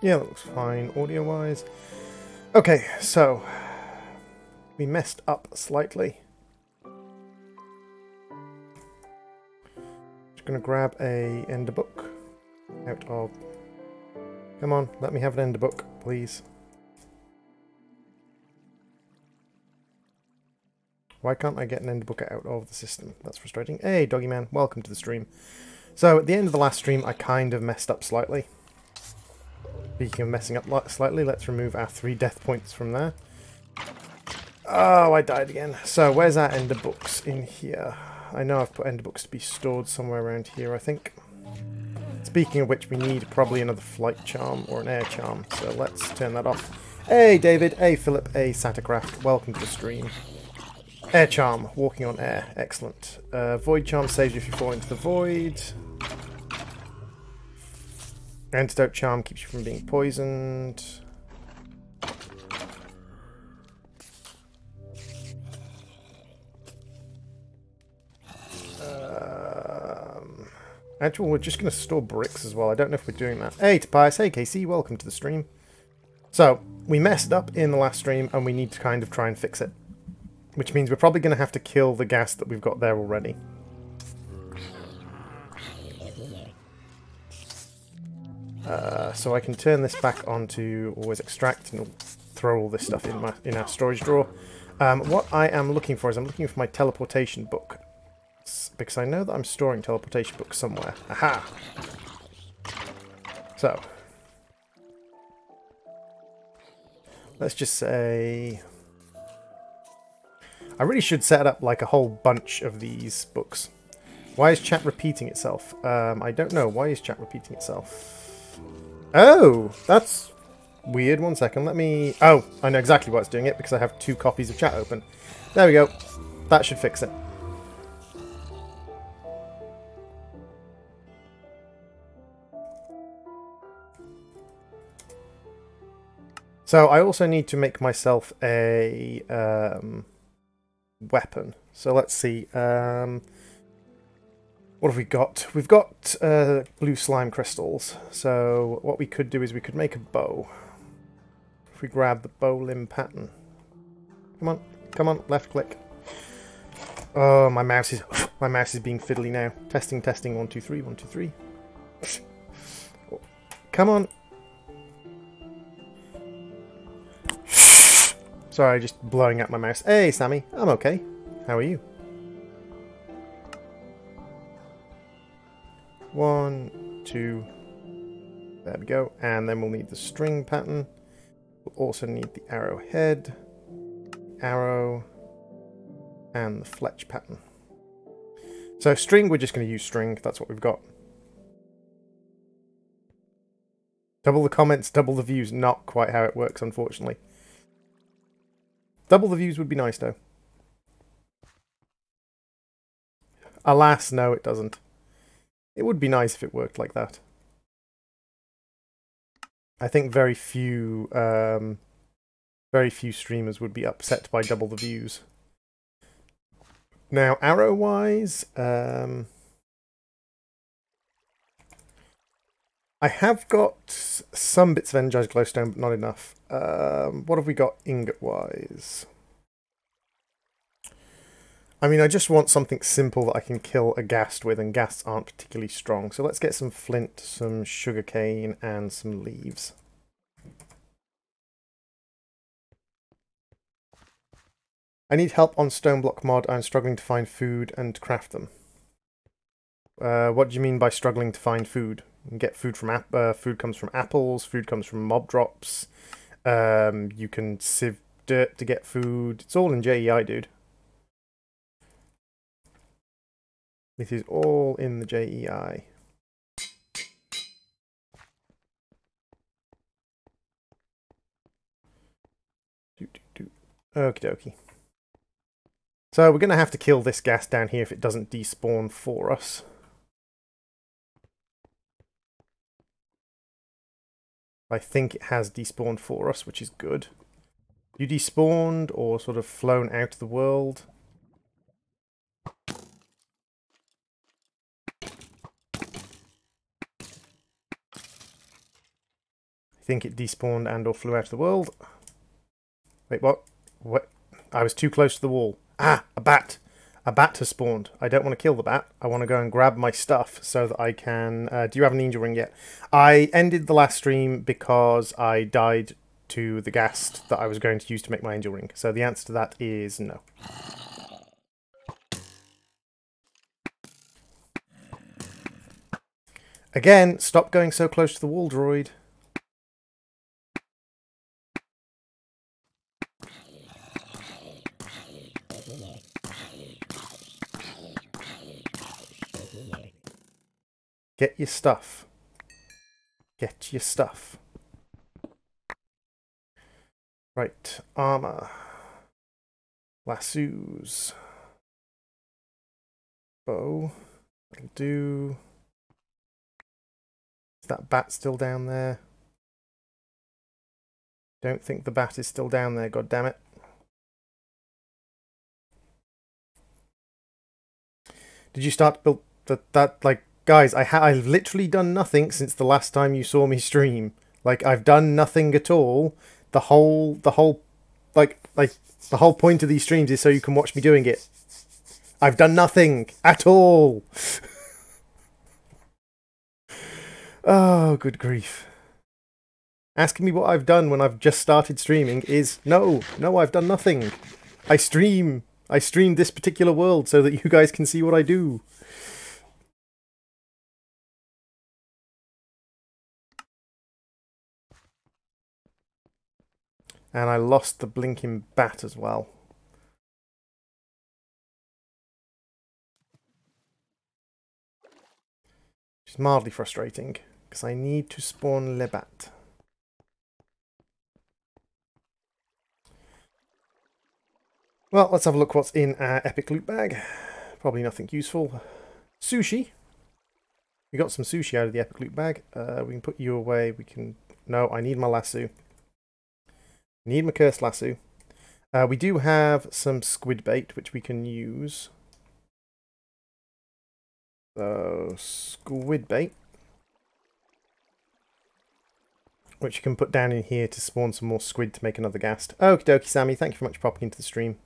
Yeah, that looks fine audio-wise. Okay, so we messed up slightly. Just gonna grab a ender book out of... Come on, let me have an ender book, please. Why can't I get an ender book out of the system? That's frustrating. Hey, Doggy Man, welcome to the stream. So, at the end of the last stream, I kind of messed up slightly. Speaking of messing up slightly, let's remove our 3 death points from there. Oh, I died again. So, where's our ender books in here? I know I've put ender books to be stored somewhere around here, I think. Speaking of which, we need probably another flight charm or an air charm, so let's turn that off. Hey, David. Hey, Philip. Hey, Satacraft. Welcome to the stream. Air charm, walking on air. Excellent. Void charm saves you if you fall into the void. Antidote charm keeps you from being poisoned. Actually, we're just going to store bricks as well. I don't know if we're doing that. Hey, Tobias. Hey, KC. Welcome to the stream. So, we messed up in the last stream, and we need to kind of try and fix it. Which means we're probably going to have to kill the ghast that we've got there already. So I can turn this back onto always extract and throw all this stuff in our storage drawer. What I am looking for is I'm looking for my teleportation book. Because I know that I'm storing teleportation books somewhere. Aha! So. Let's just say... I really should set up like a whole bunch of these books. Why is chat repeating itself? I don't know. Why is chat repeating itself? Oh! That's weird. One second. Let me... Oh! I know exactly why it's doing it because I have 2 copies of chat open. There we go. That should fix it. So I also need to make myself a weapon. So let's see. What have we got? We've got blue slime crystals. So what we could do is we could make a bow. If we grab the bow limb pattern. Come on, left click. Oh, my mouse is being fiddly now. Testing, 1 2 3, 1 2 3. Come on. Sorry, just blowing up my mouse. Hey, Sammy. I'm okay. How are you? 1 2. There we go. And then we'll need the string pattern. We'll also need the arrowhead, arrow, and the fletch pattern. So string, we're just going to use string. That's what we've got. Double the comments, double the views. Not quite how it works, unfortunately. Double the views would be nice, though. Alas, no, it doesn't. It would be nice if it worked like that. I think very few streamers would be upset by double the views. Now, arrow-wise, I have got some bits of energized glowstone, but not enough. What have we got ingot-wise? I mean, I just want something simple that I can kill a ghast with, and ghasts aren't particularly strong. So let's get some flint, some sugarcane, and some leaves. I need help on Stoneblock mod. I'm struggling to find food and craft them. What do you mean by struggling to find food? You can get food from food comes from apples. Food comes from mob drops. You can sieve dirt to get food. It's all in JEI, dude. This is all in the JEI. Okie dokie. So we're going to have to kill this ghast down here if it doesn't despawn for us. I think it has despawned for us, which is good. You despawned or sort of flown out of the world? I think it despawned and or flew out of the world. Wait, what? What? I was too close to the wall. Ah, a bat! A bat has spawned. I don't want to kill the bat. I want to go and grab my stuff so that I can... do you have an angel ring yet? I ended the last stream because I died to the ghast that I was going to use to make my angel ring. So the answer to that is no. Again, stop going so close to the wall, droid. Get your stuff. Get your stuff. Right, armor. Lassos. Bow. That'll do. Is that bat still down there? Don't think the bat is still down there, god damn it. Did you start to build that like... Guys, I've literally done nothing since the last time you saw me stream. Like, I've done nothing at all. The whole point of these streams is so you can watch me doing it. I've done nothing at all. Oh, good grief. Asking me what I've done when I've just started streaming is no, I've done nothing. I stream this particular world so that you guys can see what I do. And I lost the blinking bat as well. Which is mildly frustrating, because I need to spawn le bat. Well, let's have a look what's in our epic loot bag. Probably nothing useful. Sushi. We got some sushi out of the epic loot bag. We can put you away. We can... No, I need my lasso. Need my cursed lasso. We do have some squid bait which we can use. So, squid bait. Which you can put down in here to spawn some more squid to make another ghast. Okie dokie, Sammy. Thank you very much for popping into the stream.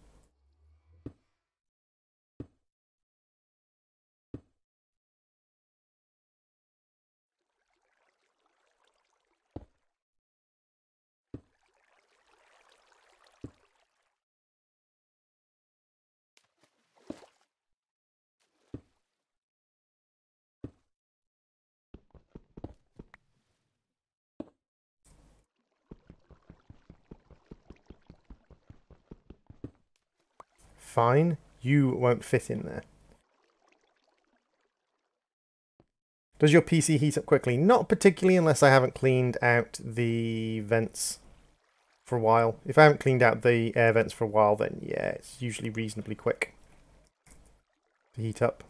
Fine, you won't fit in there. Does your PC heat up quickly? Not particularly unless I haven't cleaned out the vents for a while. If I haven't cleaned out the air vents for a while, then yeah, it's usually reasonably quick to heat up.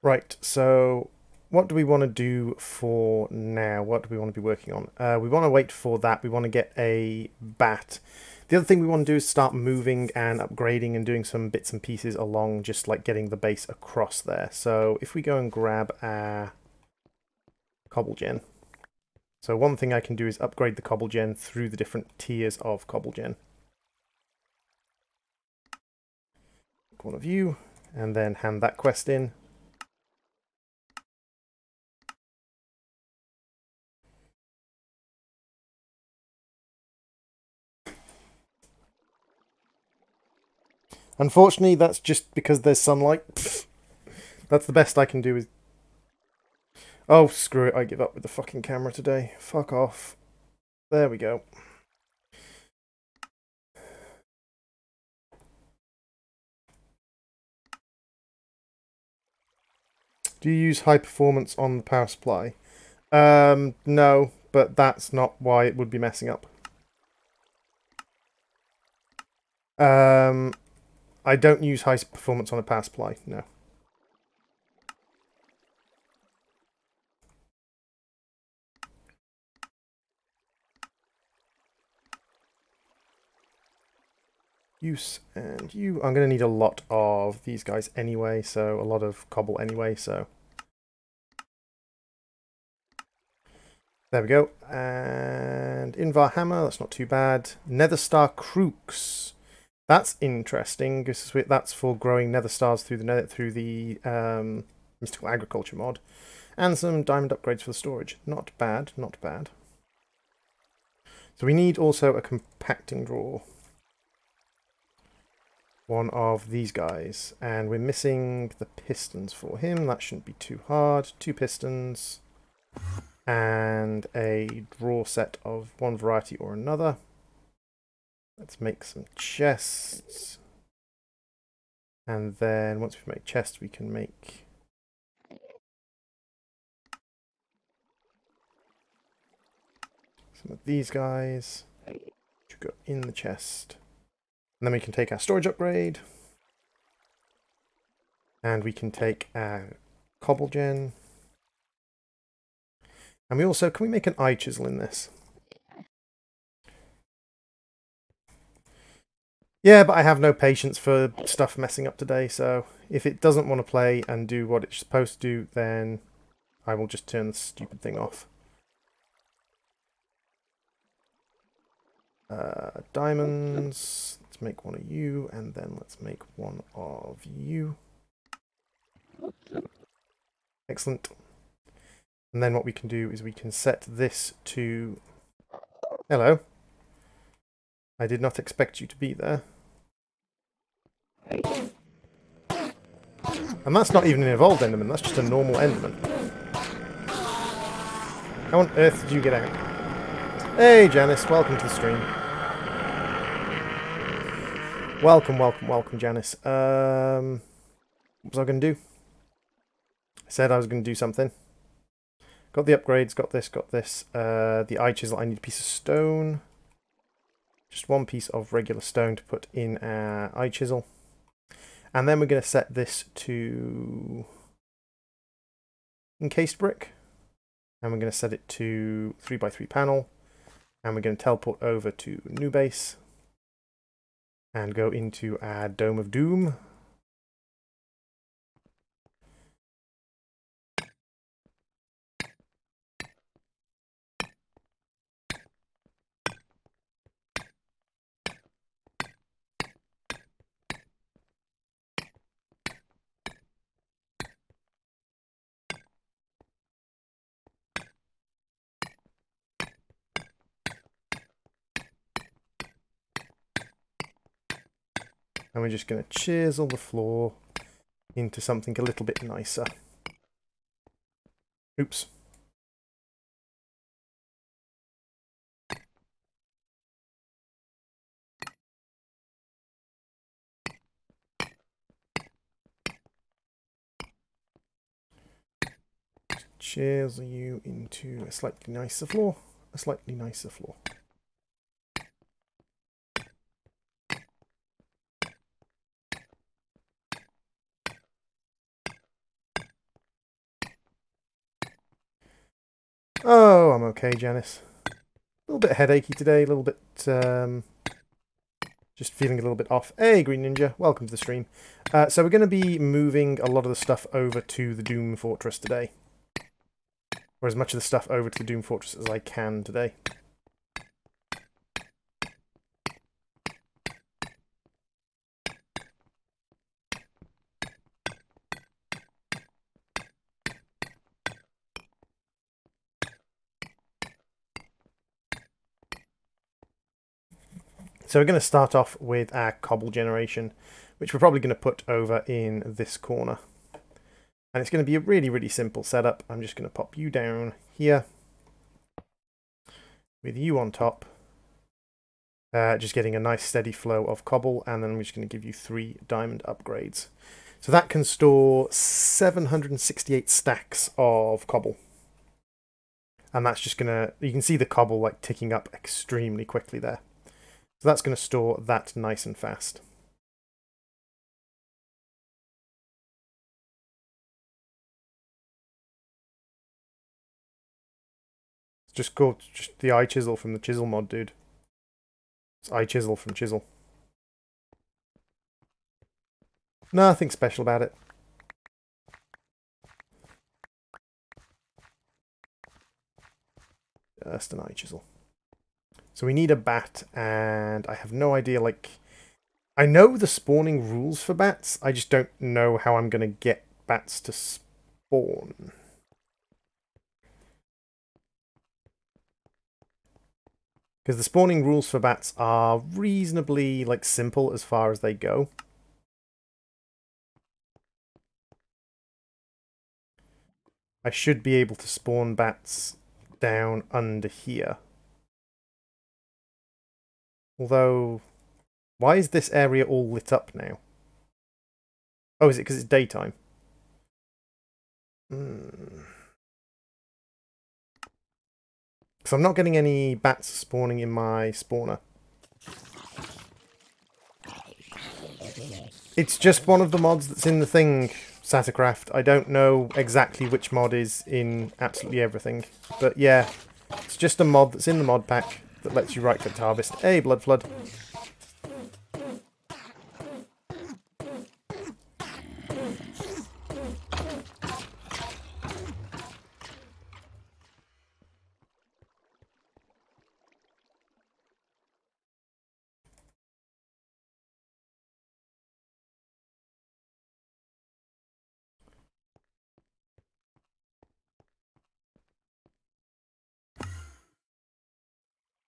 Right, so what do we want to do for now? What do we want to be working on? We want to wait for that. We want to get a bat. The other thing we want to do is start moving and upgrading and doing some bits and pieces along, just like getting the base across there. So if we go and grab our cobble gen. So one thing I can do is upgrade the cobble gen through the different tiers of cobble gen. One of you, and then hand that quest in. Unfortunately, that's just because there's sunlight. That's the best I can do is... Oh, screw it, I give up with the fucking camera today. Fuck off. There we go. Do you use high performance on the power supply? No, but that's not why it would be messing up. I don't use high performance on a power supply, no. Use and you. I'm going to need a lot of these guys anyway, so a lot of cobble anyway, so There we go. And Invar Hammer, that's not too bad. Nether Star Crooks. That's interesting. That's for growing nether stars through the mystical agriculture mod. And some diamond upgrades for the storage. Not bad, not bad. So we need also a compacting drawer. One of these guys. And we're missing the pistons for him. That shouldn't be too hard. 2 pistons. And a drawer set of one variety or another. Let's make some chests. And then once we've made chests, we can make some of these guys. Should go in the chest. And then we can take our storage upgrade. And we can take our cobble gen. And we also, can we make an eye chisel in this? Yeah, but I have no patience for stuff messing up today, so if it doesn't want to play and do what it's supposed to do, then I will just turn the stupid thing off. Diamonds. Let's make one of you, and then let's make one of you. Excellent. And then what we can do is we can set this to... Hello. I did not expect you to be there. And that's not even an evolved Enderman, that's just a normal Enderman. How on earth did you get out? Hey Janice, welcome to the stream. Welcome, welcome, welcome Janice. What was I going to do? I said I was going to do something. Got the upgrades, got this, got this. The eye chisel, I need a piece of stone. Just one piece of regular stone to put in our eye chisel. And then we're going to set this to encased brick. And we're going to set it to 3x3 panel. And we're going to teleport over to new base. And go into our Dome of Doom. And we're just going to chisel the floor into something a little bit nicer. Oops. Chisel you into a slightly nicer floor. A slightly nicer floor. Oh, I'm okay, Janice. A little bit headachy today, a little bit, just feeling a little bit off. Hey, Green Ninja, welcome to the stream. So we're going to be moving a lot of the stuff over to the Doom Fortress today. Or as much of the stuff over to the Doom Fortress as I can today. So we're going to start off with our cobble generation, which we're probably going to put over in this corner. And it's going to be a really, really simple setup. I'm just going to pop you down here with you on top. Just getting a nice steady flow of cobble, and then I'm just going to give you 3 diamond upgrades. So that can store 768 stacks of cobble. And that's just going to, you can see the cobble like ticking up extremely quickly there. So that's going to store that nice and fast. It's just called just the eye chisel from the chisel mod, dude. It's eye chisel from chisel. Nothing special about it. Just an eye chisel. So we need a bat, and I have no idea, like... I know the spawning rules for bats, I just don't know how I'm going to get bats to spawn. Because the spawning rules for bats are reasonably, like, simple as far as they go. I should be able to spawn bats down under here. Although, why is this area all lit up now? Oh, is it because it's daytime? Because I'm not getting any bats spawning in my spawner. It's just one of the mods that's in the thing, Sattercraft. I don't know exactly which mod is in absolutely everything. But yeah, it's just a mod that's in the mod pack that lets you right-click to harvest a blood flood.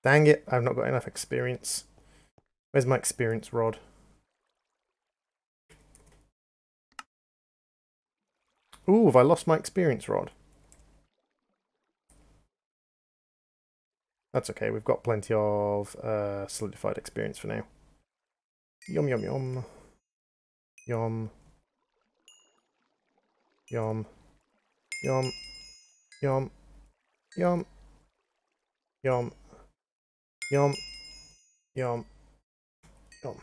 Dang it, I've not got enough experience. Where's my experience rod? Ooh, have I lost my experience rod? That's okay, we've got plenty of solidified experience for now. Yum yum yum. Yum. Yum. Yum. Yum. Yum. Yum. Yum. Yum. Yum.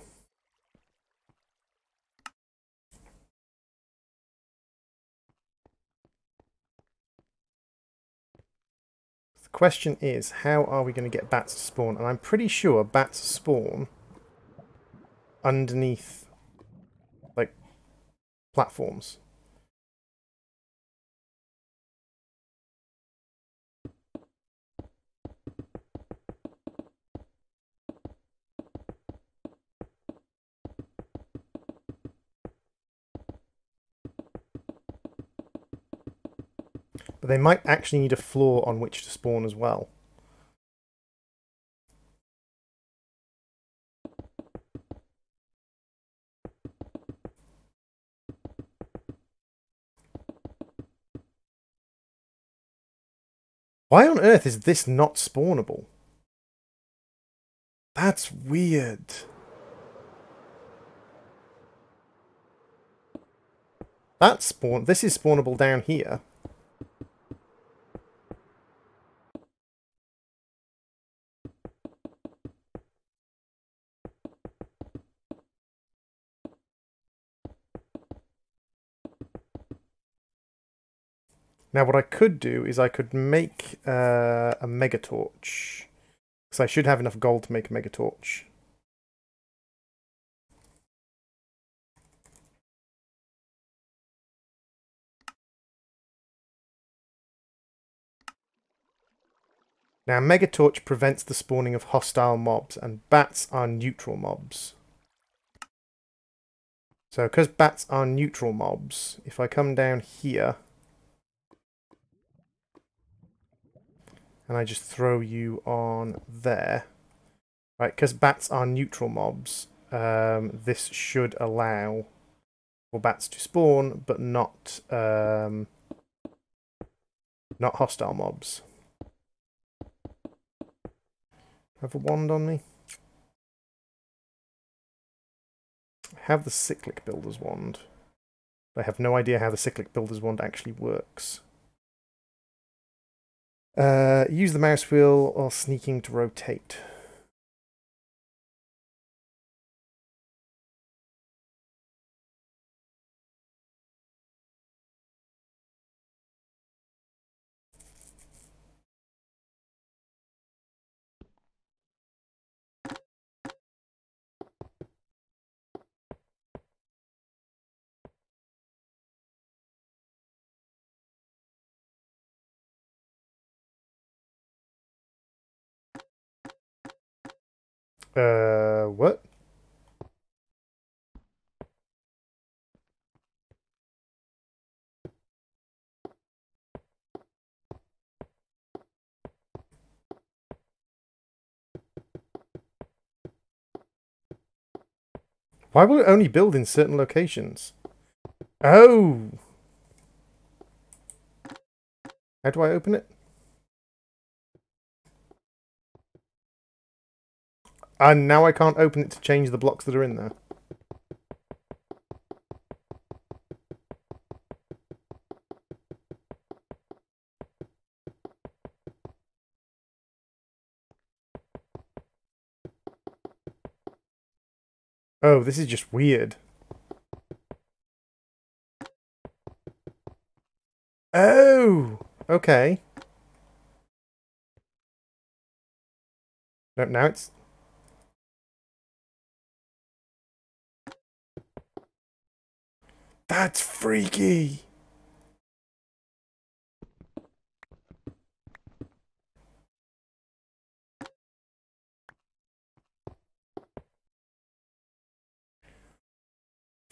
The question is, how are we going to get bats to spawn? And I'm pretty sure bats spawn underneath, like, platforms. But they might actually need a floor on which to spawn as well. Why on earth is this not spawnable? That's weird. That's spawn. This is spawnable down here. Now what I could do is I could make a mega torch. Because I should have enough gold to make a mega torch. Now mega torch prevents the spawning of hostile mobs, and bats are neutral mobs. So because bats are neutral mobs, if I come down here and I just throw you on there, right, because bats are neutral mobs, this should allow for bats to spawn, but not not hostile mobs. Have a wand on me? I have the cyclic builder's wand. I have no idea how the cyclic builder's wand actually works. Use the mouse wheel or sneaking to rotate. What? Why will it only build in certain locations? Oh! How do I open it? And now I can't open it to change the blocks that are in there. Oh, this is just weird. Oh! Okay. No, now it's... That's freaky!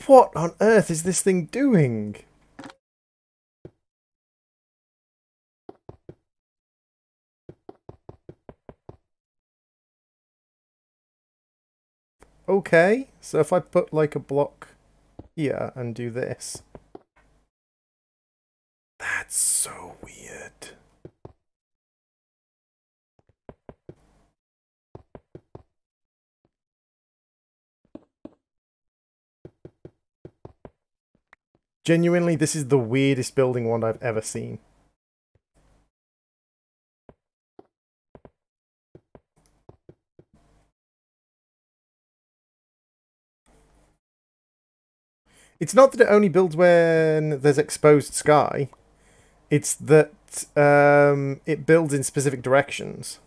What on earth is this thing doing? Okay, so if I put like a block here and do this. That's so weird. Genuinely, this is the weirdest building wand I've ever seen. It's not that it only builds when there's exposed sky. It's that it builds in specific directions.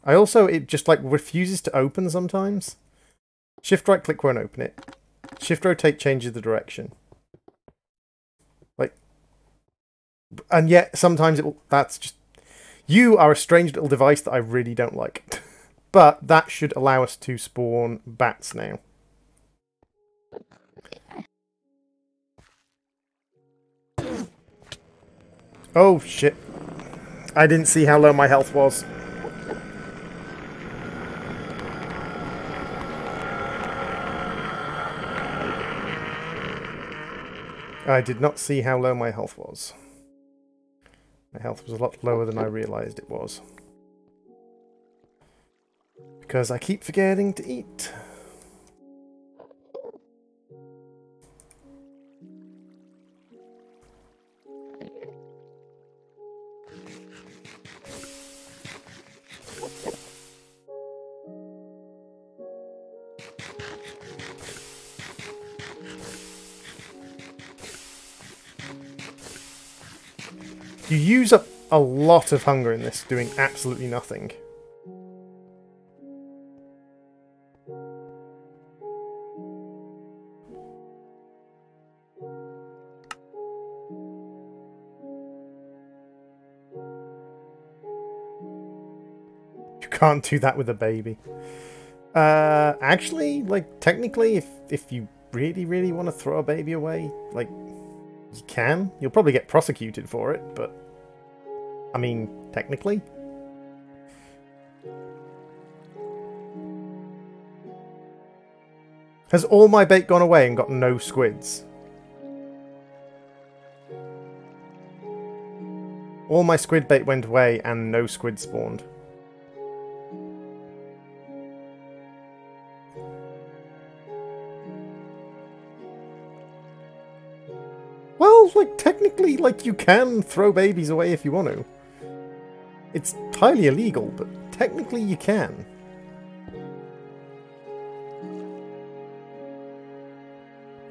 It just like refuses to open sometimes. Shift right click won't open it. Shift rotate changes the direction. Like, and yet sometimes it will, that's just... You are a strange little device that I really don't like. But that should allow us to spawn bats now. Oh shit. I didn't see how low my health was. I did not see how low my health was. My health was a lot lower than I realised it was. Because I keep forgetting to eat. You use up a lot of hunger in this, doing absolutely nothing. You can't do that with a baby. Actually, like, technically, if you really, really want to throw a baby away, like, you can. You'll probably get prosecuted for it, but... I mean, technically. Has all my bait gone away and got no squids? All my squid bait went away and no squid spawned. Well, like, technically, like, you can throw babies away if you want to. It's highly illegal, but technically you can.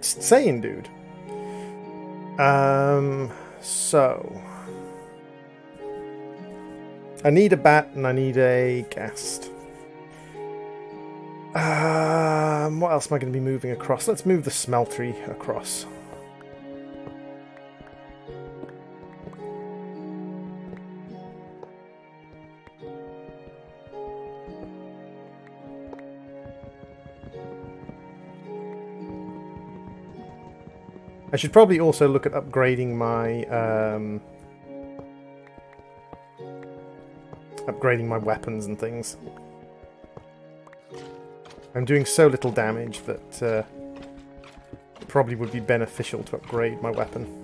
Just saying, dude. So... I need a bat and I need a ghast. What else am I going to be moving across? Let's move the smeltery across. I should probably also look at upgrading my weapons and things. I'm doing so little damage that it probably would be beneficial to upgrade my weapon.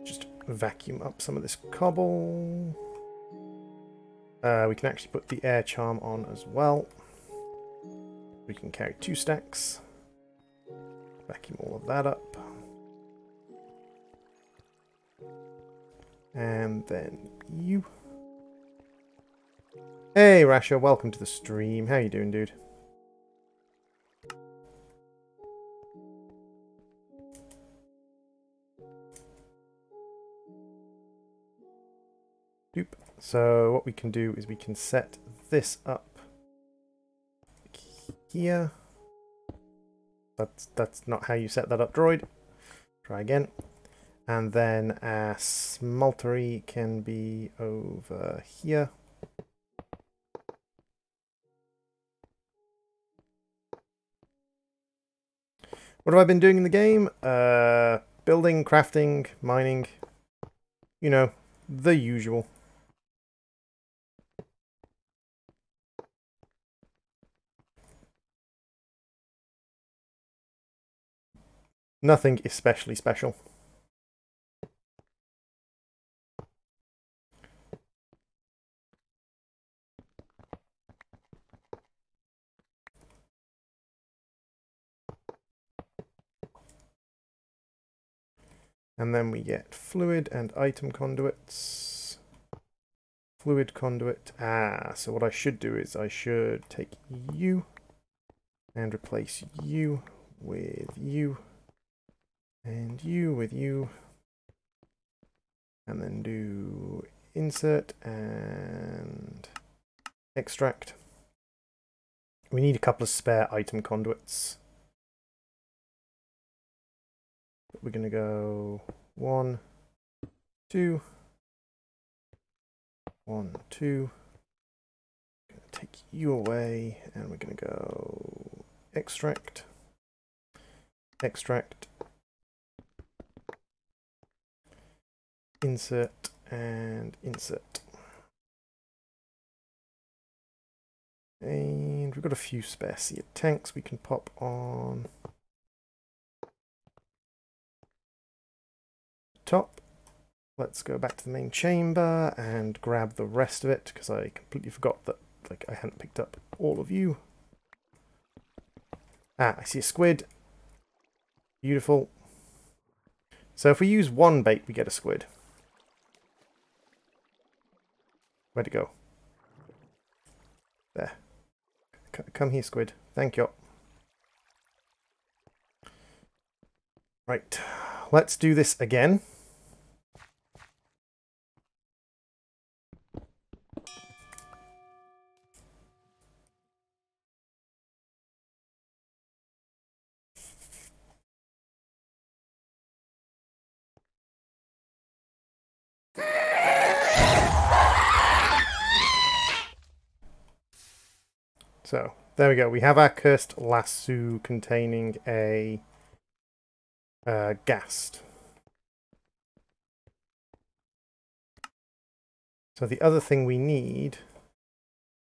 Just vacuum up some of this cobble. We can actually put the air charm on as well. We can carry 2 stacks. Vacuum all of that up. And then you. Hey Rasha, welcome to the stream. How you doing, dude? Doop. So what we can do is we can set this up here. That's not how you set that up, droid. Try again. And then our smeltery can be over here. What have I been doing in the game? Building, crafting, mining. You know, the usual. Nothing especially special. And then we get fluid and item conduits. Fluid conduit. So what I should do is I should take you and replace you with you and you with you. And then do insert and extract. We need a couple of spare item conduits. We're going to go 1, 2, 1, 2. Going to take you away, and we're going to go extract, extract, insert, and insert. And we've got a few spare seared tanks we can pop on top. Let's go back to the main chamber and grab the rest of it, because I completely forgot that I hadn't picked up all of you. I see a squid. Beautiful. So if we use one bait, we get a squid. Where'd it go? There. Come here, squid. Thank you. Right. Let's do this again. So, there we go. We have our cursed lasso containing a ghast. So the other thing we need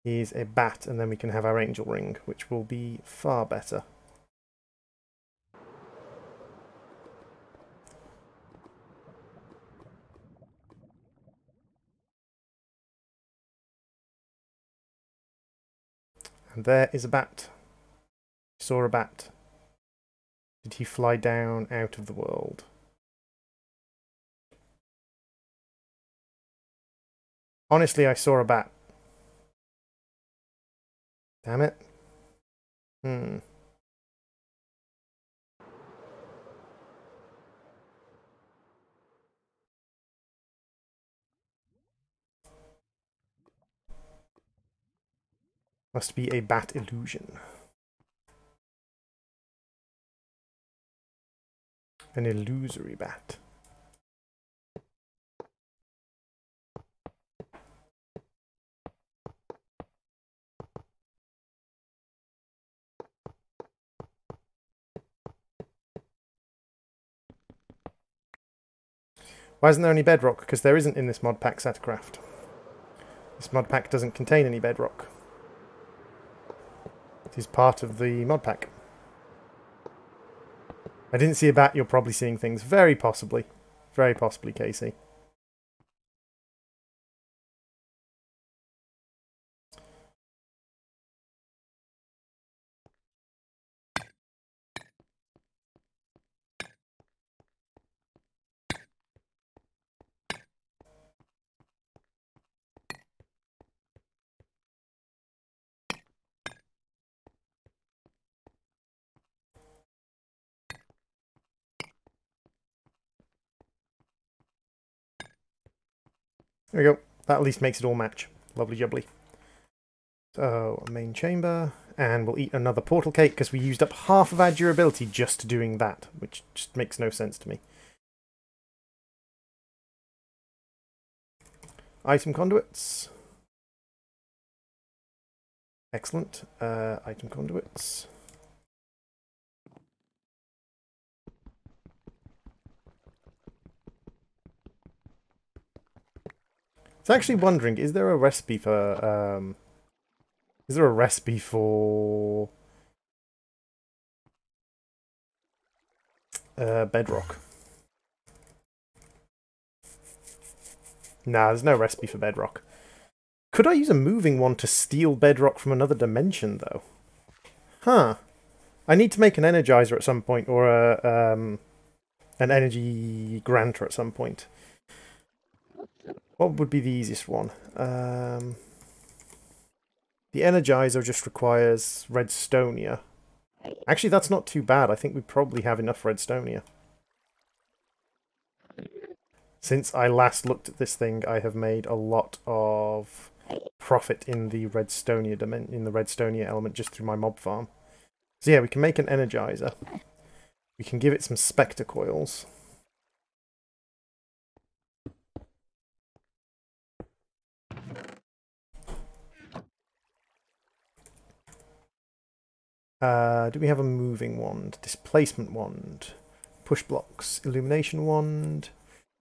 is a bat, and then we can have our angel ring, which will be far better. And there is a bat. I saw a bat. Did he fly down out of the world? Honestly, I saw a bat. Damn it. Must be a bat illusion. An illusory bat. Why isn't there any bedrock? Because there isn't in this mod pack, Satacraft. This mod pack doesn't contain any bedrock. It is part of the mod pack. I didn't see a bat, you're probably seeing things. Very possibly. Very possibly, Casey. There we go. That at least makes it all match. Lovely jubbly. So, main chamber, and we'll eat another portal cake because we used up half of our durability just doing that, which just makes no sense to me. Item conduits. Excellent. Item conduits. I was actually wondering, is there a recipe for bedrock? Nah, there's no recipe for bedrock. Could I use a moving one to steal bedrock from another dimension, though? Huh. I need to make an energizer at some point, or an energy granter at some point. What would be the easiest one? The energizer just requires redstonia. Actually, that's not too bad. I think we probably have enough redstonia. Since I last looked at this thing, I have made a lot of profit in the redstonia element just through my mob farm. So yeah, we can make an energizer. We can give it some spectre coils. Do we have a moving wand? Displacement wand. Push blocks. Illumination wand.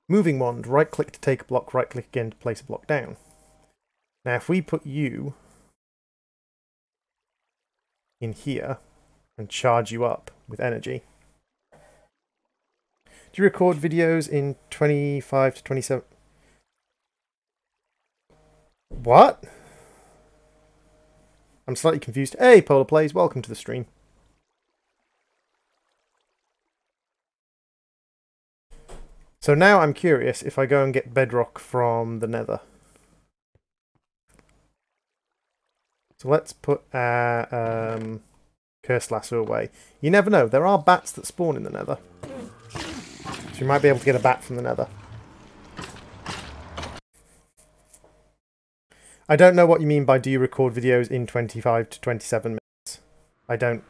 Moving wand. Right click to take a block. Right click again to place a block down. Now if we put you in here and charge you up with energy. Do you record videos in 25 to 27? What? I'm slightly confused. Hey, Polar Plays, welcome to the stream. So now I'm curious if I go and get bedrock from the nether. So let's put our cursed lasso away. You never know, there are bats that spawn in the nether. So you might be able to get a bat from the nether. I don't know what you mean by do you record videos in 25 to 27 minutes. I don't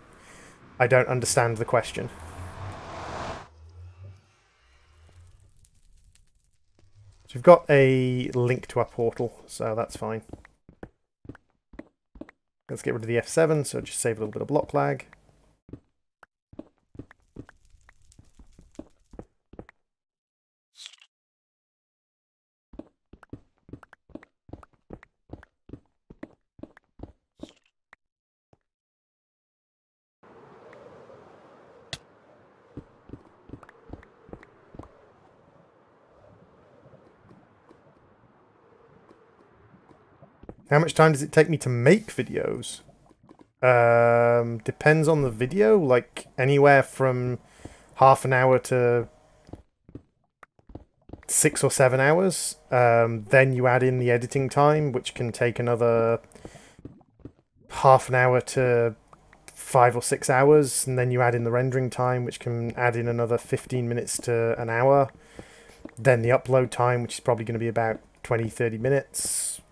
understand the question. So we've got a link to our portal, so that's fine. Let's get rid of the F7, so just save a little bit of block lag. How much time does it take me to make videos? Depends on the video, like anywhere from half an hour to 6 or 7 hours. Then you add in the editing time, which can take another half an hour to 5 or 6 hours, and then you add in the rendering time, which can add in another 15 minutes to an hour. Then the upload time, which is probably going to be about 20-30 minutes.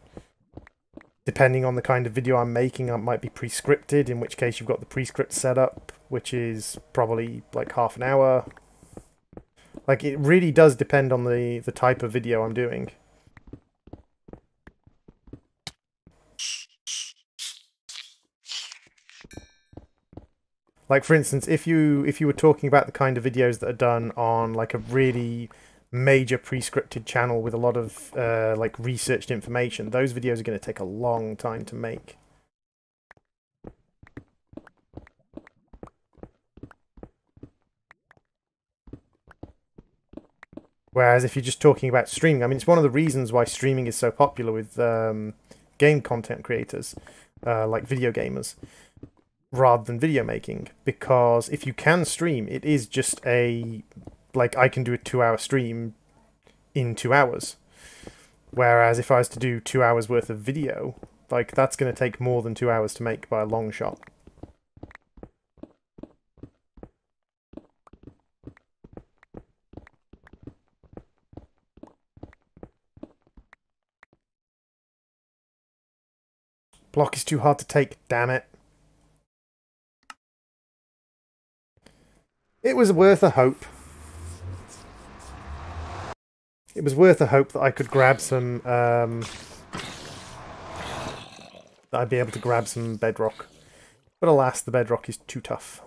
depending on the kind of video I'm making, it might be pre-scripted, in which case you've got the pre-script set up, which is probably like half an hour. Like, it really does depend on the type of video I'm doing. Like, for instance, if you were talking about the kind of videos that are done on like a really major pre-scripted channel with a lot of like researched information, those videos are going to take a long time to make. Whereas if you're just talking about streaming, I mean, it's one of the reasons why streaming is so popular with game content creators, like video gamers, rather than video making. Because if you can stream, it is just a, like, I can do a 2-hour stream in 2 hours. Whereas if I was to do 2 hours worth of video, like, that's going to take more than 2 hours to make by a long shot. Block is too hard to take, damn it. It was worth a hope. It was worth a hope that I could grab some, that I'd be able to grab some bedrock. But alas, the bedrock is too tough.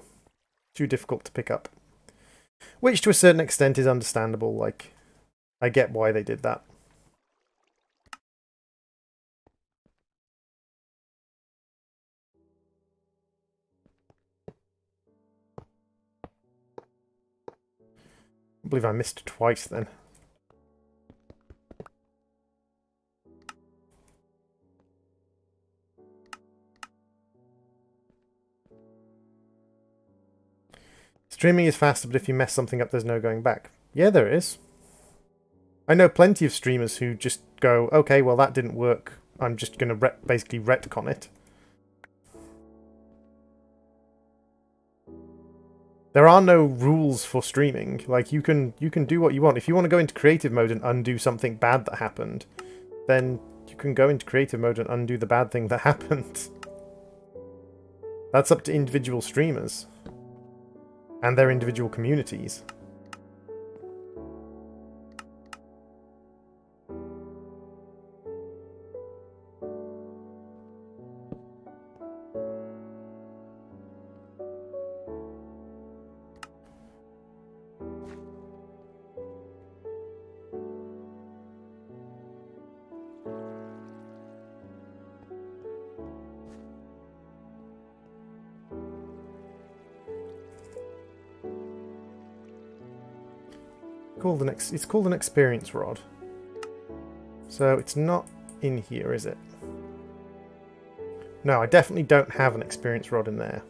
Too difficult to pick up. Which to a certain extent is understandable, like, I get why they did that. I believe I missed twice then. Streaming is faster, but if you mess something up, there's no going back. Yeah, there is. I know plenty of streamers who just go, okay, well, that didn't work. I'm just going to basically retcon it. There are no rules for streaming. Like, you can do what you want. If you want to go into creative mode and undo something bad that happened, then you can go into creative mode and undo the bad thing that happened. That's up to individual streamers and their individual communities. It's called an experience rod. So it's not in here, is it? No, I definitely don't have an experience rod in there.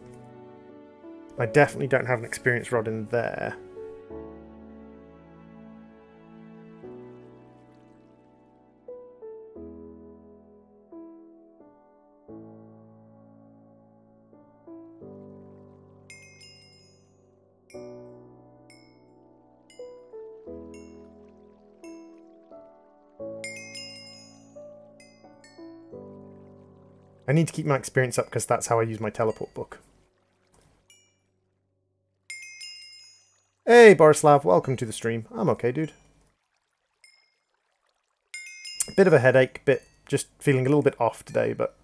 I definitely don't have an experience rod in there. I need to keep my experience up because that's how I use my teleport book. Hey, Borislav, welcome to the stream. I'm okay, dude. Bit of a headache, just feeling a little bit off today, but...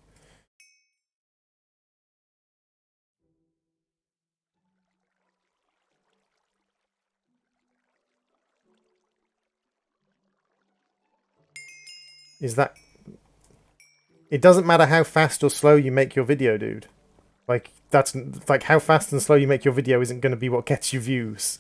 Is that... It doesn't matter how fast or slow you make your video, dude. Like, that's... Like, how fast and slow you make your video isn't going to be what gets you views.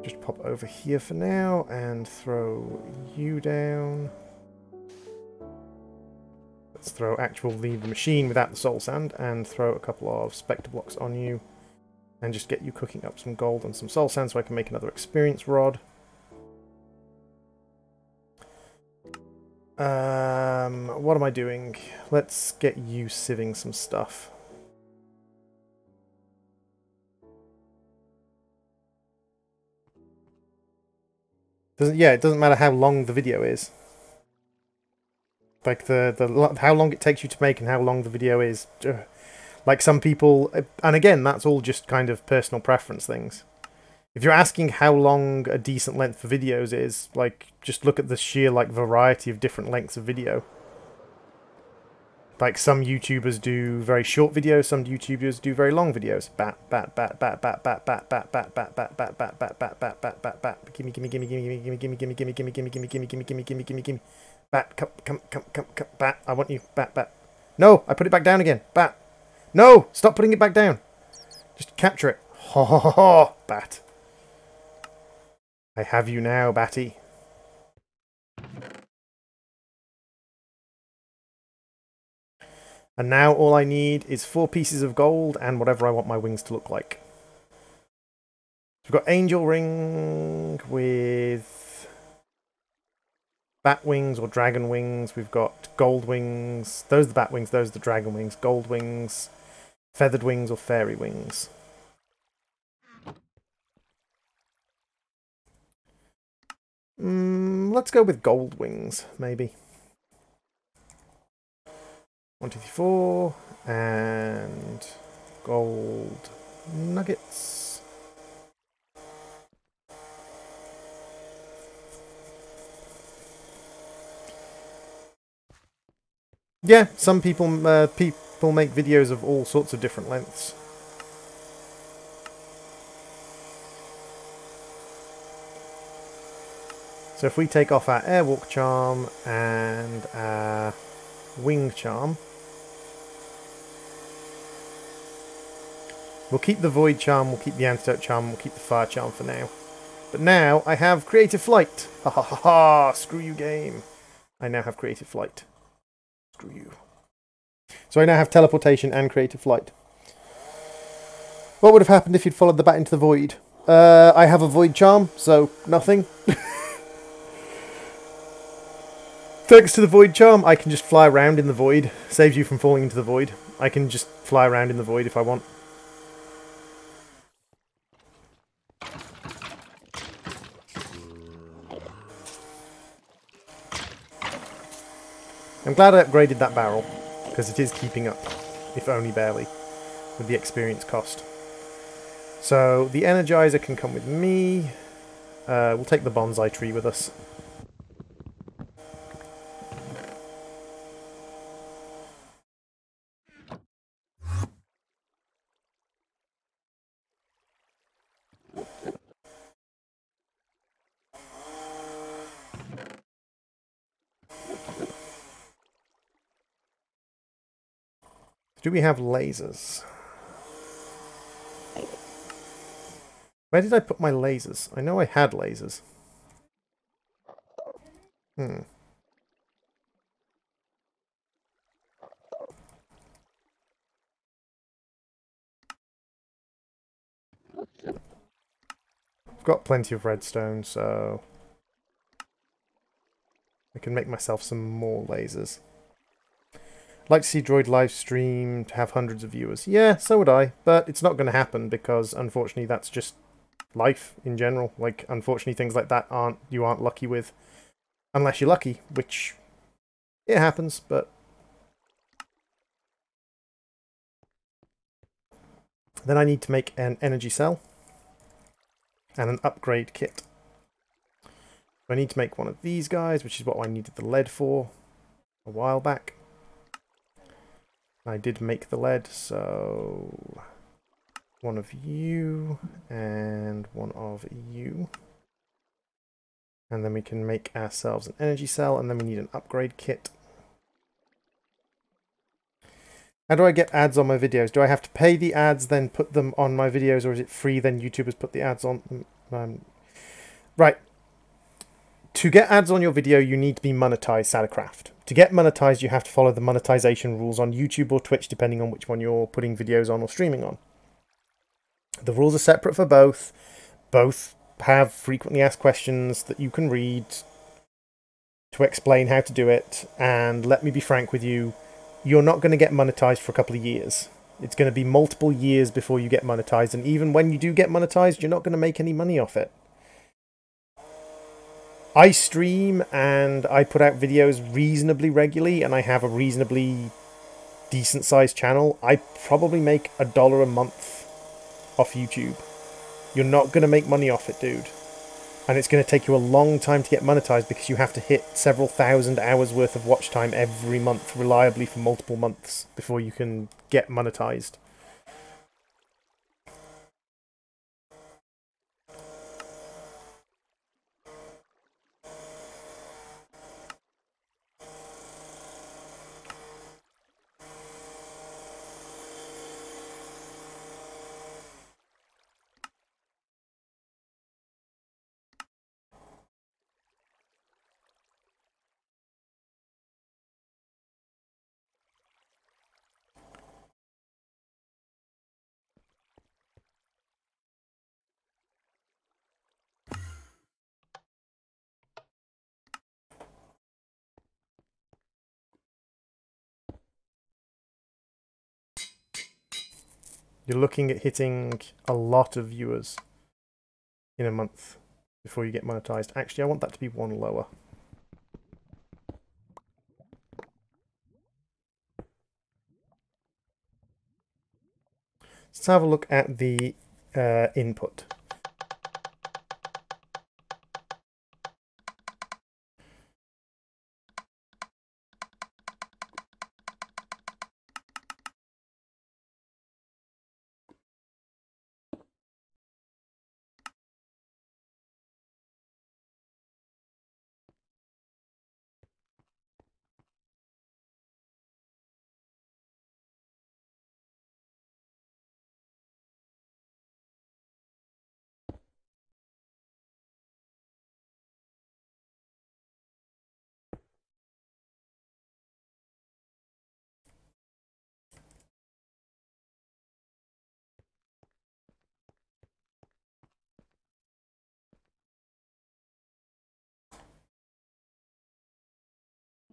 Just pop over here for now and throw you down. Let's throw leave the machine without the soul sand, and throw a couple of spectre blocks on you, and just get you cooking up some gold and some soul sand so I can make another experience rod. What am I doing? Let's get you sieving some stuff. It doesn't matter how long the video is. Like how long it takes you to make and how long the video is. Like some people, and again, that's all just kind of personal preference things. If you're asking how long a decent length for videos is, like, just look at the sheer, like, variety of different lengths of video. Like, some YouTubers do very short videos, some YouTubers do very long videos. Bat, bat, bat, bat, bat, bat, bat, bat, bat, bat, bat, bat, bat, bat, bat, bat, bat, bat, bat. Gimme, gimme, gimme, gimme, gimme, gimme, gimme, gimme, gimme, gimme, gimme, gimme, gimme, gimme, gimme, gimme, gimme. Bat, come, bat. I want you, bat, bat. No, I put it back down again. Bat. No, stop putting it back down. Just capture it. Ho ho ho ho, bat. I have you now, Batty. And now all I need is 4 pieces of gold and whatever I want my wings to look like. We've got angel ring with bat wings or dragon wings. We've got gold wings. Those are the bat wings, those are the dragon wings. Gold wings, feathered wings or fairy wings. Let's go with gold wings, maybe. 1, 2, 3, 4, and gold nuggets. Yeah, some people make videos of all sorts of different lengths. So if we take off our airwalk charm and our wing charm, we'll keep the void charm, we'll keep the antidote charm, we'll keep the fire charm for now. But now I have creative flight. Ha ha ha ha! Screw you, game. I now have creative flight. Screw you. So I now have teleportation and creative flight. What would have happened if you'd followed the bat into the void? I have a void charm, so nothing. Thanks to the void charm, I can just fly around in the void. Saves you from falling into the void. I can just fly around in the void if I want. I'm glad I upgraded that barrel, because it is keeping up, if only barely, with the experience cost. So, the Energizer can come with me. We'll take the bonsai tree with us. Do we have lasers? Where did I put my lasers? I know I had lasers. I've got plenty of redstone, so I can make myself some more lasers. I'd like to see Droid live stream to have hundreds of viewers. Yeah, so would I, but it's not going to happen because unfortunately that's just life in general. Like, unfortunately things like that you aren't lucky with. Unless you're lucky, which it happens, but then I need to make an energy cell and an upgrade kit. I need to make one of these guys, which is what I needed the lead for a while back. I did make the lead, so one of you and one of you. And then we can make ourselves an energy cell, and then we need an upgrade kit. How do I get ads on my videos? Do I have to pay the ads, then put them on my videos, or is it free, then YouTubers put the ads on them? Right. To get ads on your video, you need to be monetized, Sadacraft. To get monetized, you have to follow the monetization rules on YouTube or Twitch, depending on which one you're putting videos on or streaming on. The rules are separate for both. Both have frequently asked questions that you can read to explain how to do it. And let me be frank with you, you're not going to get monetized for a couple of years. It's going to be multiple years before you get monetized. And even when you do get monetized, you're not going to make any money off it. I stream and I put out videos reasonably regularly, and I have a reasonably decent sized channel. I probably make $1 a month off YouTube. You're not going to make money off it, dude. And it's going to take you a long time to get monetized because you have to hit several thousand hours worth of watch time every month reliably for multiple months before you can get monetized. You're looking at hitting a lot of viewers in a month before you get monetized. Actually, I want that to be one lower. Let's have a look at the input.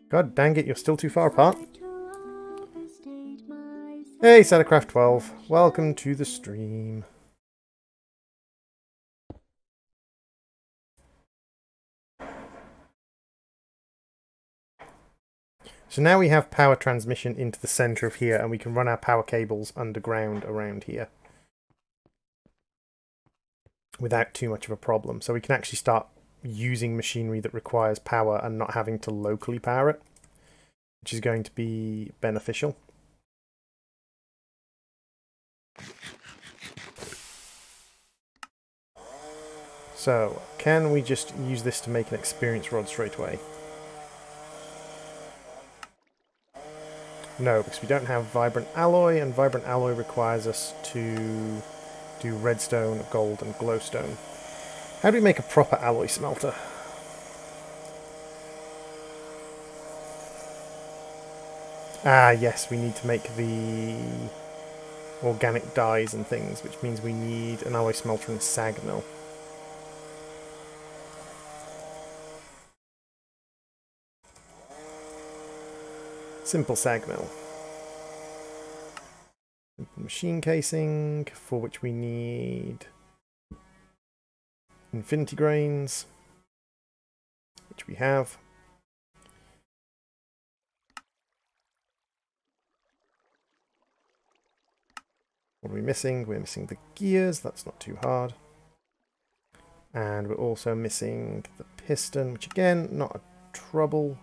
God dang it, you're still too far apart. Hey, Sadacraft12, welcome to the stream. So now we have power transmission into the center of here, and we can run our power cables underground around here without too much of a problem. So we can actually start using machinery that requires power and not having to locally power it, which is going to be beneficial. So, can we just use this to make an experience rod straight away? No, because we don't have vibrant alloy, and vibrant alloy requires us to do redstone, gold, and glowstone. How do we make a proper alloy smelter? Ah, yes, we need to make the organic dyes and things, which means we need an alloy smelter and a sag mill. Simple sag mill. Machine casing, for which we need infinity grains, which we have. What are we missing? We're missing the gears, that's not too hard. And we're also missing the piston, which again, not a trouble.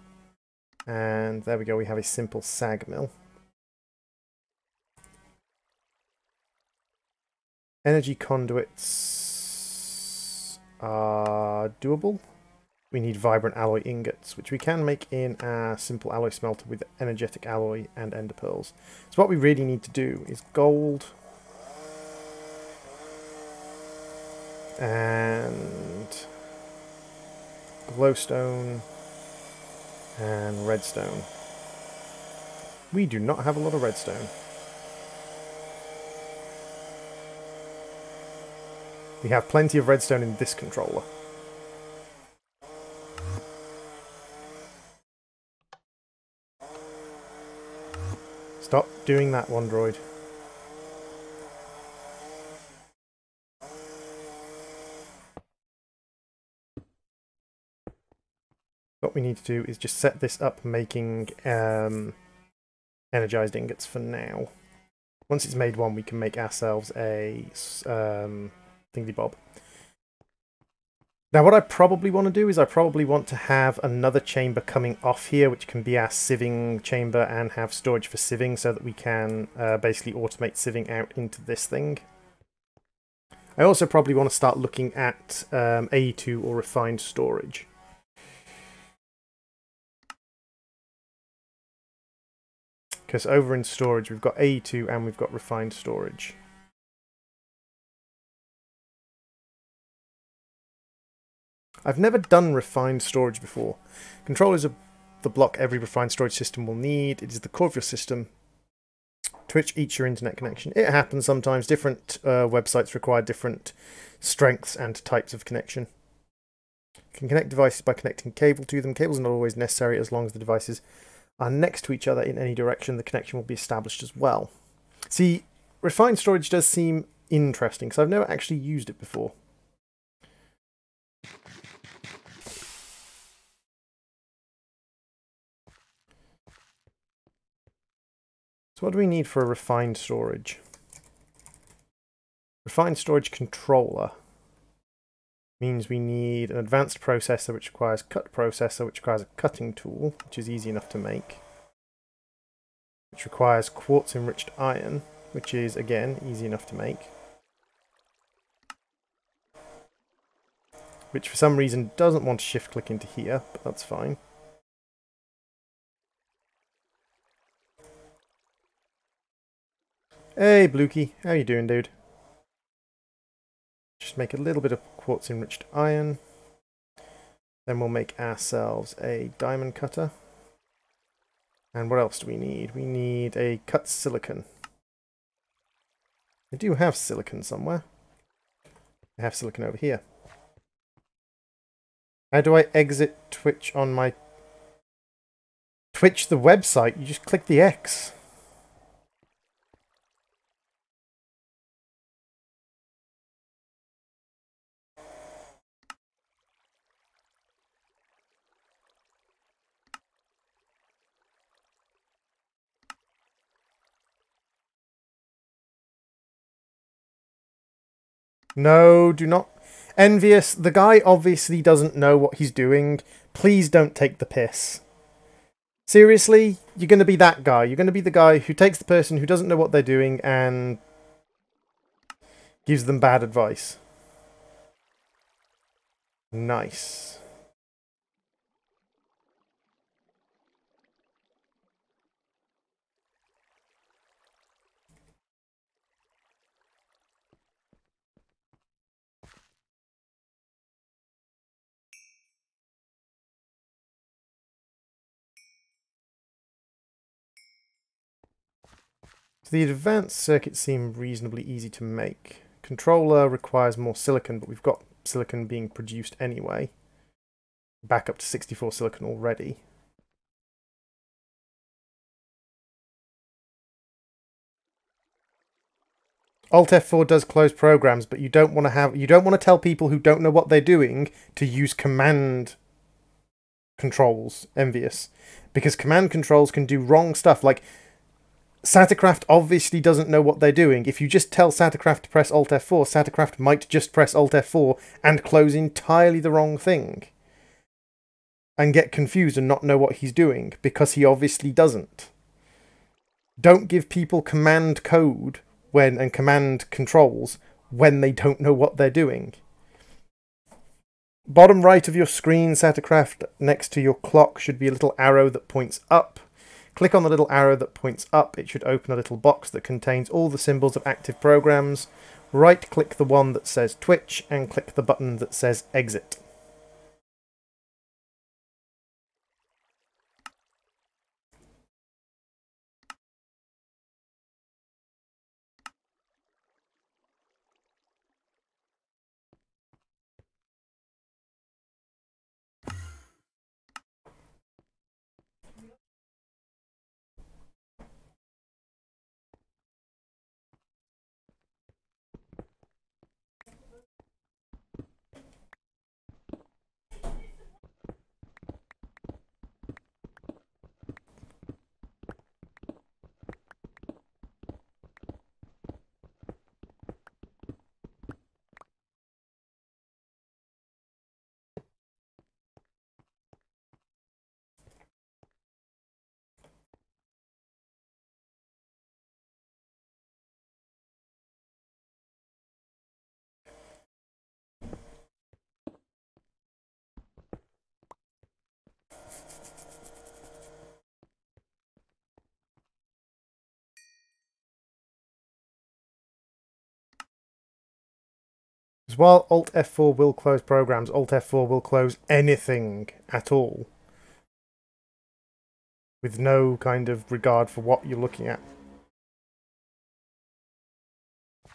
And there we go, we have a simple sag mill. Energy conduits are doable. We need vibrant alloy ingots, which we can make in our simple alloy smelter with energetic alloy and ender pearls. So what we really need to do is gold and glowstone and redstone. We do not have a lot of redstone. We have plenty of redstone in this controller. Stop doing that one, droid. What we need to do is just set this up making energized ingots for now. Once it's made one, we can make ourselves a thingy-bob. Now what I probably want to do is I probably want to have another chamber coming off here, which can be our sieving chamber and have storage for sieving so that we can basically automate sieving out into this thing. I also probably want to start looking at AE2 or refined storage. Because over in storage we've got AE2 and we've got refined storage. I've never done refined storage before. Controllers are the block every refined storage system will need. It is the core of your system to which each your internet connection. It happens sometimes. Different websites require different strengths and types of connection. You can connect devices by connecting cable to them. Cables are not always necessary as long as the devices are next to each other in any direction. The connection will be established as well. See, refined storage does seem interesting because I've never actually used it before. So what do we need for a refined storage? Refined storage controller means we need an advanced processor which requires cut processor, which requires a cutting tool, which is easy enough to make, which requires quartz enriched iron, which is again easy enough to make, which for some reason doesn't want to shift click into here, but that's fine. Hey Blukey, how you doing, dude? Just make a little bit of quartz enriched iron. Then we'll make ourselves a diamond cutter. And what else do we need? We need a cut silicon. I do have silicon somewhere. I have silicon over here. How do I exit Twitch on my Twitch, the website? You just click the X. No, do not. Envious, the guy obviously doesn't know what he's doing. Please don't take the piss. Seriously? You're going to be that guy. You're going to be the guy who takes the person who doesn't know what they're doing and gives them bad advice. Nice. The advanced circuits seem reasonably easy to make. Controller requires more silicon, but we've got silicon being produced anyway. Back up to 64 silicon already. Alt F4 does close programs, but you don't want to tell people who don't know what they're doing to use command controls, envious. Because command controls can do wrong stuff, like Satacraft obviously doesn't know what they're doing. If you just tell Satacraft to press Alt F4, Satacraft might just press Alt F4 and close entirely the wrong thing. And get confused and not know what he's doing, because he obviously doesn't. Don't give people command code and command controls when they don't know what they're doing. Bottom right of your screen, Satacraft, next to your clock should be a little arrow that points up. Click on the little arrow that points up. It should open a little box that contains all the symbols of active programs. Right-click the one that says Twitch and click the button that says Exit. Because while Alt F4 will close programs, Alt F4 will close anything at all, with no kind of regard for what you're looking at. Of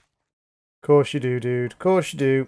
course you do, dude. Of course you do.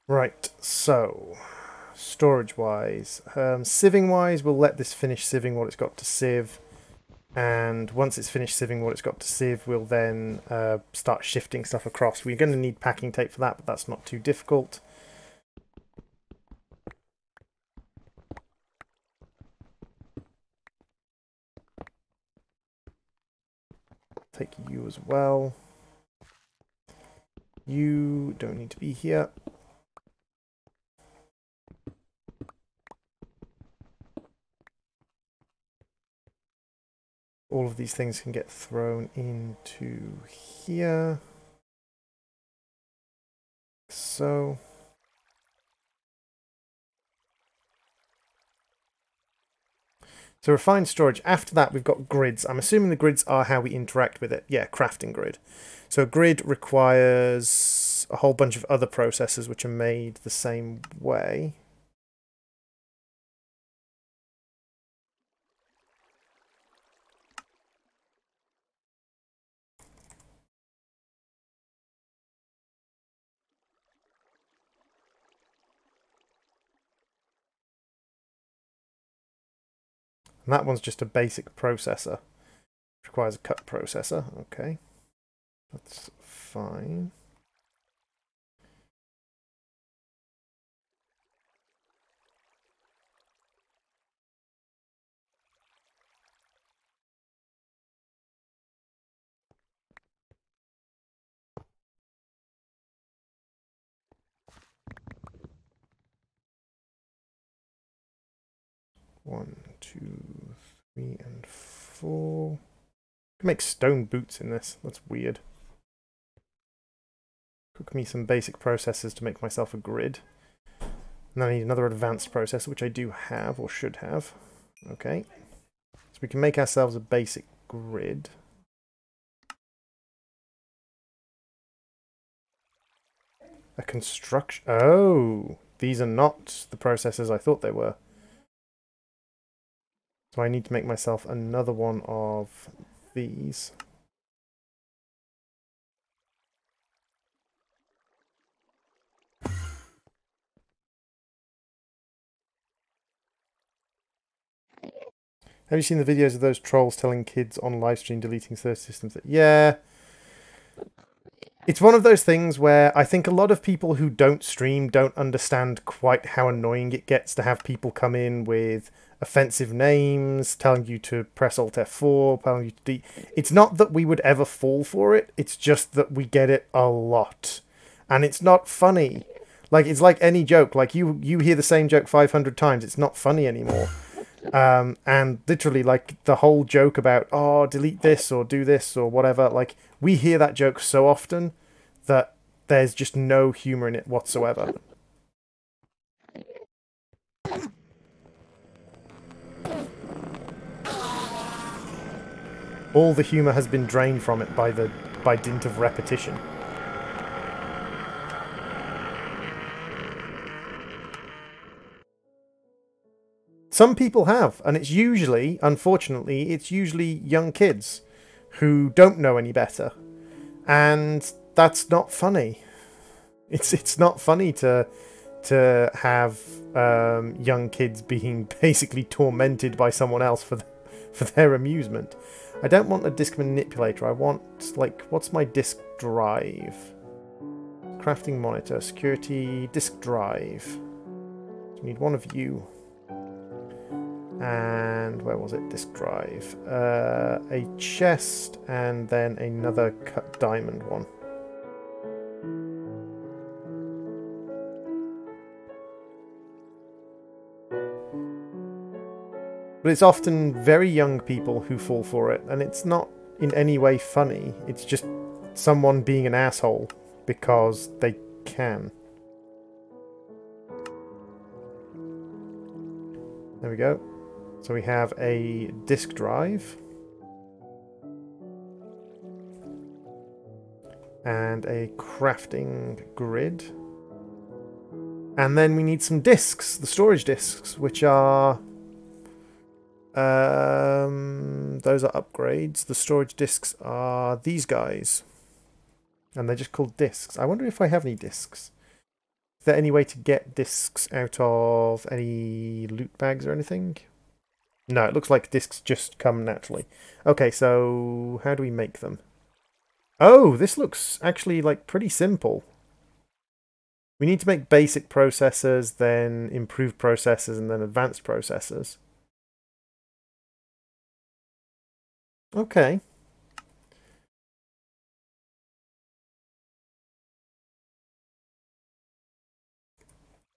Right, so storage-wise, sieving-wise, we'll let this finish sieving what it's got to sieve, and once it's finished sieving what it's got to sieve, we'll then start shifting stuff across. We're going to need packing tape for that, but that's not too difficult. Take you as well. You don't need to be here. All of these things can get thrown into here. So. So refined storage. After that, we've got grids. I'm assuming the grids are how we interact with it. Yeah, crafting grid. So a grid requires a whole bunch of other processes which are made the same way. And that one's just a basic processor. It requires a cut processor. Okay. That's fine. One, two, three, and four. I can make stone boots in this. That's weird. Cook me some basic processors to make myself a grid. And then I need another advanced processor, which I do have, or should have. Okay. So we can make ourselves a basic grid. A construction... Oh! These are not the processors I thought they were. So I need to make myself another one of these. Have you seen the videos of those trolls telling kids on livestream deleting third systems? Yeah. It's one of those things where I think a lot of people who don't stream don't understand quite how annoying it gets to have people come in with offensive names, telling you to press Alt F4, telling you to delete. It's not that we would ever fall for it, it's just that we get it a lot. And it's not funny. Like, it's like any joke. Like, you hear the same joke 500 times, it's not funny anymore. And literally, like, the whole joke about, oh, delete this or do this or whatever, like, we hear that joke so often that there's just no humor in it whatsoever. All the humor has been drained from it by dint of repetition. Some people have, and it's usually, unfortunately, it's usually young kids who don't know any better. And that's not funny. It's not funny to have young kids being basically tormented by someone else for their amusement. I don't want a disk manipulator. I want, like, what's my disk drive? Crafting monitor, security, disk drive. So we need one of you. and where was it? Disk drive. A chest, and then another cut diamond one. But it's often very young people who fall for it, and it's not in any way funny. It's just someone being an asshole because they can. There we go. So we have a disk drive. And a crafting grid. And then we need some disks, the storage disks, which are... those are upgrades. The storage disks are these guys. And they're just called disks. I wonder if I have any disks. Is there any way to get disks out of any loot bags or anything? No, it looks like disks just come naturally. Okay, so how do we make them? Oh, this looks actually like pretty simple. We need to make basic processors, then improved processors, and then advanced processors. Okay.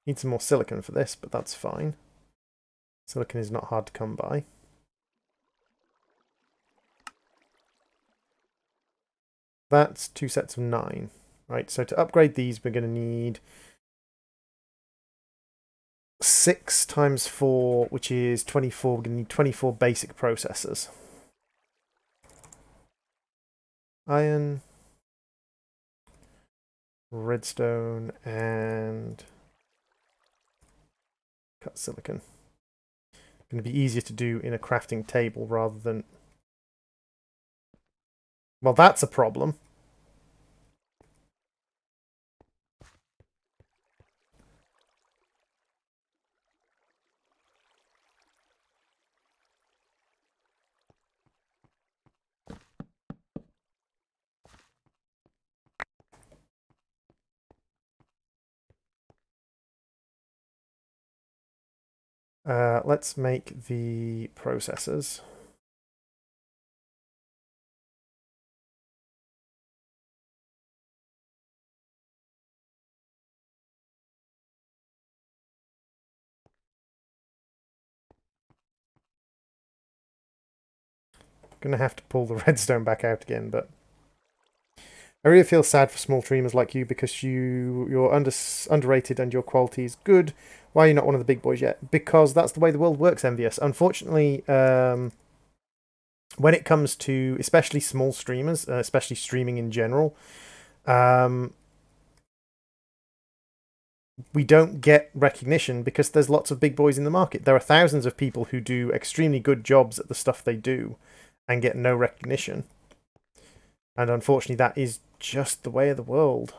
Need some more silicon for this, but that's fine. Silicon is not hard to come by. That's 2 sets of 9. Right, so to upgrade these, we're going to need 6 times 4, which is 24. We're going to need 24 basic processors. Iron, redstone, and cut silicon. Going to be easier to do in a crafting table rather than... Well, that's a problem. Let's make the processors. Gonna have to pull the redstone back out again, but I really feel sad for small streamers like you because you're underrated and your quality is good. Why are you not one of the big boys yet? Because that's the way the world works, Envious. Unfortunately, when it comes to especially small streamers, especially streaming in general, we don't get recognition because there's lots of big boys in the market. There are thousands of people who do extremely good jobs at the stuff they do and get no recognition. And unfortunately, that is just the way of the world.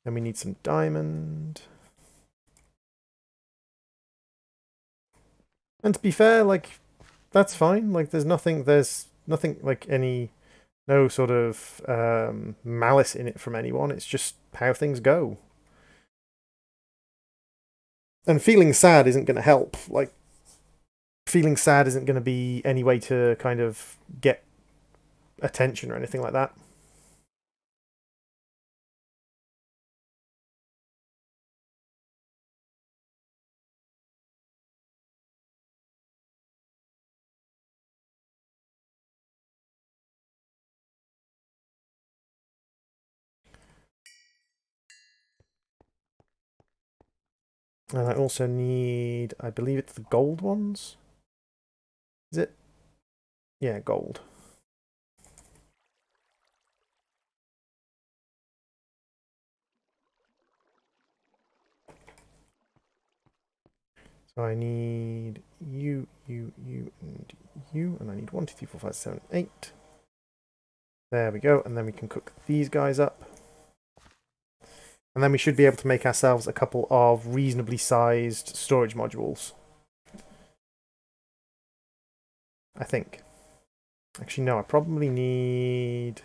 Then we need some diamond. And to be fair, like, that's fine. Like, there's nothing like no sort of malice in it from anyone. It's just how things go. And feeling sad isn't going to help. Like, feeling sad isn't going to be any way to kind of get attention or anything like that. And I also need, I believe it's the gold ones. Is it? Yeah, gold. So I need you, and you, and I need 1, 2, 3, 4, 5, 7, 8. There we go, and then we can cook these guys up. And then we should be able to make ourselves a couple of reasonably sized storage modules. I think. Actually, no, I probably need...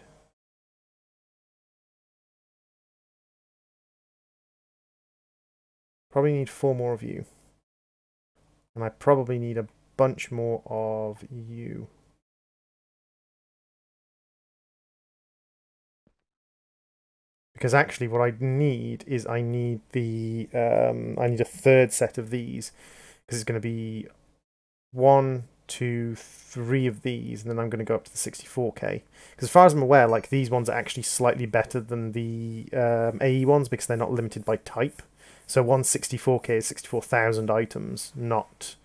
Probably need 4 more of you. And I probably need a bunch more of you. Because actually what I need is I need a third set of these. Because it's going to be 1, 2, 3 of these, and then I'm going to go up to the 64k. Because as far as I'm aware, like, these ones are actually slightly better than the AE ones because they're not limited by type. So 164k is 64,000 items, not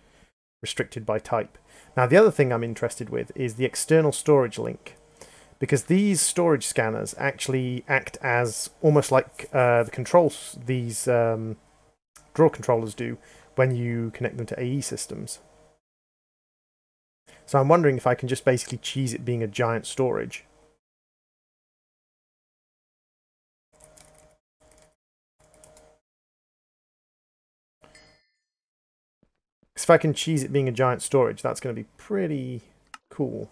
restricted by type. Now, the other thing I'm interested with is the external storage link, because these storage scanners actually act as almost like the controls these draw controllers do when you connect them to AE systems. So I'm wondering if I can just basically cheese it being a giant storage. If I can cheese it being a giant storage, that's going to be pretty cool.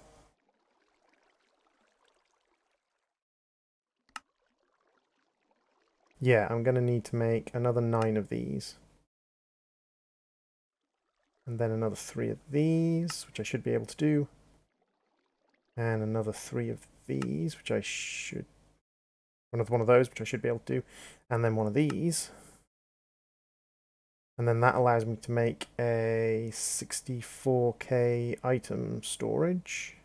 Yeah, I'm going to need to make another 9 of these. And then another 3 of these, which I should be able to do. And another 3 of these, which I should... Another one of those, which I should be able to do. And then one of these. And then that allows me to make a 64k item storage.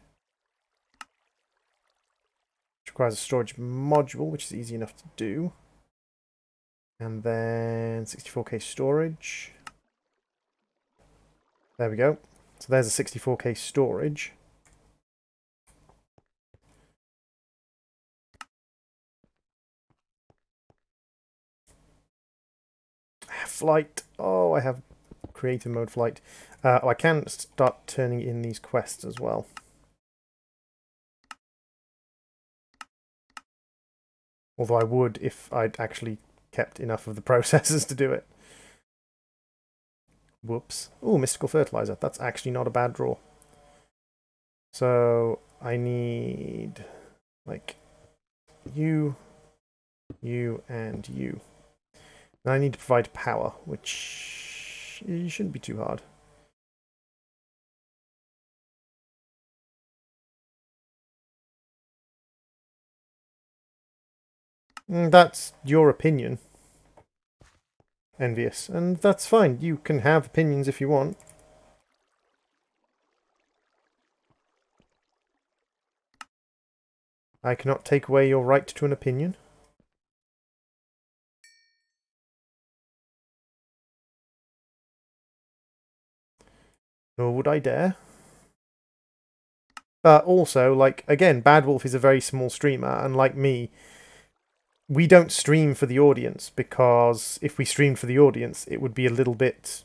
Which requires a storage module, which is easy enough to do. And then 64k storage. There we go. So there's a 64k storage. Flight. Oh, I have creative mode flight. I can start turning in these quests as well. Although I would if I'd actually kept enough of the processors to do it. Whoops. Oh, mystical fertilizer. That's actually not a bad draw. So I need like you, and you. And I need to provide power, which shouldn't be too hard. That's your opinion, Envious, and that's fine. You can have opinions if you want. I cannot take away your right to an opinion. Nor would I dare. But also, like, again, Bad Wolf is a very small streamer, and like me, we don't stream for the audience, because if we streamed for the audience, it would be a little bit,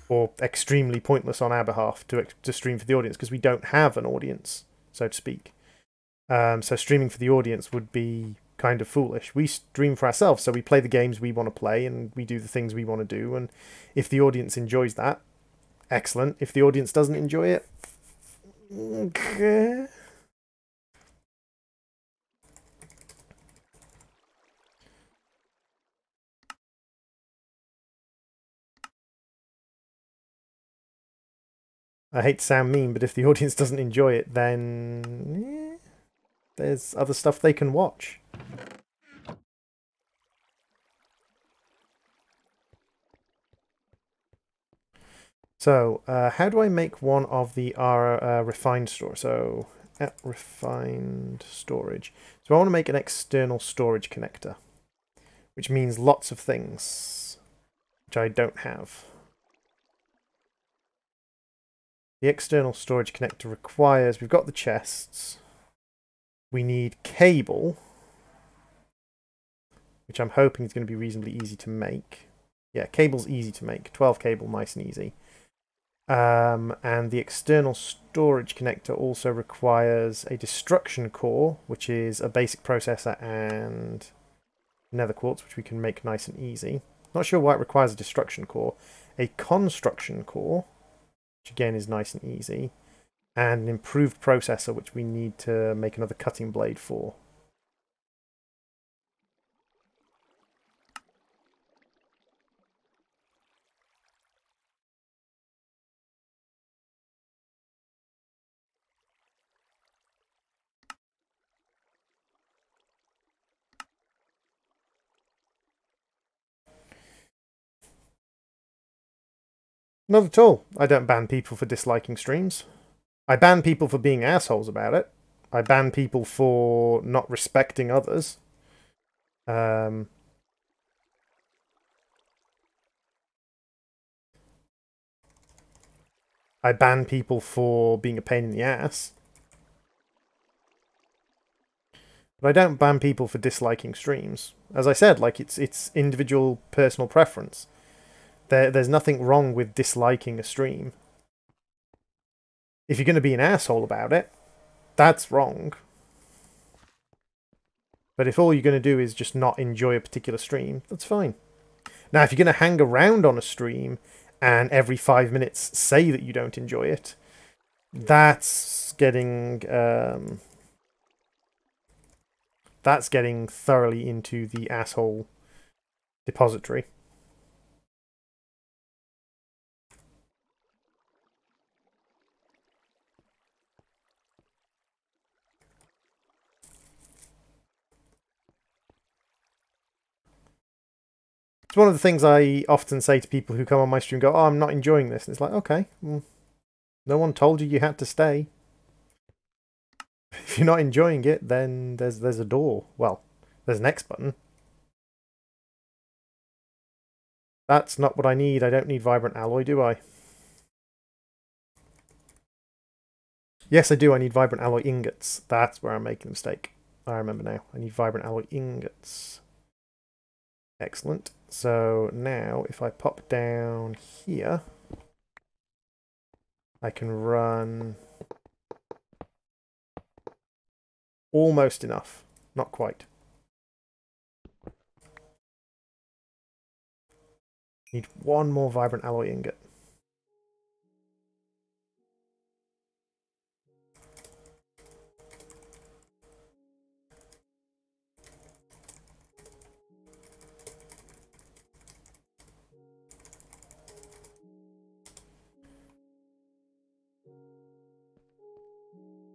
or extremely pointless on our behalf to stream for the audience, because we don't have an audience, so to speak. So streaming for the audience would be kind of foolish. We stream for ourselves, so we play the games we want to play, and we do the things we want to do, and if the audience enjoys that, excellent. If the audience doesn't enjoy it, okay. I hate to sound mean, but if the audience doesn't enjoy it, then there's other stuff they can watch. So, how do I make one of the refined store? So, at refined storage. So I want to make an external storage connector, which means lots of things, which I don't have. The external storage connector requires, we've got the chests, we need cable, which I'm hoping is going to be reasonably easy to make. Yeah, cable's easy to make, 12 cable, nice and easy. And the external storage connector also requires a destruction core, which is a basic processor and nether quartz, which we can make nice and easy. Not sure why it requires a destruction core. A construction core, which again is nice and easy. and an improved processor, which we need to make another cutting blade for. Not at all. I don't ban people for disliking streams. I ban people for being assholes about it. I ban people for not respecting others. I ban people for being a pain in the ass. But I don't ban people for disliking streams. As I said, like it's individual personal preference. There's nothing wrong with disliking a stream. If you're going to be an asshole about it, that's wrong. But if all you're going to do is just not enjoy a particular stream, that's fine. Now, if you're going to hang around on a stream and every 5 minutes say that you don't enjoy it, that's getting thoroughly into the asshole depository. It's one of the things I often say to people who come on my stream and go, oh, I'm not enjoying this. And it's like, okay, well, no one told you you had to stay. If you're not enjoying it, then there's a door. Well, there's an X button. That's not what I need. I don't need vibrant alloy, do I? Yes, I do. I need vibrant alloy ingots. That's where I'm making a mistake. I remember now. I need vibrant alloy ingots. Excellent. So now, if I pop down here, I can run almost enough. Not quite. Need one more vibrant alloy ingot.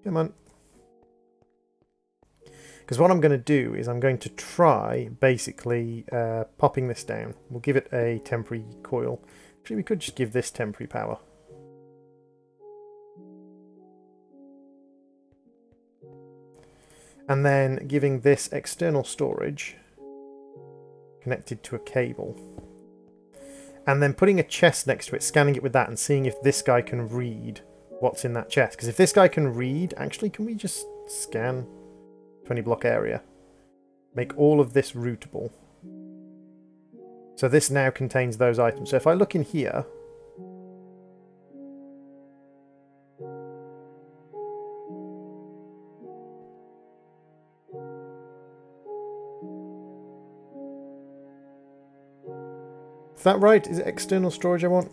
Come on. Because what I'm going to do is I'm going to try, basically, popping this down. We'll give it a temporary coil. Actually, we could just give this temporary power. And then giving this external storage connected to a cable. And then putting a chest next to it, scanning it with that, and seeing if this guy can read what's in that chest. Because if this guy can read... Actually, can we just scan 20 block area? Make all of this routable. So this now contains those items. So if I look in here... Is that right? Is it external storage I want?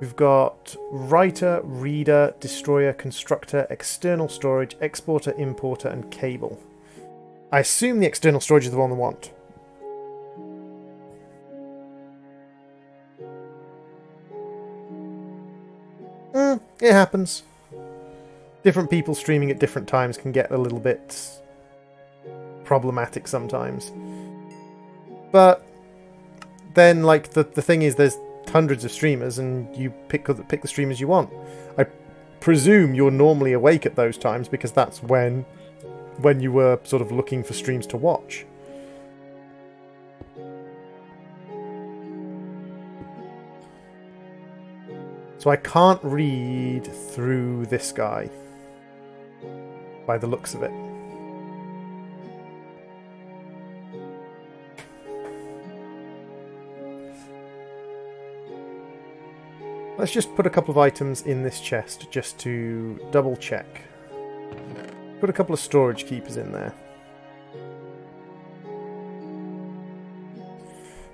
We've got writer, reader, destroyer, constructor, external storage, exporter, importer, and cable. I assume the external storage is the one I want. It happens. Different people streaming at different times can get a little bit problematic sometimes. But then, like, the thing is, there's hundreds of streamers, and you pick the streamers you want. I presume you're normally awake at those times because that's when you were sort of looking for streams to watch. So I can't read through this guy by the looks of it. Let's just put a couple of items in this chest just to double check. Put a couple of storage keepers in there.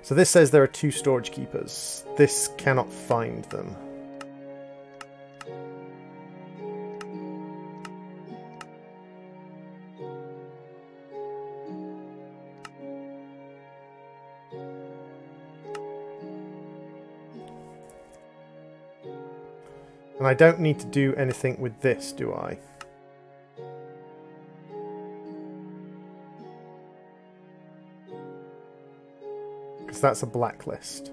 So this says there are 2 storage keepers. This cannot find them. And I don't need to do anything with this, do I? Because that's a blacklist.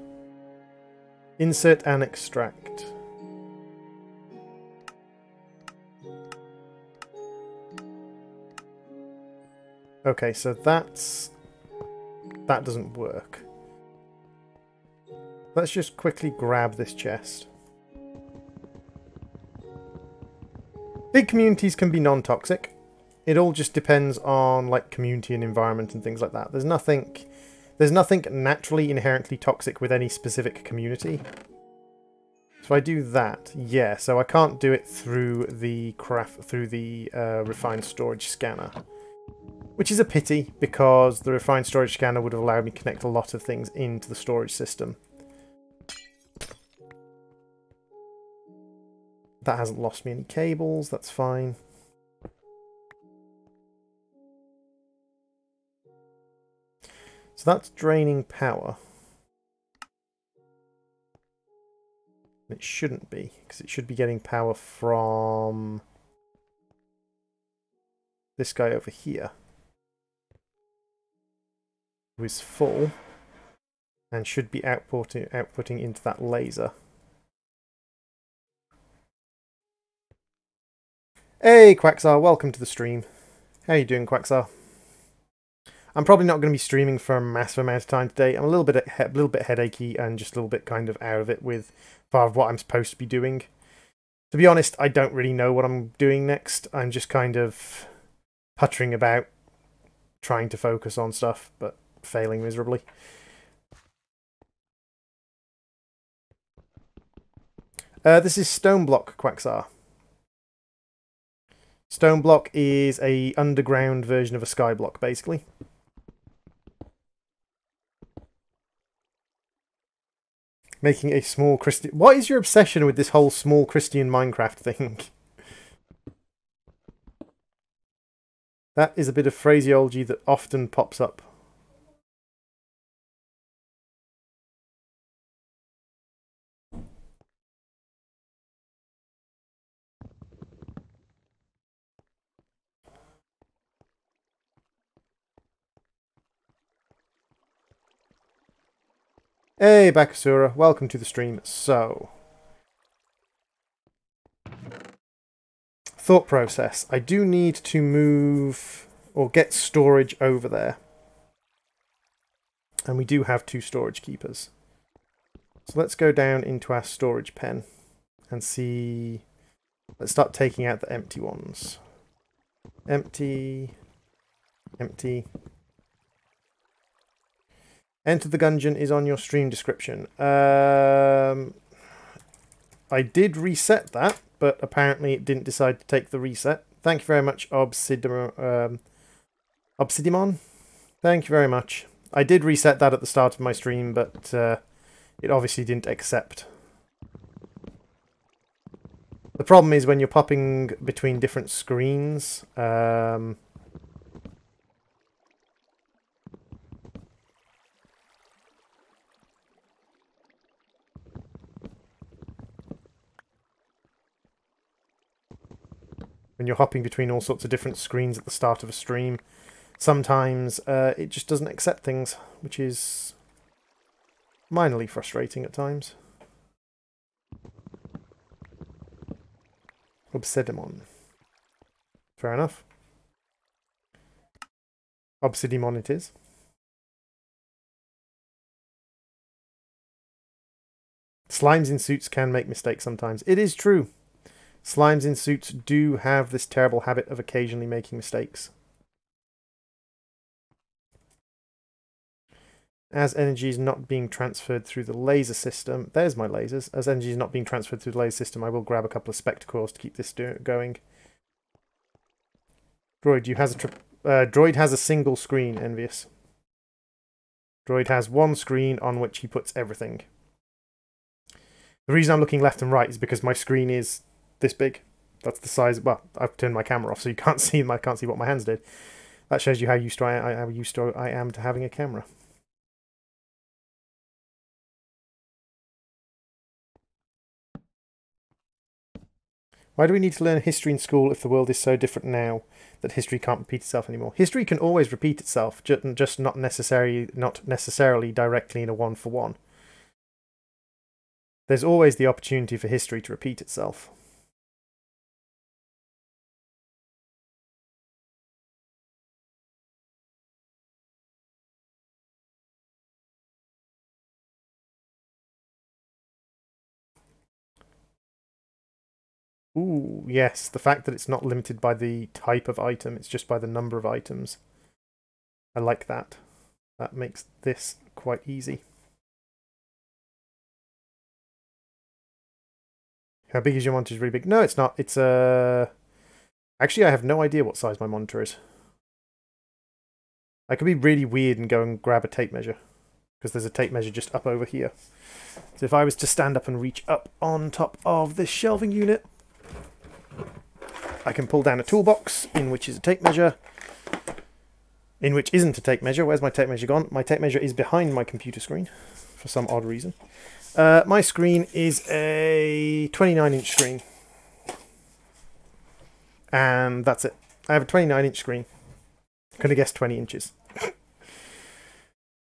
Insert and extract. Okay, so that doesn't work. Let's just quickly grab this chest. Big communities can be non-toxic. It all just depends on like community and environment and things like that. There's nothing naturally inherently toxic with any specific community. So I do that, yeah. So I can't do it through the refined storage scanner, which is a pity because the refined storage scanner would have allowed me to connect a lot of things into the storage system. That hasn't lost me any cables, that's fine. So that's draining power. It shouldn't be, because it should be getting power from this guy over here, who is full, and should be outputting into that laser. Hey Quacksar, welcome to the stream. How you doing, Quacksar? I'm probably not going to be streaming for a massive amount of time today. I'm a little bit headachy and just a little bit kind of out of it with far of what I'm supposed to be doing. To be honest, I don't really know what I'm doing next. I'm just kind of puttering about, trying to focus on stuff, but failing miserably. This is Stoneblock, Quacksar. Stoneblock is a underground version of a skyblock, basically. Making a small Christian... What is your obsession with this whole small Christian Minecraft thing? That is a bit of phraseology that often pops up. Hey Bakasura, welcome to the stream. So, thought process. I do need to move or get storage over there. And we do have 2 storage keepers. So let's go down into our storage pen and see. Let's start taking out the empty ones. Empty. Empty. Enter the Gungeon is on your stream description. I did reset that, but apparently it didn't decide to take the reset. Thank you very much, Obsidimon. Thank you very much. I did reset that at the start of my stream, but it obviously didn't accept. The problem is when you're popping between different screens, when you're hopping between all sorts of different screens at the start of a stream, sometimes it just doesn't accept things, which is minorly frustrating at times. Obsidimon. Fair enough. Obsidimon it is. Slimes in suits can make mistakes sometimes. It is true. Slimes in suits do have this terrible habit of occasionally making mistakes. As energy is not being transferred through the laser system... There's my lasers. As energy is not being transferred through the laser system, I will grab a couple of spectacles to keep this going. Droid, Droid has a single screen, Envious. Droid has one screen on which he puts everything. The reason I'm looking left and right is because my screen is this big. That's the size. Well, I've turned my camera off, so you can't see. I can't see what my hands did. That shows you how used I am to having a camera. Why do we need to learn history in school if the world is so different now that history can't repeat itself anymore? History can always repeat itself, just not necessarily directly in a one-for-one. There's always the opportunity for history to repeat itself. Ooh, yes, the fact that it's not limited by the type of item, it's just by the number of items. I like that. That makes this quite easy. How big is your monitor? Is really big? No, it's not. It's actually, I have no idea what size my monitor is. I could be really weird and go and grab a tape measure, because there's a tape measure just up over here. So if I was to stand up and reach up on top of this shelving unit, I can pull down a toolbox in which is a tape measure, in which isn't a tape measure. Where's my tape measure gone? My tape measure is behind my computer screen for some odd reason. My screen is a 29-inch screen. And that's it. I have a 29-inch screen. Could have guessed 20 inches.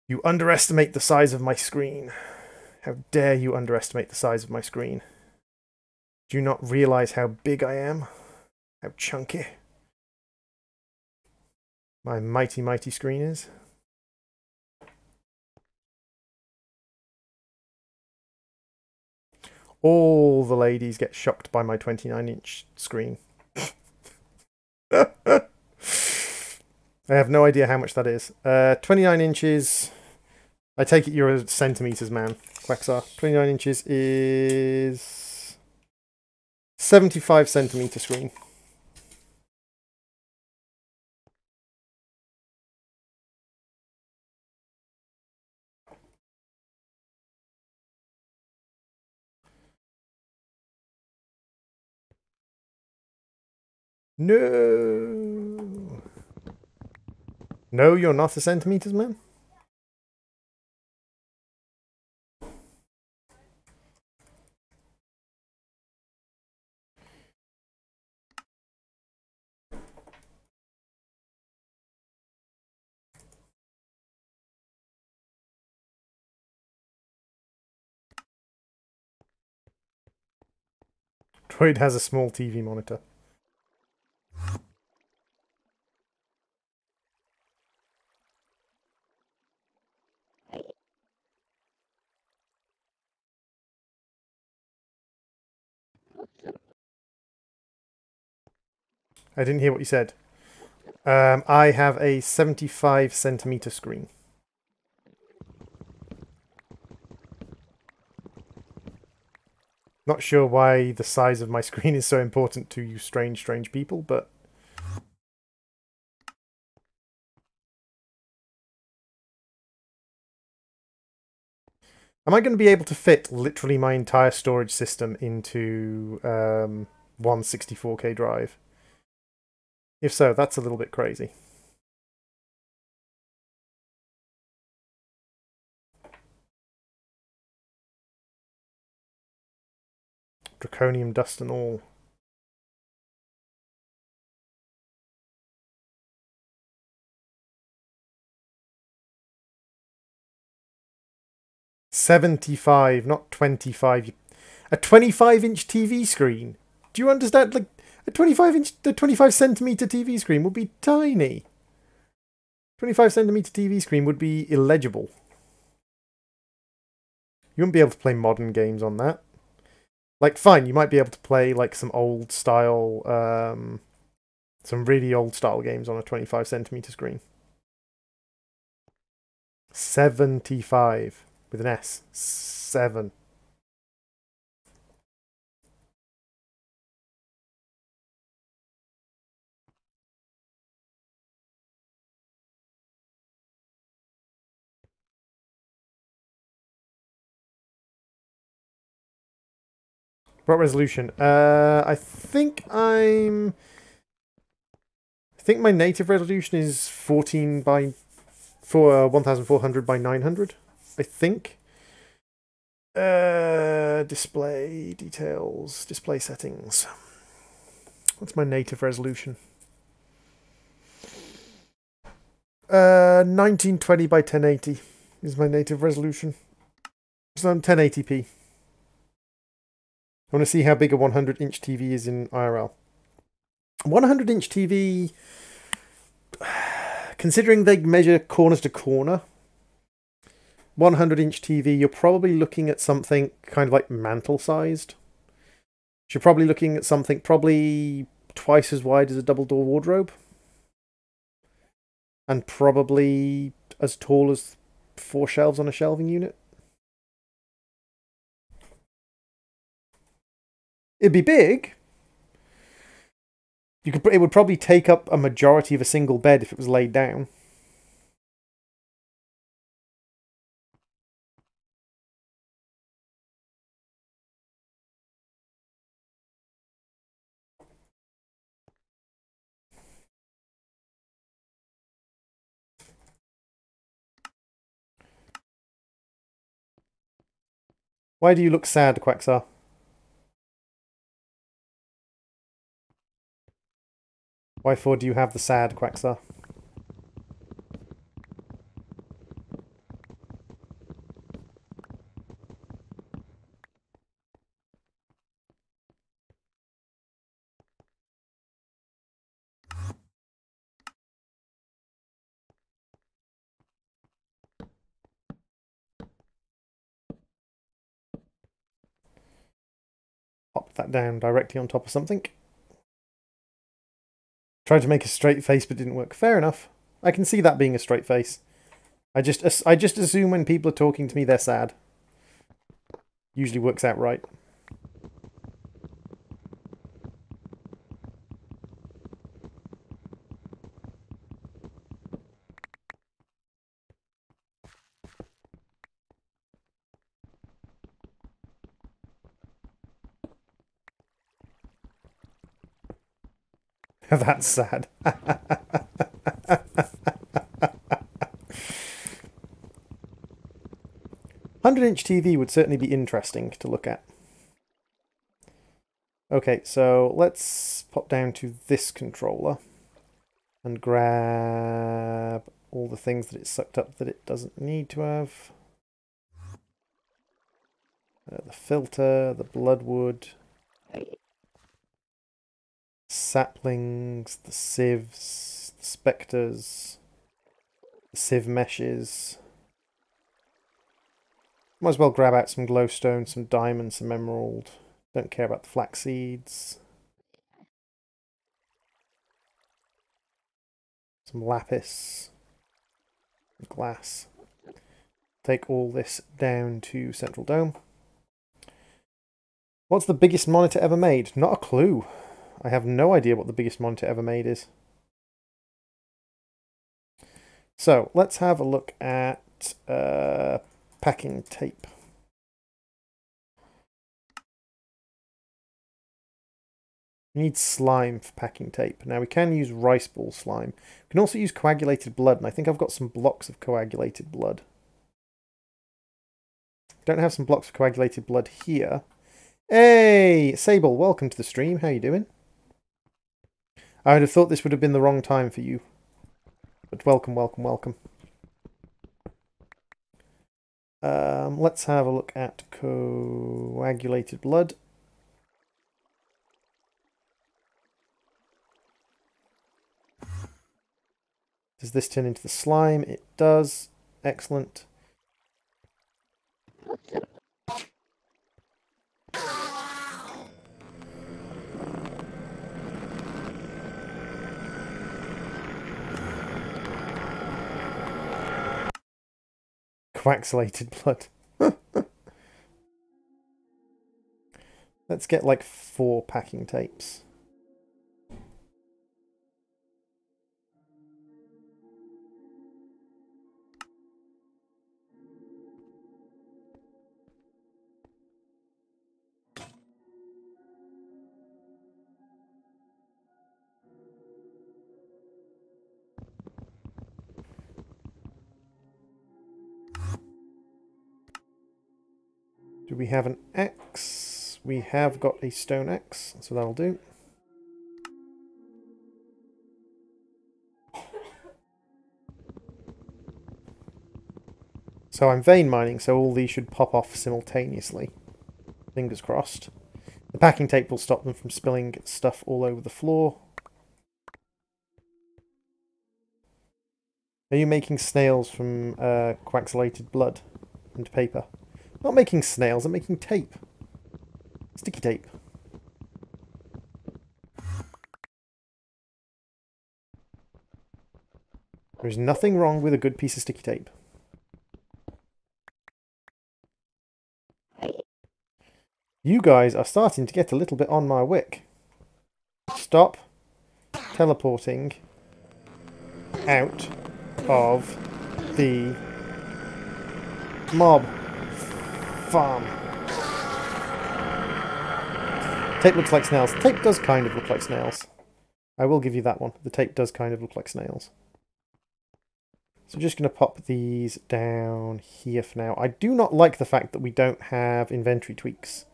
You underestimate the size of my screen. How dare you underestimate the size of my screen? Do you not realize how big I am? How chunky my mighty, mighty screen is? All the ladies get shocked by my 29-inch screen. I have no idea how much that is. 29 inches... I take it you're a centimetres man, Quexar. 29 inches is... 75 centimetre screen. No! No, you're not a centimetres man? Droid has a small TV monitor. I didn't hear what you said. I have a 75 centimetre screen. Not sure why the size of my screen is so important to you strange, strange people, but... Am I going to be able to fit literally my entire storage system into one 64K drive? If so, that's a little bit crazy. Draconium dust and all. $75, not 25. A 25-inch TV screen. Do you understand? Like a 25 centimeter TV screen would be tiny. 25 centimeter TV screen would be illegible. You wouldn't be able to play modern games on that. Like, fine, you might be able to play like some old style, some really old style games on a 25 centimeter screen. 75 with an S. 7. What resolution? I think my native resolution is 14 by 1400 by 900. I think. Display details, display settings. What's my native resolution? 1920 by 1080 is my native resolution. So I'm 1080p. I want to see how big a 100-inch TV is in IRL. 100-inch TV, considering they measure corners to corner, 100-inch TV, you're probably looking at something kind of like mantle-sized. You're probably looking at something probably twice as wide as a double-door wardrobe. And probably as tall as 4 shelves on a shelving unit. It'd be big. It would probably take up a majority of a single bed if it was laid down. Why do you look sad, Quaxar? Why for do you have the sad, Quaxar? Pop that down directly on top of something. Tried to make a straight face but didn't work. Fair enough. I can see that being a straight face. I just assume when people are talking to me they're sad. Usually works out right. That's sad. 100-inch TV would certainly be interesting to look at. Okay, so let's pop down to this controller and grab all the things that it sucked up that it doesn't need to have. The filter, the bloodwood, saplings, the sieves, the spectres, the sieve meshes. Might as well grab out some glowstone, some diamond, some emerald. Don't care about the flax seeds. Some lapis. Glass. Take all this down to Central Dome. What's the biggest monitor ever made? Not a clue. I have no idea what the biggest monitor ever made is. So, let's have a look at packing tape. We need slime for packing tape. Now we can use rice ball slime. We can also use coagulated blood, and I think I've got some blocks of coagulated blood. Don't have some blocks of coagulated blood here. Hey, Sable, welcome to the stream. How you doing? I would have thought this would have been the wrong time for you. But welcome, welcome, welcome. Let's have a look at coagulated blood. Does this turn into the slime? It does. Excellent. Coagulated blood. Let's get like 4 packing tapes. Do we have an axe? We have got a stone axe, so that'll do. So I'm vein mining, so all these should pop off simultaneously. Fingers crossed. The packing tape will stop them from spilling stuff all over the floor. Are you making snails from coagulated blood and paper? I'm not making snails, I'm making tape. Sticky tape. There's nothing wrong with a good piece of sticky tape. You guys are starting to get a little bit on my wick. Stop teleporting out of the mob farm. Tape looks like snails. Tape does kind of look like snails. I will give you that one. The tape does kind of look like snails. So I'm just going to pop these down here for now. I do not like the fact that we don't have inventory tweaks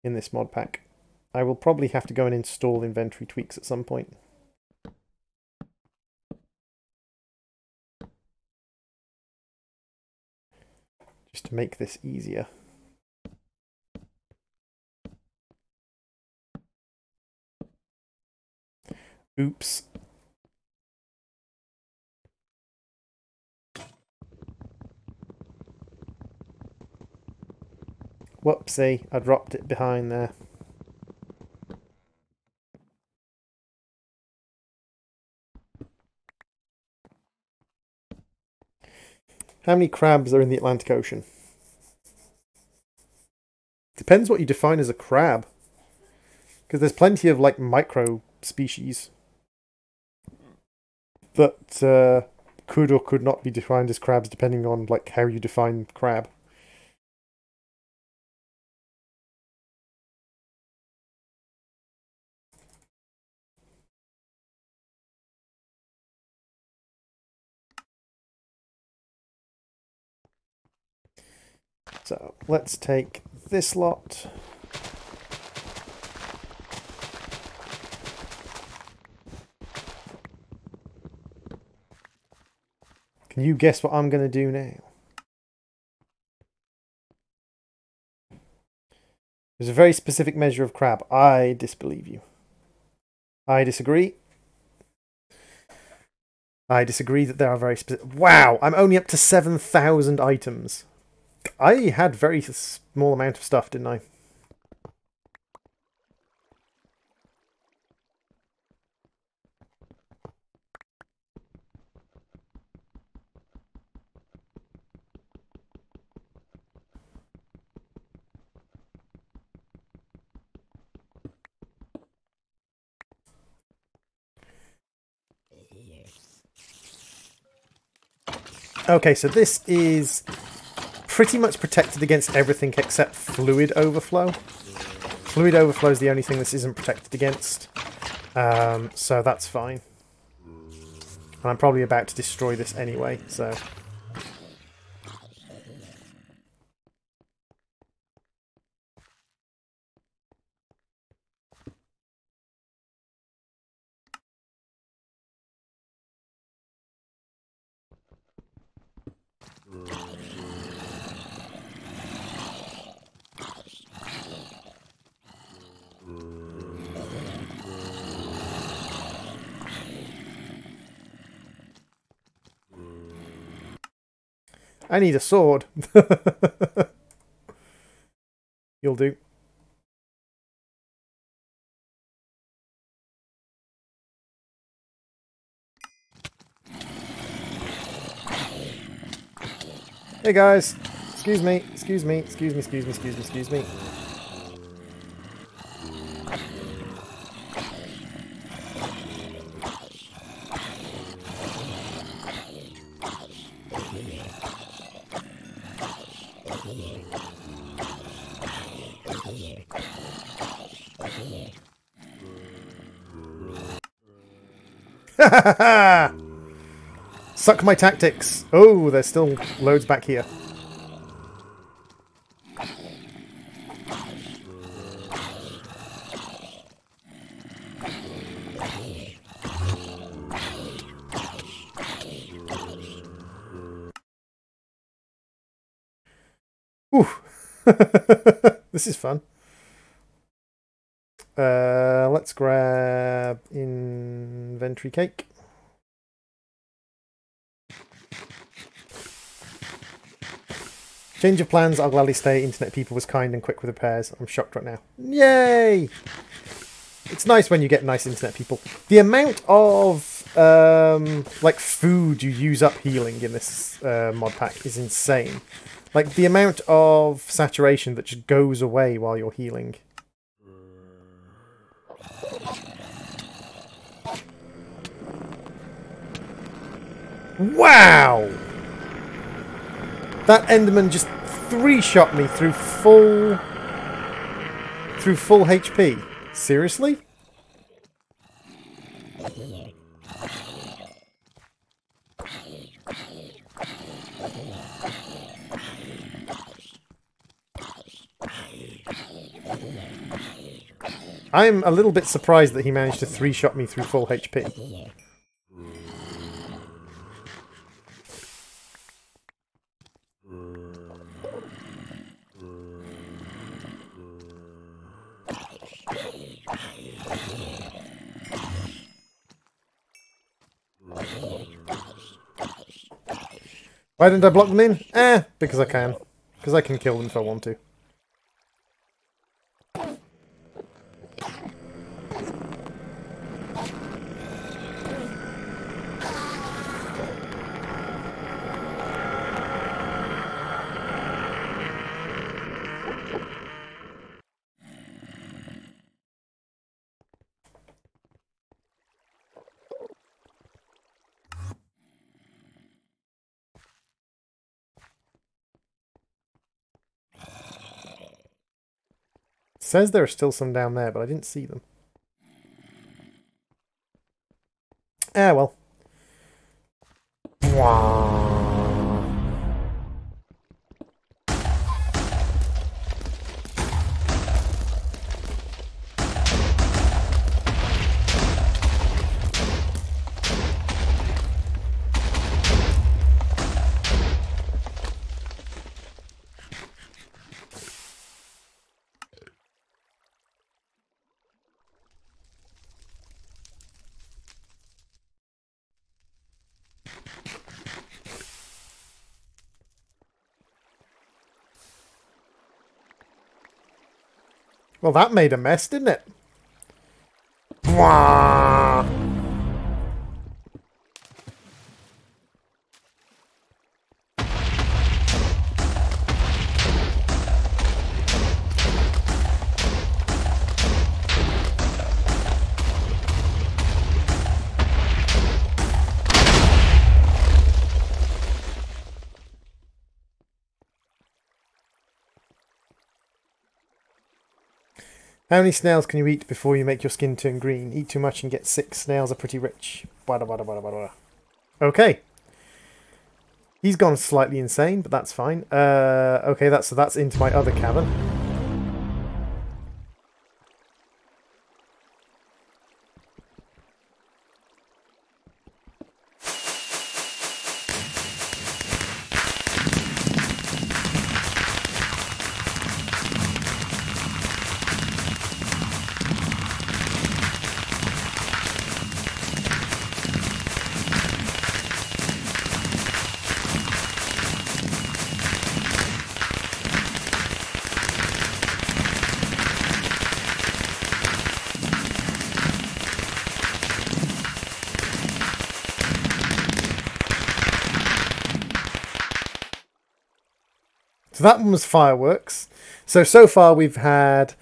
in this mod pack. I will probably have to go and install inventory tweaks at some point. Just to make this easier. Oops. Whoopsie, I dropped it behind there. How many crabs are in the Atlantic Ocean? Depends what you define as a crab. Because there's plenty of like micro species that could or could not be defined as crabs depending on like how you define crab. So let's take this lot. Can you guess what I'm going to do now? There's a very specific measure of crab. I disbelieve you. I disagree. I disagree that there are very specific... Wow! I'm only up to 7,000 items. I had very small amount of stuff, didn't I? Okay, so this is pretty much protected against everything except fluid overflow. Fluid overflow is the only thing this isn't protected against. So that's fine. And I'm probably about to destroy this anyway, so... I need a sword. You'll do. Hey guys, excuse me, excuse me, excuse me, excuse me, excuse me, excuse me. Suck my tactics. Oh, there's still loads back here. Whew. This is fun. Let's grab inventory cake. Change of plans, I'll gladly stay. Internet people was kind and quick with repairs. I'm shocked right now. Yay! It's nice when you get nice internet people. The amount of like food you use up healing in this mod pack is insane. Like the amount of saturation that just goes away while you're healing. Wow! That Enderman just 3-shot me through full HP. Seriously? I'm a little bit surprised that he managed to 3-shot me through full HP. Why didn't I block them in? Because I can. Because I can kill them if I want to. It says there are still some down there, but I didn't see them. Ah, well. Well, that made a mess, didn't it? Wah! How many snails can you eat before you make your skin turn green? Eat too much and get sick. Snails are pretty rich. Bada, bada, bada, bada. Okay. He's gone slightly insane, but that's fine. Okay, that's into my other cabin. So that one was fireworks. So far we've had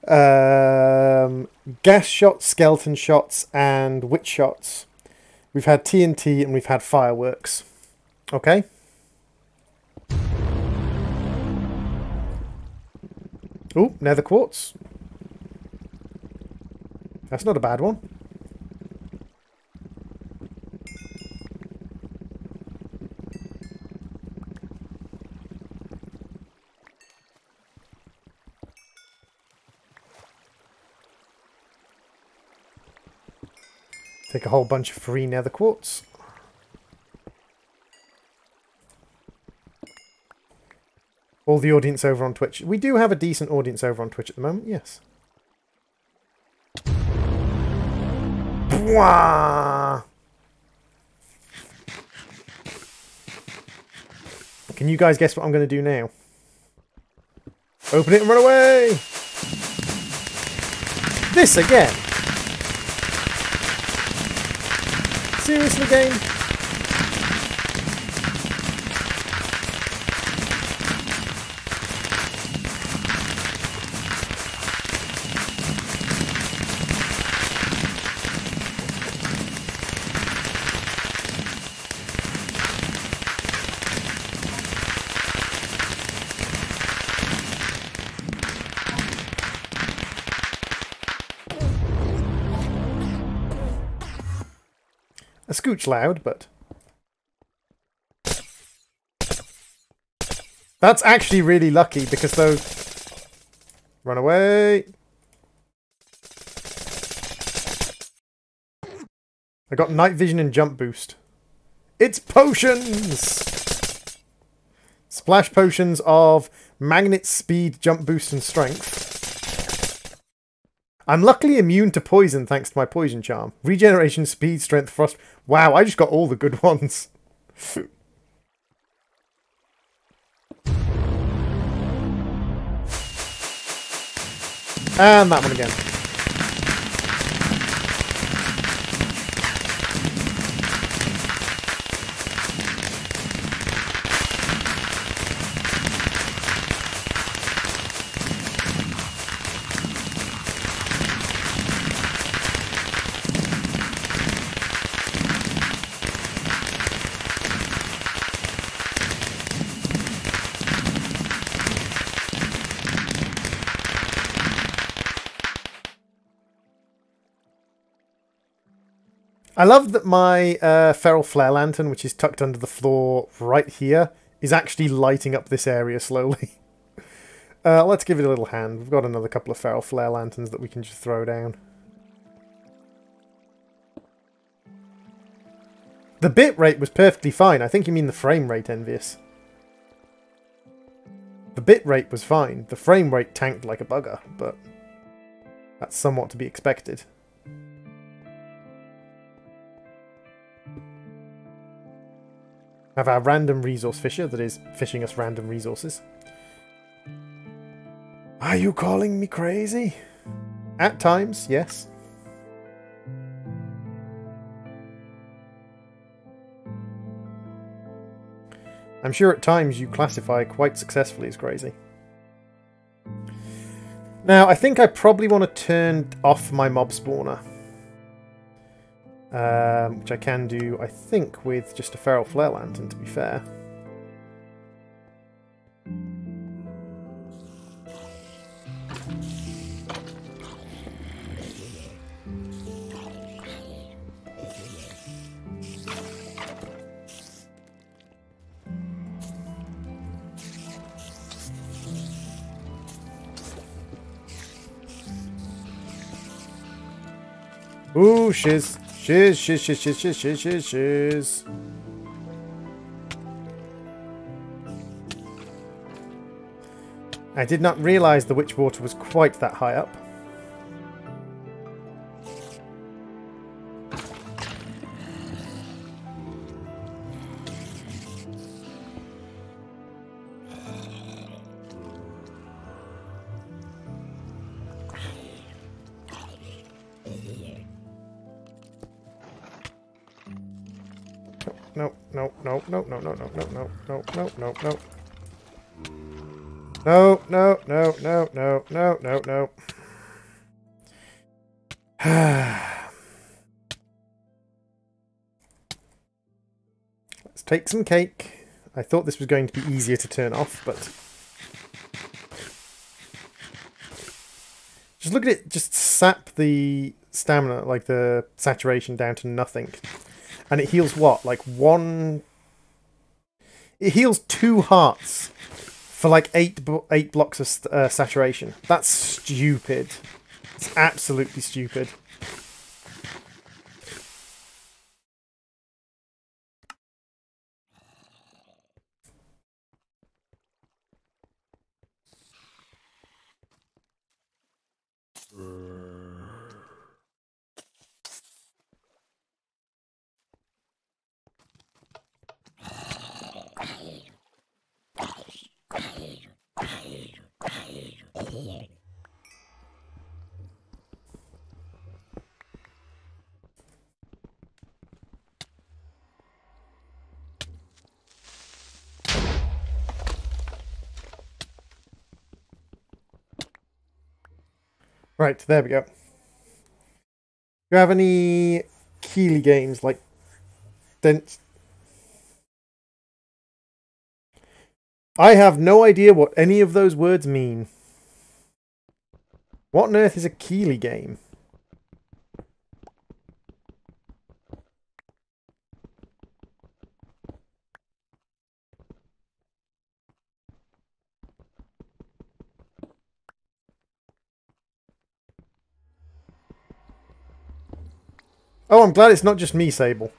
gas shots, skeleton shots, and witch shots. We've had TNT and we've had fireworks. Okay. Oh, nether quartz. That's not a bad one. Take a whole bunch of free nether quartz. All the audience over on Twitch. We do have a decent audience over on Twitch at the moment, yes. Bwah! Can you guys guess what I'm going to do now? Open it and run away! This again! Seriously, game? A scooch loud, but... That's actually really lucky, because those... Run away! I got night vision and jump boost. It's potions! Splash potions of magnet, speed, jump boost, and strength. I'm luckily immune to poison thanks to my poison charm. Regeneration, speed, strength, frost... Wow, I just got all the good ones. And that one again. I love that my feral flare lantern, which is tucked under the floor right here, is actually lighting up this area slowly. Let's give it a little hand. We've got another couple of feral flare lanterns that we can just throw down. The bit rate was perfectly fine. I think you mean the frame rate, Envious. The bit rate was fine. The frame rate tanked like a bugger, but that's somewhat to be expected. Have our random resource fisher that is fishing us random resources. Are you calling me crazy? At times, yes. I'm sure at times you classify quite successfully as crazy. Now, I think I probably want to turn off my mob spawner. Which I can do, I think, with just a feral flare lantern, to be fair. Ooh, shiz. Shiz, shiz, shiz, shiz, shiz, shiz, shiz, shiz. I did not realise the witch water was quite that high up. No, no, no, no, no, no, no, no, no, no, no, no, no. No, no, no, no, no, no, no, no. Let's take some cake. I thought this was going to be easier to turn off, but... Just look at it, just sap the stamina, like the saturation down to nothing. And it heals what? Like one... It heals 2 hearts for like 8 blocks of saturation. That's stupid. It's absolutely stupid. Right, there we go. Do you have any Keeley games like Dent? I have no idea what any of those words mean. What on earth is a Keeley game? Oh, I'm glad it's not just me, Sable.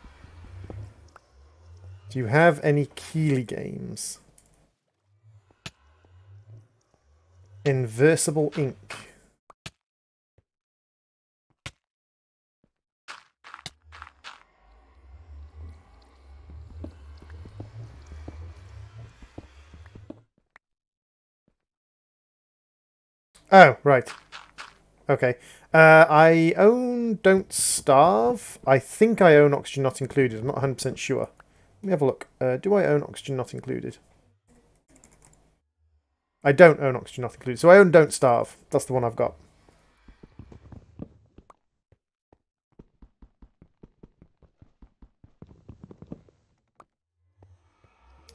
Do you have any Keeley games? Inversible ink. Oh, right. Okay. I own Don't Starve. I think I own Oxygen Not Included. I'm not 100% sure. Let me have a look. Do I own Oxygen Not Included? I don't own Oxygen Not Included. So I own Don't Starve. That's the one I've got.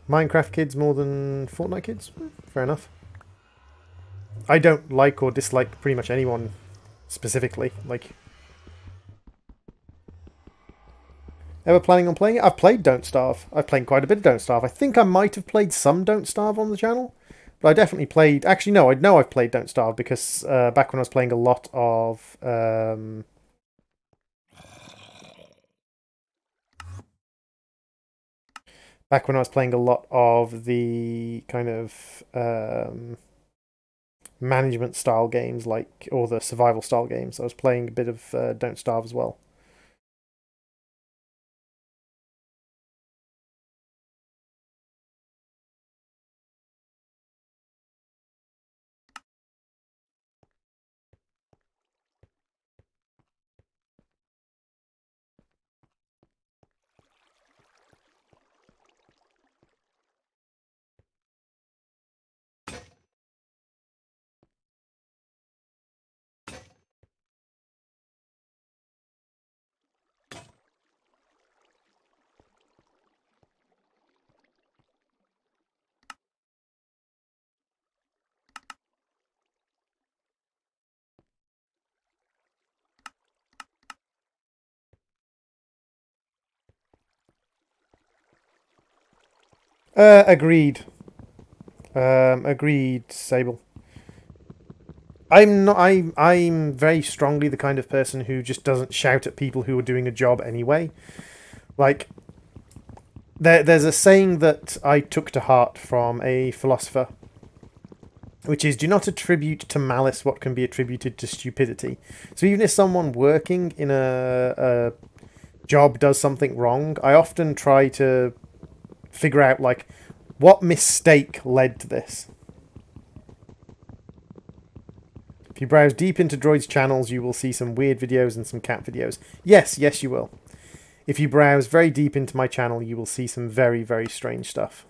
Minecraft kids more than Fortnite kids? Fair enough. I don't like or dislike pretty much anyone specifically. Like, ever planning on playing it? I've played Don't Starve. I've played quite a bit of Don't Starve. I think I might have played some Don't Starve on the channel. But I definitely played... Actually, no, I know I've played Don't Starve because back when I was playing a lot of... back when I was playing a lot of the kind of management style games, like, or the survival style games, I was playing a bit of Don't Starve as well. Agreed. Agreed, Sable. I'm not. I'm very strongly the kind of person who just doesn't shout at people who are doing a job anyway. Like, there's a saying that I took to heart from a philosopher, which is, do not attribute to malice what can be attributed to stupidity. So even if someone working in a job does something wrong, I often try to figure out, like, what mistake led to this. If you browse deep into Droid's channels, you will see some weird videos and some cat videos. Yes, yes you will. If you browse very deep into my channel, you will see some very, very strange stuff.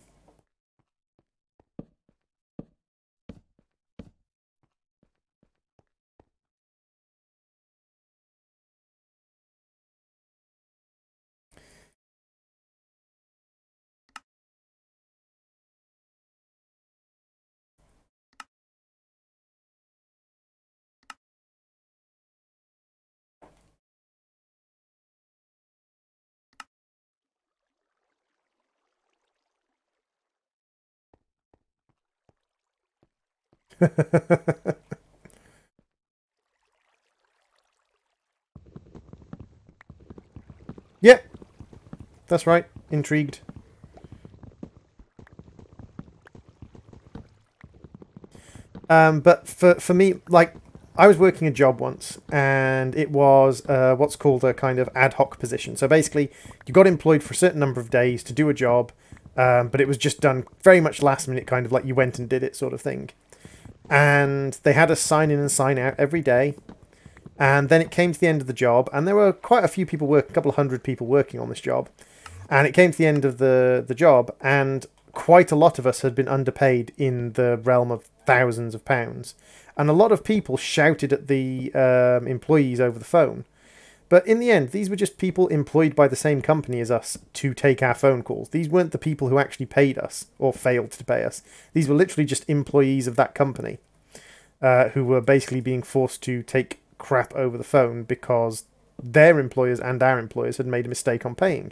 Yep, that's right. Intrigued. But for me, like, I was working a job once, and it was what's called a kind of ad hoc position. So basically, you got employed for a certain number of days to do a job, but it was just done very much last minute, kind of like you went and did it sort of thing. and they had us sign in and sign out every day. And then it came to the end of the job, and there were quite a few people a couple of hundred people working on this job. And it came to the end of the job, and quite a lot of us had been underpaid in the realm of thousands of pounds. And a lot of people shouted at the employees over the phone. But in the end, these were just people employed by the same company as us to take our phone calls. These weren't the people who actually paid us or failed to pay us. These were literally just employees of that company who were basically being forced to take crap over the phone because their employers and our employers had made a mistake on paying.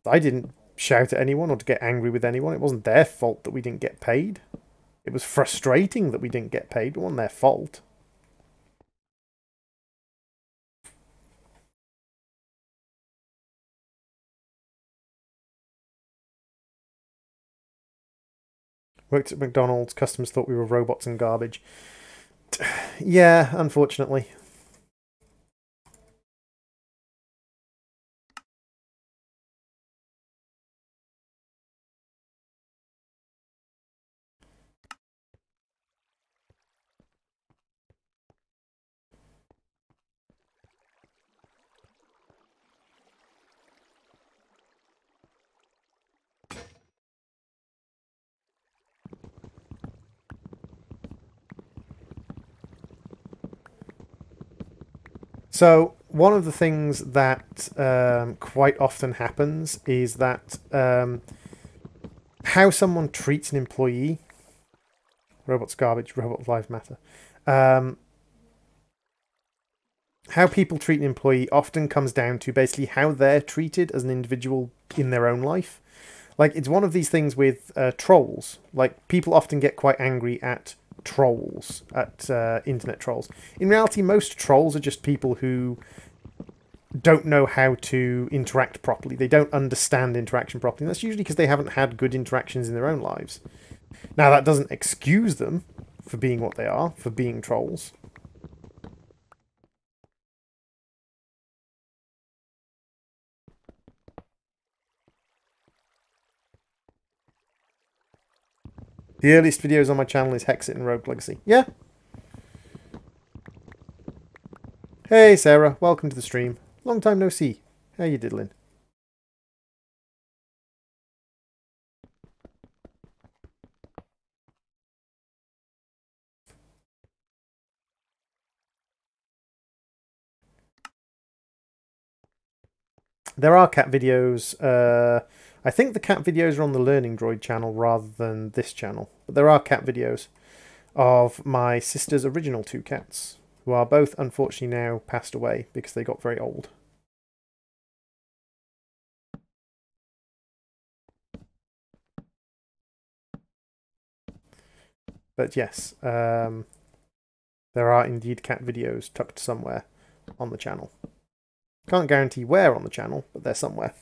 I didn't shout at anyone or to get angry with anyone. It wasn't their fault that we didn't get paid. It was frustrating that we didn't get paid. It wasn't their fault. Worked at McDonald's. Customers thought we were robots and garbage. Yeah, unfortunately. So one of the things that quite often happens is that how someone treats an employee, robots garbage, robot lives matter, how people treat an employee often comes down to basically how they're treated as an individual in their own life. Like, it's one of these things with trolls. Like, people often get quite angry at trolls, at internet trolls. In reality, most trolls are just people who don't know how to interact properly. They don't understand interaction properly. And that's usually because they haven't had good interactions in their own lives. Now, that doesn't excuse them for being what they are, for being trolls. The earliest videos on my channel is Hexit and Rogue Legacy. Yeah. Hey, Sarah. Welcome to the stream. Long time no see. How you diddling? There are cat videos. I think the cat videos are on the GamingDroid channel rather than this channel. But there are cat videos of my sister's original two cats, who are both unfortunately now passed away because they got very old. But yes, there are indeed cat videos tucked somewhere on the channel. Can't guarantee where on the channel, but they're somewhere.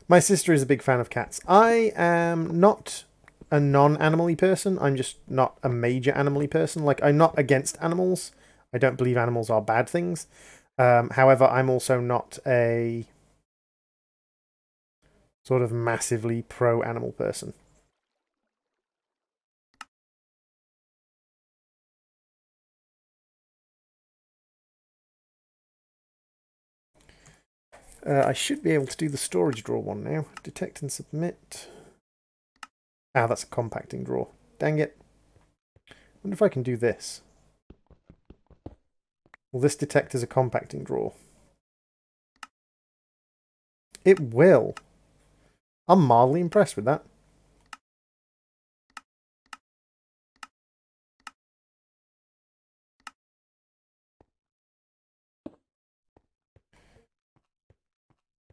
My sister is a big fan of cats. I am not a non-animal-y person. I'm just not a major animal-y person. Like, I'm not against animals. I don't believe animals are bad things. However, I'm also not a sort of massively pro-animal person. I should be able to do the storage drawer one now. Detect and submit. Ah, that's a compacting drawer. Dang it. I wonder if I can do this. Will this detect as a compacting drawer? It will. I'm mildly impressed with that.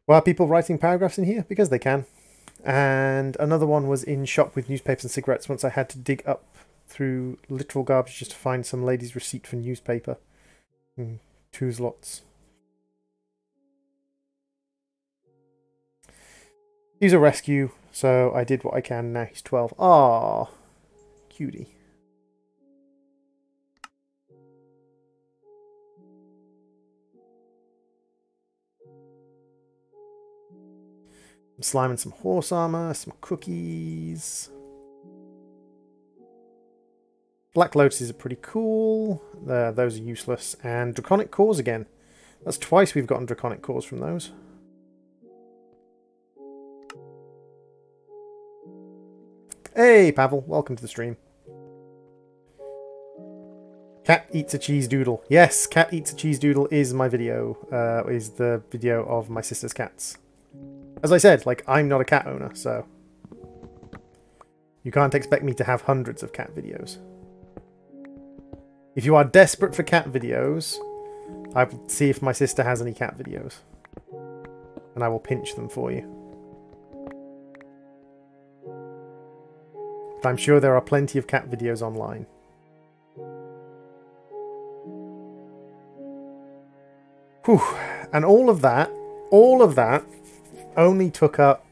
Why are people writing paragraphs in here? Because they can. And another one was in shop with newspapers and cigarettes. Once I had to dig up through literal garbage just to find some lady's receipt for newspaper. Two's lots. He's a rescue, so I did what I can. Now he's 12. Ah, cutie. Some slime and some horse armor, some cookies. Black lotuses are pretty cool. Those are useless. And draconic cores again. That's twice we've gotten draconic cores from those. Hey, Pavel, welcome to the stream. Cat eats a cheese doodle. Yes, cat eats a cheese doodle is my video. Is the video of my sister's cats. As I said, like, I'm not a cat owner, so you can't expect me to have hundreds of cat videos. If you are desperate for cat videos, I will see if my sister has any cat videos. And I will pinch them for you. But I'm sure there are plenty of cat videos online. Whew. And all of that only took up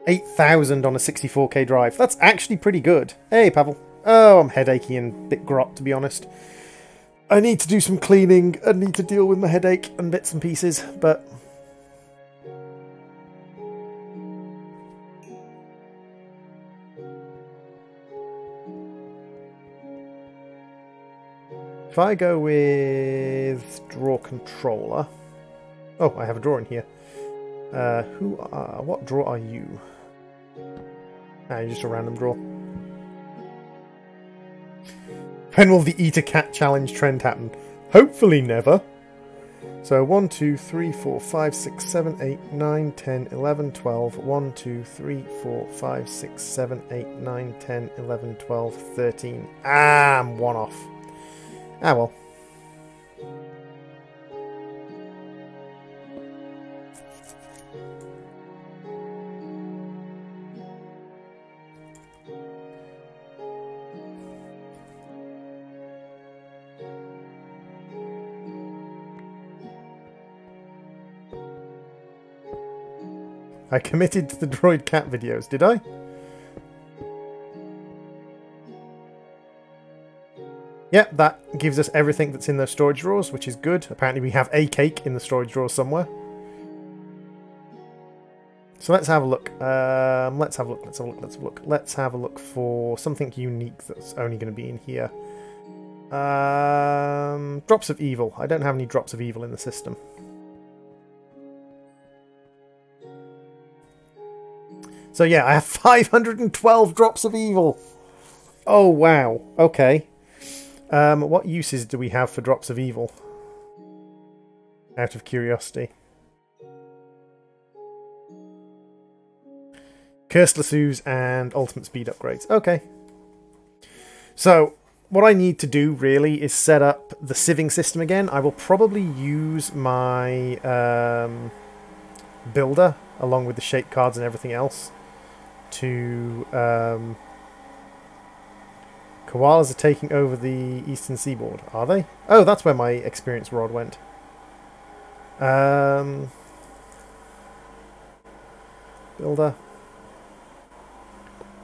8,000 on a 64k drive. That's actually pretty good. Hey, Pavel. Oh, I'm headachy and a bit grot, to be honest. I need to do some cleaning. I need to deal with my headache and bits and pieces, but... if I go with draw controller... oh, I have a draw in here. What draw are you? Ah, you're just a random draw. When will the eat a cat challenge trend happen? Hopefully never. So 1, 2, 3, 4, 5, 6, 7, 8, 9, 10, 11, 12. 1, 2, 3, 4, 5, 6, 7, 8, 9, 10, 11, 12, 13. Ah, I'm one off. Ah, well. I committed to the droid cat videos, did I? Yep, that gives us everything that's in those storage drawers, which is good. Apparently we have a cake in the storage drawer somewhere. So let's have a look. Let's have a look for something unique that's only going to be in here. Drops of evil. I don't have any drops of evil in the system. So yeah, I have 512 drops of evil. Oh wow. Okay. What uses do we have for drops of evil? Out of curiosity. Cursed lassos and ultimate speed upgrades. Okay. So, what I need to do, really, is set up the sieving system again. I will probably use my builder, along with the shape cards and everything else, to... koalas are taking over the eastern seaboard, are they? Oh, that's where my experience rod went. Builder.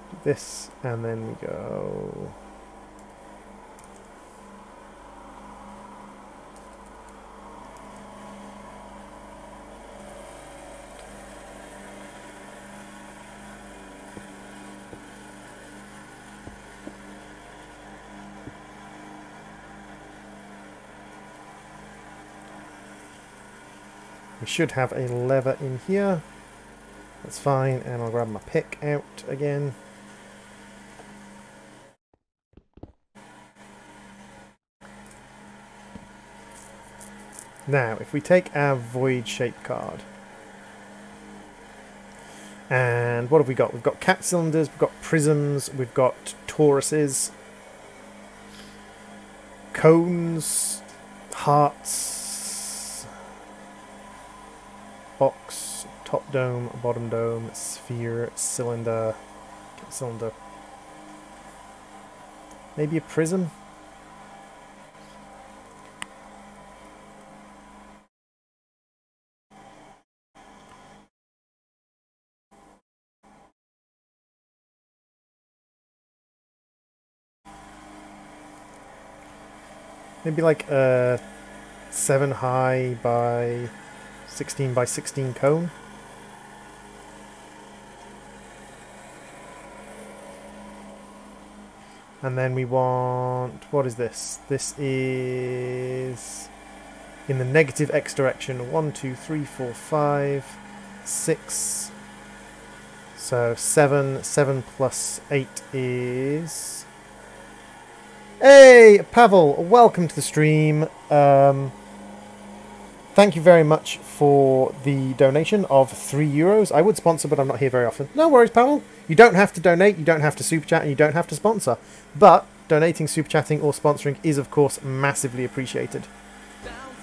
Do this, and then we go... We should have a lever in here. That's fine, and I'll grab my pick out again. Now, if we take our void shape card, and what have we got? We've got cat cylinders, we've got prisms, we've got toruses, cones, hearts. box, top dome, bottom dome, sphere, cylinder, cylinder. Maybe a prism? Maybe like a 7 high by 16 by 16 cone. And then we want, what is this? This is in the negative x direction. 1, 2, 3, 4, 5, 6. So 7. 7 plus 8 is... Hey, Pavel, welcome to the stream. Thank you very much for the donation of €3. I would sponsor, but I'm not here very often. No worries, Pavel. You don't have to donate, you don't have to super chat, and you don't have to sponsor. But donating, super chatting, or sponsoring is, of course, massively appreciated.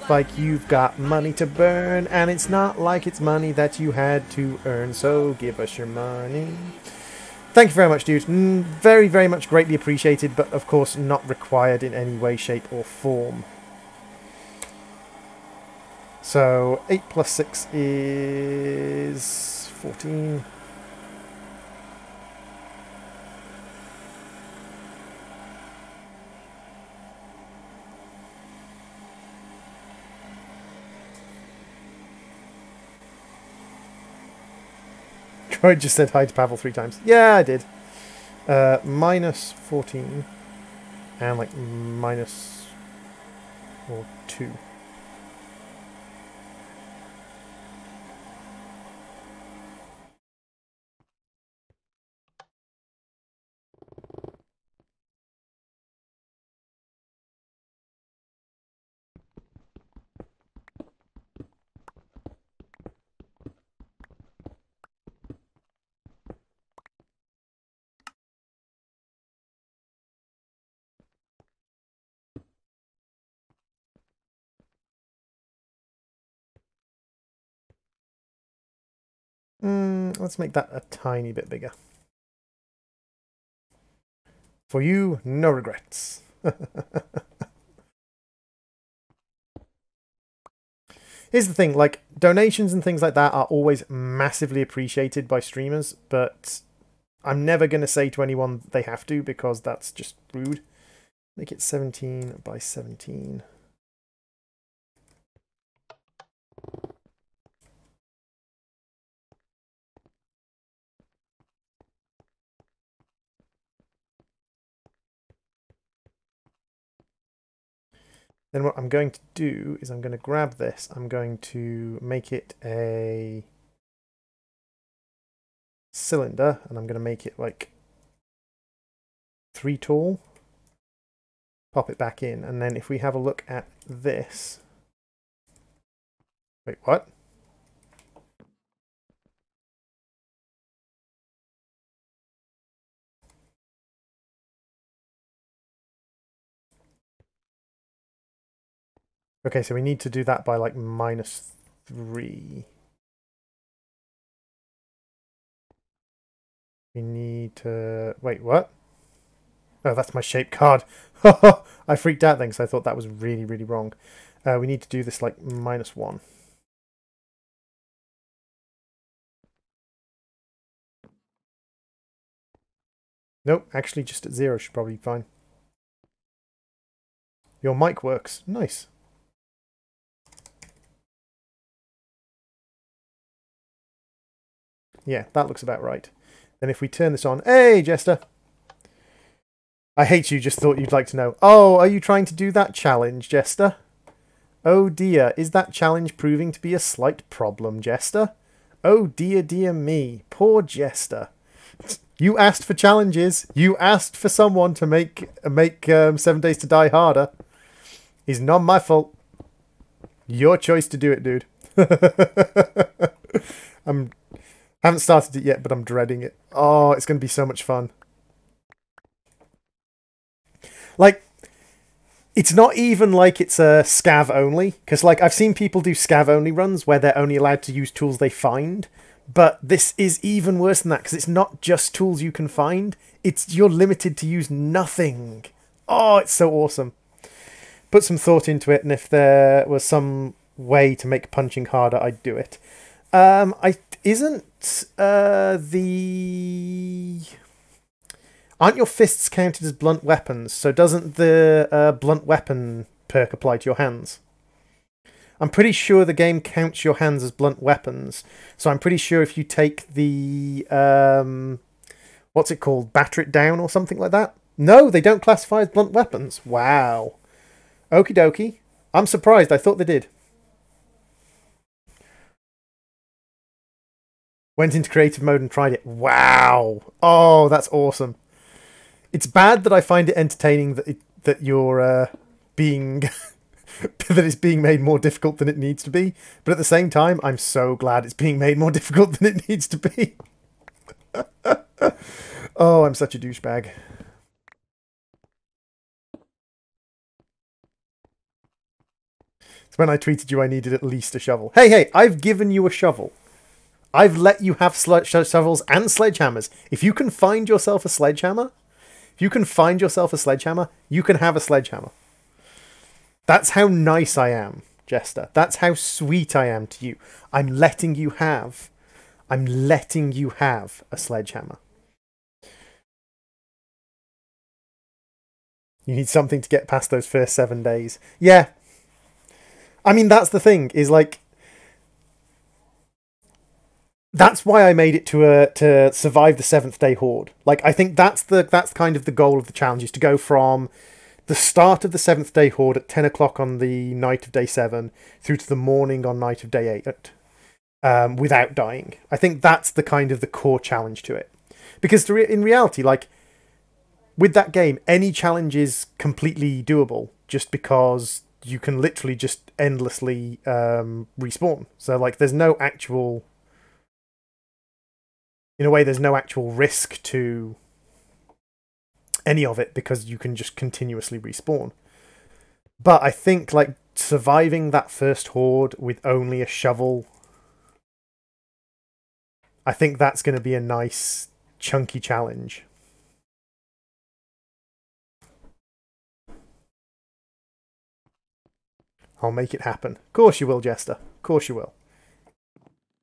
Like you've got money to burn, and it's not like it's money that you had to earn, so give us your money. Thank you very much, dude. Very, very much greatly appreciated, but of course not required in any way, shape, or form. So 8 plus 6 is 14. Droid just said hi to Pavel 3 times. Yeah, I did. Minus 14. And like minus or 2. Let's make that a tiny bit bigger. For you, no regrets. Here's the thing, like, donations and things like that are always massively appreciated by streamers, but I'm never going to say to anyone they have to, because that's just rude. Make it 17 by 17. Then what I'm going to do is I'm going to grab this, I'm going to make it a cylinder, and I'm going to make it like 3 tall. Pop it back in, and then if we have a look at this... Wait, what? Okay, so we need to do that by like minus 3. We need to... Wait, what? Oh, that's my shape card. I freaked out then because I thought that was really, really wrong. We need to do this like minus 1. Nope, actually just at 0 should probably be fine. Your mic works. Nice. Yeah, that looks about right. Then if we turn this on... Hey, Jester! I hate you, just thought you'd like to know. Oh, are you trying to do that challenge, Jester? Oh dear, is that challenge proving to be a slight problem, Jester? Oh dear, dear me. Poor Jester. You asked for challenges. You asked for someone to make 7 Days to Die harder. It's not my fault. Your choice to do it, dude. Haven't started it yet, but I'm dreading it. Oh, it's going to be so much fun. Like, It's not even like it's a scav only, because like I've seen people do scav only runs where they're only allowed to use tools they find, but this is even worse than that because it's not just tools you can find, it's you're limited to use nothing. Oh, it's so awesome. Put some thought into it, and if there was some way to make punching harder, I'd do it. Aren't your fists counted as blunt weapons? So doesn't the blunt weapon perk apply to your hands? I'm pretty sure the game counts your hands as blunt weapons. So I'm pretty sure if you take the what's it called, batter it down or something like that. No, they don't classify as blunt weapons. Wow. Okie dokie. I'm surprised. I thought they did. Went into creative mode and tried it. Wow. Oh, that's awesome. It's bad that I find it entertaining that you're being that it's being made more difficult than it needs to be. But at the same time, I'm so glad it's being made more difficult than it needs to be. Oh, I'm such a douchebag. So when I tweeted you I needed at least a shovel. Hey, I've given you a shovel. I've let you have shovels and sledgehammers. If you can find yourself a sledgehammer, you can have a sledgehammer. That's how nice I am, Jester. That's how sweet I am to you. I'm letting you have a sledgehammer. You need something to get past those first 7 days. Yeah. I mean, that's the thing, is like, that's why I made it to survive the 7th day horde. Like, I think that's kind of the goal of the challenge, is to go from the start of the 7th day horde at 10 o'clock on the night of day 7 through to the morning on night of day 8 without dying. I think that's the kind of the core challenge to it. Because in reality, like, with that game, any challenge is completely doable just because you can literally just endlessly respawn. So, like, there's no actual... In a way, there's no actual risk to any of it because you can just continuously respawn. But I think, like, surviving that first horde with only a shovel, I think that's going to be a nice, chunky challenge. I'll make it happen. Of course you will, Jester. Of course you will.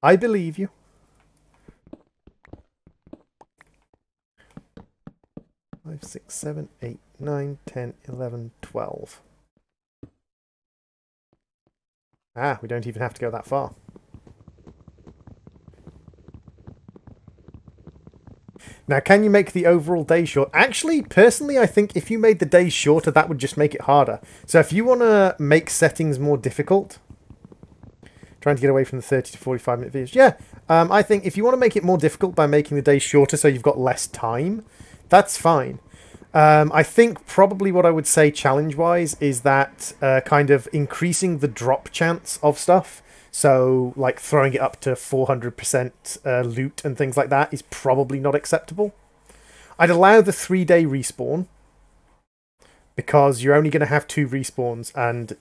I believe you. 5, 6, 7, 8, 9, 10, 11, 12. Ah, we don't even have to go that far. Now, can you make the overall day short? Actually, personally, I think if you made the days shorter, that would just make it harder. So if you want to make settings more difficult, trying to get away from the 30 to 45 minute videos. Yeah, I think if you want to make it more difficult by making the days shorter so you've got less time, that's fine. I think probably what I would say challenge-wise is that kind of increasing the drop chance of stuff. So, like, throwing it up to 400% loot and things like that is probably not acceptable. I'd allow the 3-day respawn, because you're only going to have 2 respawns, and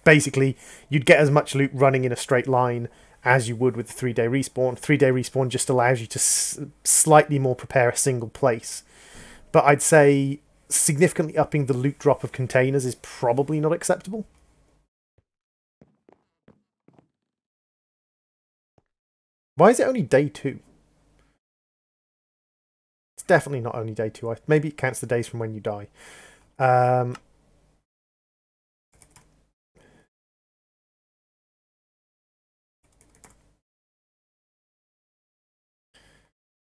basically you'd get as much loot running in a straight line as you would with the 3-day respawn. 3-day respawn just allows you to slightly more prepare a single place. But I'd say significantly upping the loot drop of containers is probably not acceptable. Why is it only day 2? It's definitely not only day 2. Maybe it counts the days from when you die.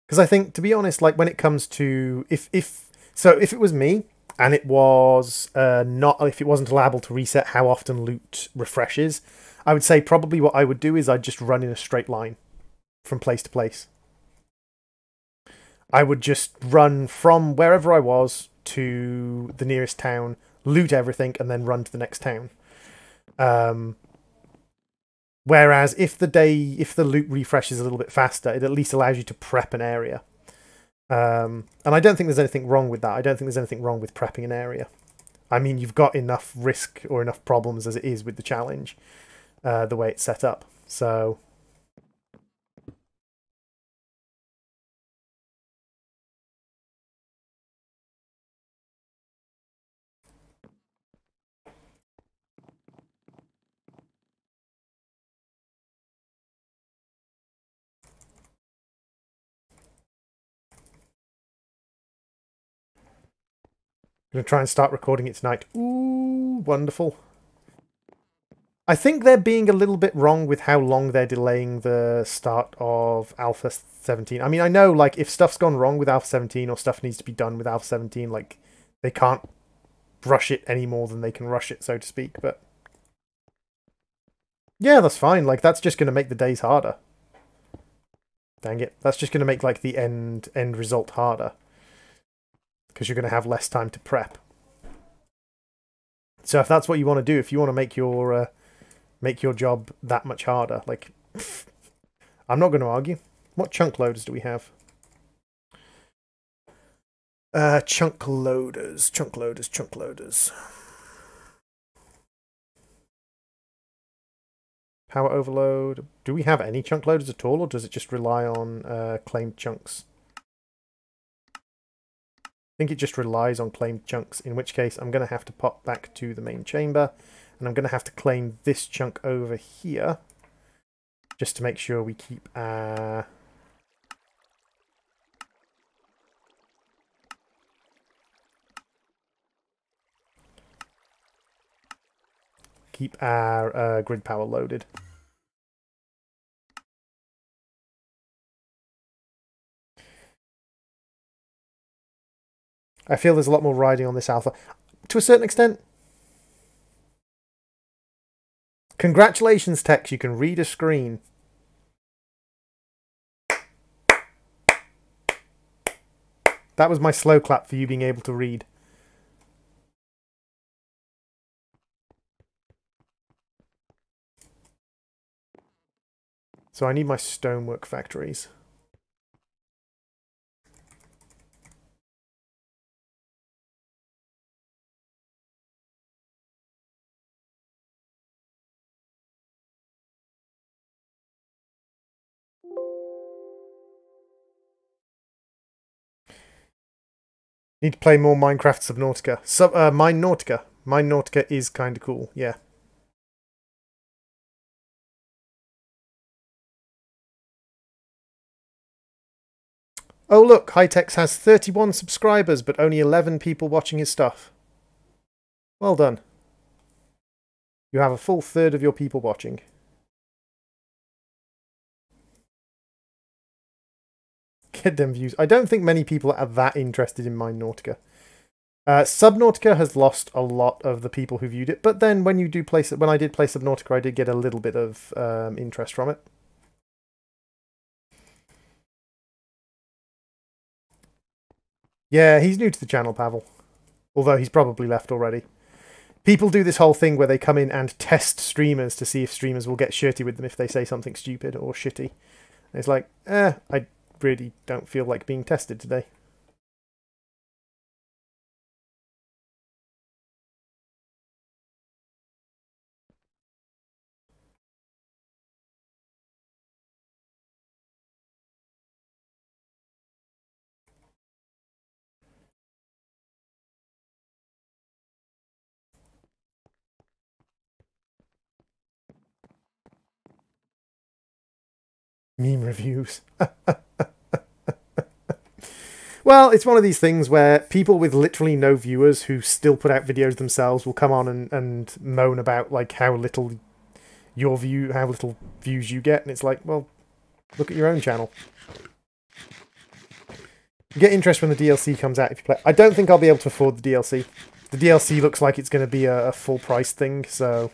Because I think, to be honest, like, when it comes to... If it was me, and it was if it wasn't allowable to reset how often loot refreshes, I would say probably what I would do is I'd just run in a straight line from place to place. I would just run from wherever I was to the nearest town, loot everything, and then run to the next town. Whereas if the loot refreshes a little bit faster, it at least allows you to prep an area. And I don't think there's anything wrong with that. I don't think there's anything wrong with prepping an area. I mean, you've got enough risk or enough problems as it is with the challenge, the way it's set up. So I'm going to try and start recording it tonight. Ooh, wonderful. I think they're being a little bit wrong with how long they're delaying the start of Alpha 17. I mean, I know, like, if stuff's gone wrong with Alpha 17 or stuff needs to be done with Alpha 17, like, they can't rush it any more than they can rush it, so to speak, but... yeah, that's fine. Like, that's just going to make the days harder. Dang it. That's just going to make, like, the end result harder. Because you're going to have less time to prep. So if that's what you want to do, if you want to make your job that much harder, like, pff, I'm not going to argue. What chunk loaders do we have? Chunk loaders. Power overload. Do we have any chunk loaders at all, or does it just rely on claimed chunks? I think it just relies on claimed chunks, in which case I'm going to have to pop back to the main chamber, and I'm going to have to claim this chunk over here, just to make sure we keep our... grid power loaded. I feel there's a lot more riding on this alpha. To a certain extent. Congratulations, Tex, you can read a screen. That was my slow clap for you being able to read. So I need my stonework factories. Need to play more Minecraft Subnautica. Mine Nautica. Mine Nautica is kind of cool, yeah. Oh look, Hightex has 31 subscribers, but only 11 people watching his stuff. Well done. You have a full third of your people watching. Get them views. I don't think many people are that interested in Mine Nautica. Subnautica has lost a lot of the people who viewed it, but then when I did play Subnautica, I did get a little bit of interest from it. Yeah, he's new to the channel, Pavel. Although he's probably left already. People do this whole thing where they come in and test streamers to see if streamers will get shirty with them if they say something stupid or shitty. And it's like, I really don't feel like being tested today. Meme reviews. Well, it's one of these things where people with literally no viewers who still put out videos themselves will come on and moan about like how little views you get, and it's like, well, look at your own channel. You get interest when the DLC comes out if you play. I don't think I'll be able to afford the DLC. The DLC looks like it's going to be a full price thing, so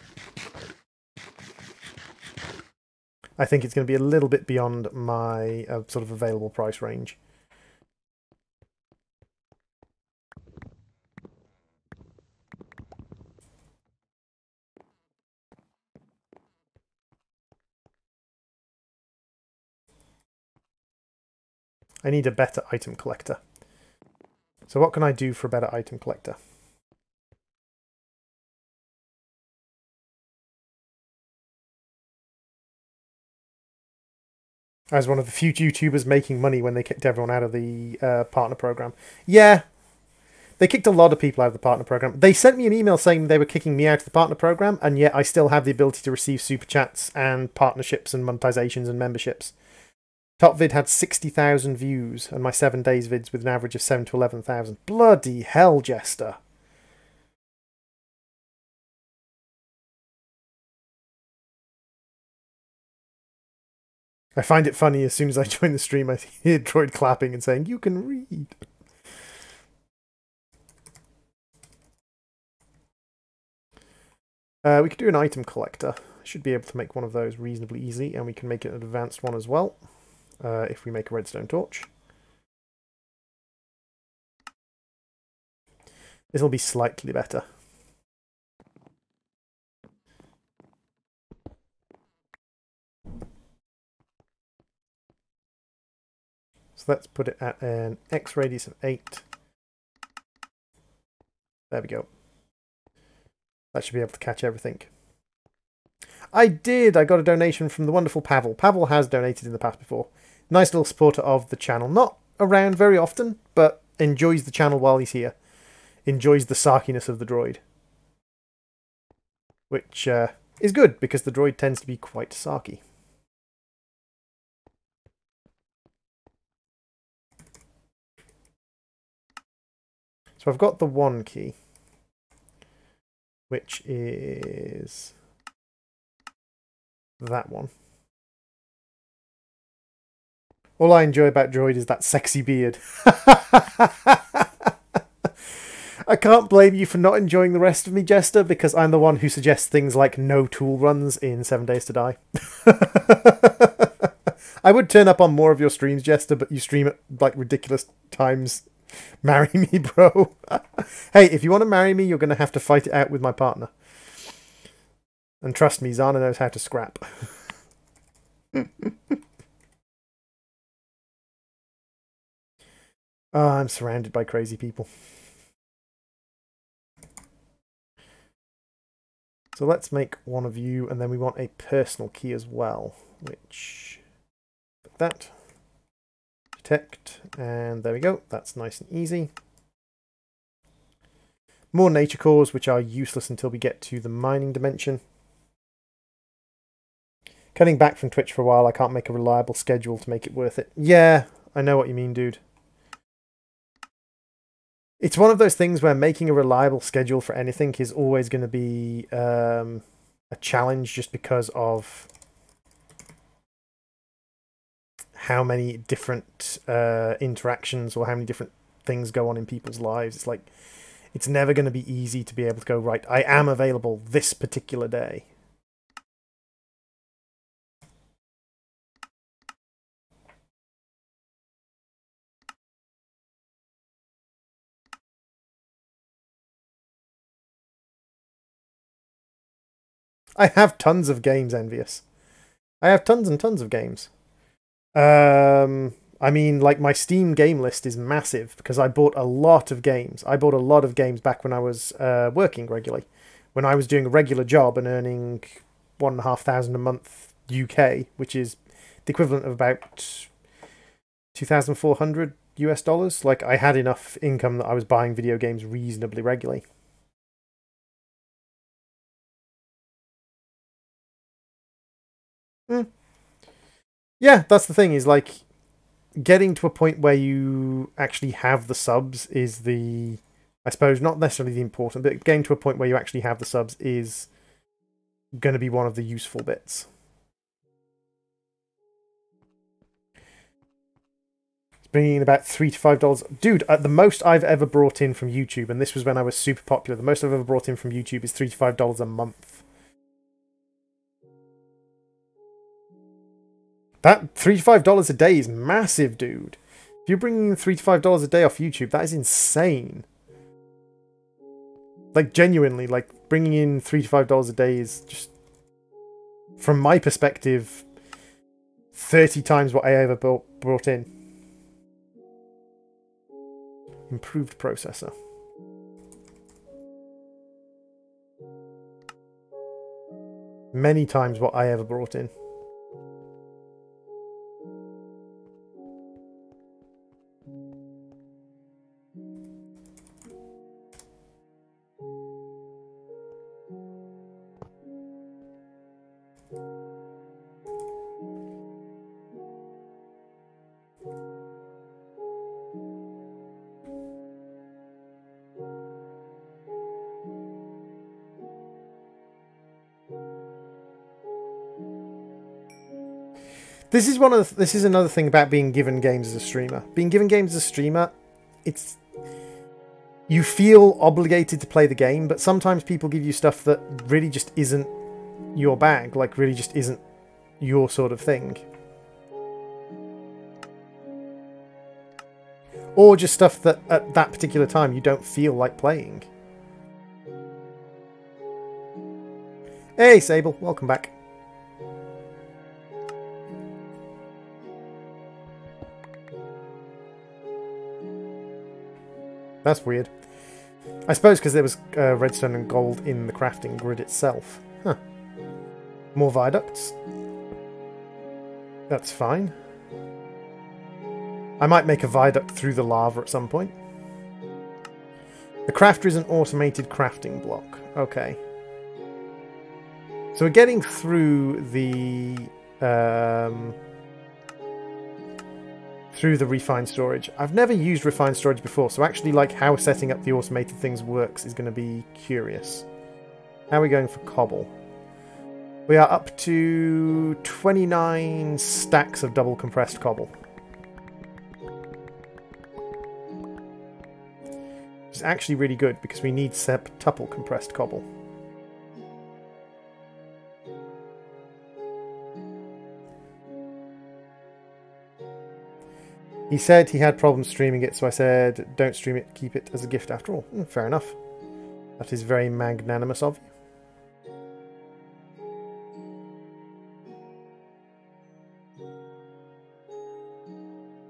I think it's going to be a little bit beyond my sort of available price range. I need a better item collector. So what can I do for a better item collector? As one of the few YouTubers making money when they kicked everyone out of the partner program. Yeah, they kicked a lot of people out of the partner program. They sent me an email saying they were kicking me out of the partner program, and yet I still have the ability to receive super chats and partnerships and monetizations and memberships. Top vid had 60,000 views, and my 7 days vids with an average of 7 to 11,000. Bloody hell, Jester. I find it funny as soon as I join the stream, I hear Droid clapping and saying, "You can read." We could do an item collector. I should be able to make one of those reasonably easy, and we can make it an advanced one as well, if we make a redstone torch. This will be slightly better. So let's put it at an X radius of 8. There we go. That should be able to catch everything. I did! I got a donation from the wonderful Pavel. Pavel has donated in the past before. Nice little supporter of the channel. Not around very often, but enjoys the channel while he's here. Enjoys the sarkiness of the droid. Which is good, because the droid tends to be quite sarky. So I've got the 1 key, which is that one. All I enjoy about Droid is that sexy beard. I can't blame you for not enjoying the rest of me, Jester, because I'm the one who suggests things like no tool runs in 7 Days to Die. I would turn up on more of your streams, Jester, but you stream at like ridiculous times. Marry me, bro. Hey, if you want to marry me, you're going to have to fight it out with my partner. And trust me, Zana knows how to scrap. Oh, I'm surrounded by crazy people. So let's make one of you, and then we want a personal key as well, which, like that. Detect, and there we go. That's nice and easy. More nature cores, which are useless until we get to the mining dimension. Cutting back from Twitch for a while, I can't make a reliable schedule to make it worth it. Yeah, I know what you mean, dude. It's one of those things where making a reliable schedule for anything is always going to be a challenge, just because of how many different interactions or how many different things go on in people's lives. It's like, it's never going to be easy to be able to go, right, I am available this particular day. I have tons of games, Envious. I have tons and tons of games. I mean, like, my Steam game list is massive because I bought a lot of games. I bought a lot of games back when I was working regularly. When I was doing a regular job and earning $1,500 a month UK, which is the equivalent of about 2,400 US dollars. Like, I had enough income that I was buying video games reasonably regularly. Yeah, that's the thing, is like, getting to a point where you actually have the subs is the, I suppose, not necessarily the important, but getting to a point where you actually have the subs is going to be one of the useful bits. It's bringing in about $3 to $5. Dude, the most I've ever brought in from YouTube, and this was when I was super popular, the most I've ever brought in from YouTube is $3 to $5 a month. That $3 to $5 a day is massive, dude. If you're bringing in $3 to $5 a day off YouTube, that is insane. Like, genuinely, like, bringing in $3 to $5 a day is just, from my perspective, 30 times what I ever brought in. Improved processor. Many times what I ever brought in. This is this is another thing about being given games as a streamer. Being given games as a streamer, it's you feel obligated to play the game, but sometimes people give you stuff that really just isn't your bag, like really just isn't your sort of thing. Or just stuff that at that particular time you don't feel like playing. Hey Sable, welcome back. That's weird. I suppose because there was redstone and gold in the crafting grid itself. Huh. More viaducts. That's fine. I might make a viaduct through the lava at some point. The crafter is an automated crafting block. Okay. So we're getting through the refined storage. I've never used refined storage before, so actually like how setting up the automated things works is going to be curious. How are we going for cobble? We are up to 29 stacks of double compressed cobble. It's actually really good because we need septuple compressed cobble. He said he had problems streaming it, so I said, don't stream it, keep it as a gift after all. Fair enough. That is very magnanimous of you.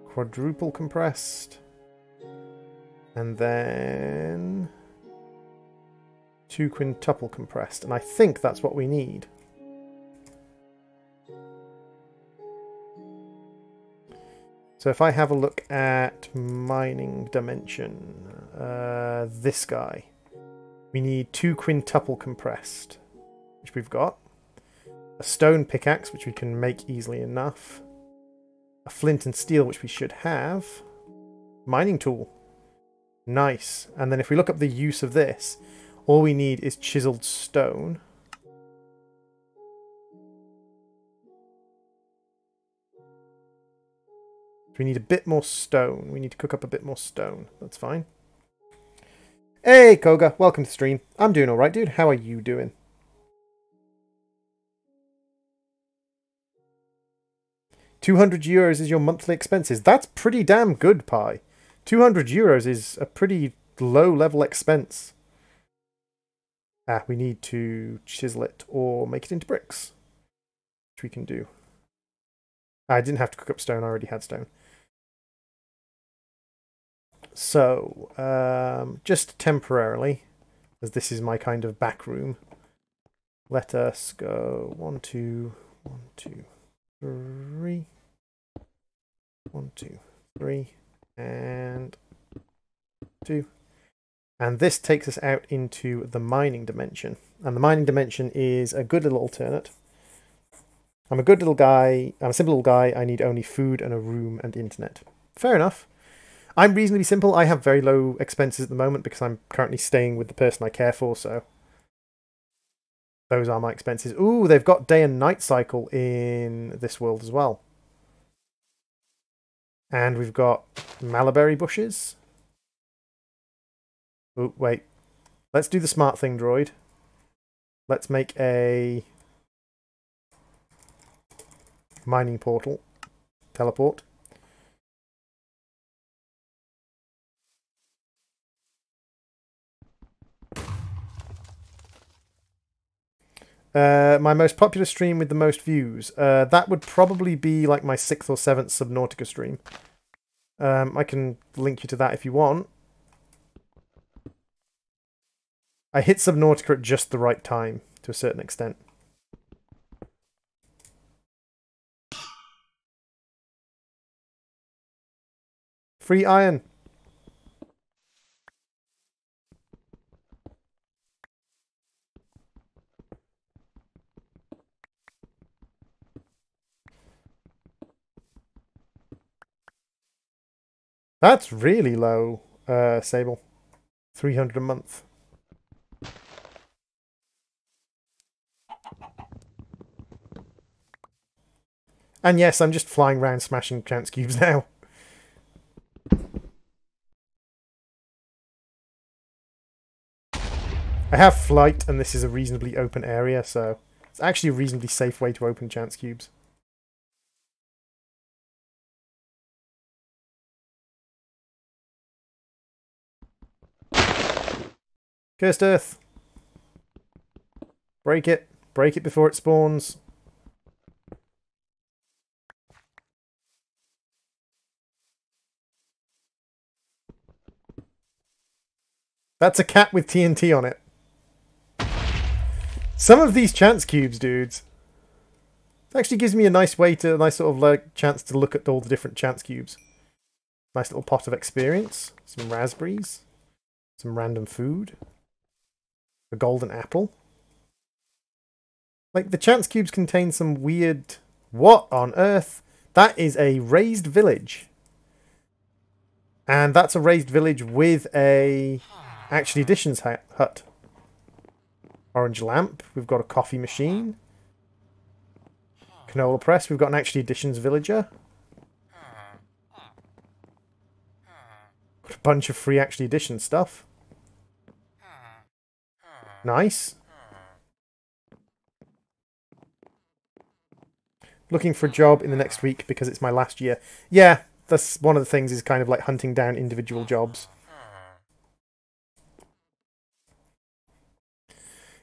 Quadruple compressed. And then 2 quintuple compressed. And I think that's what we need. So if I have a look at mining dimension, this guy, we need 2 quintuple compressed, which we've got. A stone pickaxe, which we can make easily enough. A flint and steel, which we should have. Mining tool. Nice. And then if we look up the use of this, all we need is chiseled stone. We need a bit more stone. We need to cook up a bit more stone. That's fine. Hey, Koga. Welcome to the stream. I'm doing alright, dude. How are you doing? €200 is your monthly expenses. That's pretty damn good, Pi. €200 is a pretty low-level expense. We need to chisel it or make it into bricks, which we can do. I didn't have to cook up stone. I already had stone. So, just temporarily, as this is my kind of back room, let us go 1, 2, 1, 2, 3, 1, 2, 3, and 2. And this takes us out into the mining dimension. And the mining dimension is a good little alternate. I'm a good little guy. I'm a simple little guy. I need only food and a room and internet. Fair enough. I'm reasonably simple. I have very low expenses at the moment because I'm currently staying with the person I care for, so those are my expenses. Ooh, they've got day and night cycle in this world as well. And we've got mallow bushes. Oh, wait. Let's do the smart thing, droid. Let's make a mining portal. Teleport. My most popular stream with the most views. That would probably be like my 6th or 7th Subnautica stream. I can link you to that if you want. I hit Subnautica at just the right time, to a certain extent. Free iron. That's really low, Sable. 300 a month. And yes, I'm just flying around smashing chance cubes now. I have flight, and this is a reasonably open area, so it's actually a reasonably safe way to open chance cubes. Cursed Earth. Break it. Break it before it spawns. That's a cat with TNT on it. Some of these chance cubes, dudes. It actually gives me a nice sort of like chance to look at all the different chance cubes. Nice little pot of experience. Some raspberries. Some random food. A golden apple. Like, the chance cubes contain some weird... What on earth? That is a raised village. And that's a raised village with a... Actually, Additions hut. Orange lamp. We've got a coffee machine. Canola press. We've got an Actually Additions villager. Got a bunch of free Actually Additions stuff. Nice. Looking for a job in the next week because it's my last year. Yeah, that's one of the things, is kind of like hunting down individual jobs.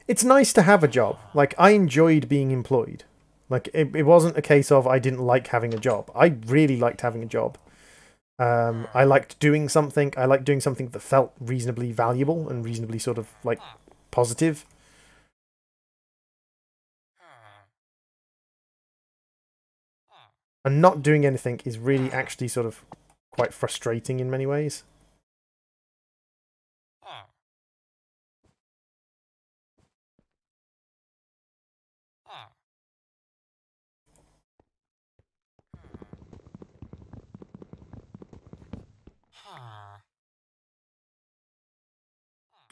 It's nice to have a job. Like, I enjoyed being employed. Like, it wasn't a case of I didn't like having a job. I really liked having a job. I liked doing something. I liked doing something that felt reasonably valuable and reasonably sort of, like, positive. And not doing anything is really actually sort of quite frustrating in many ways.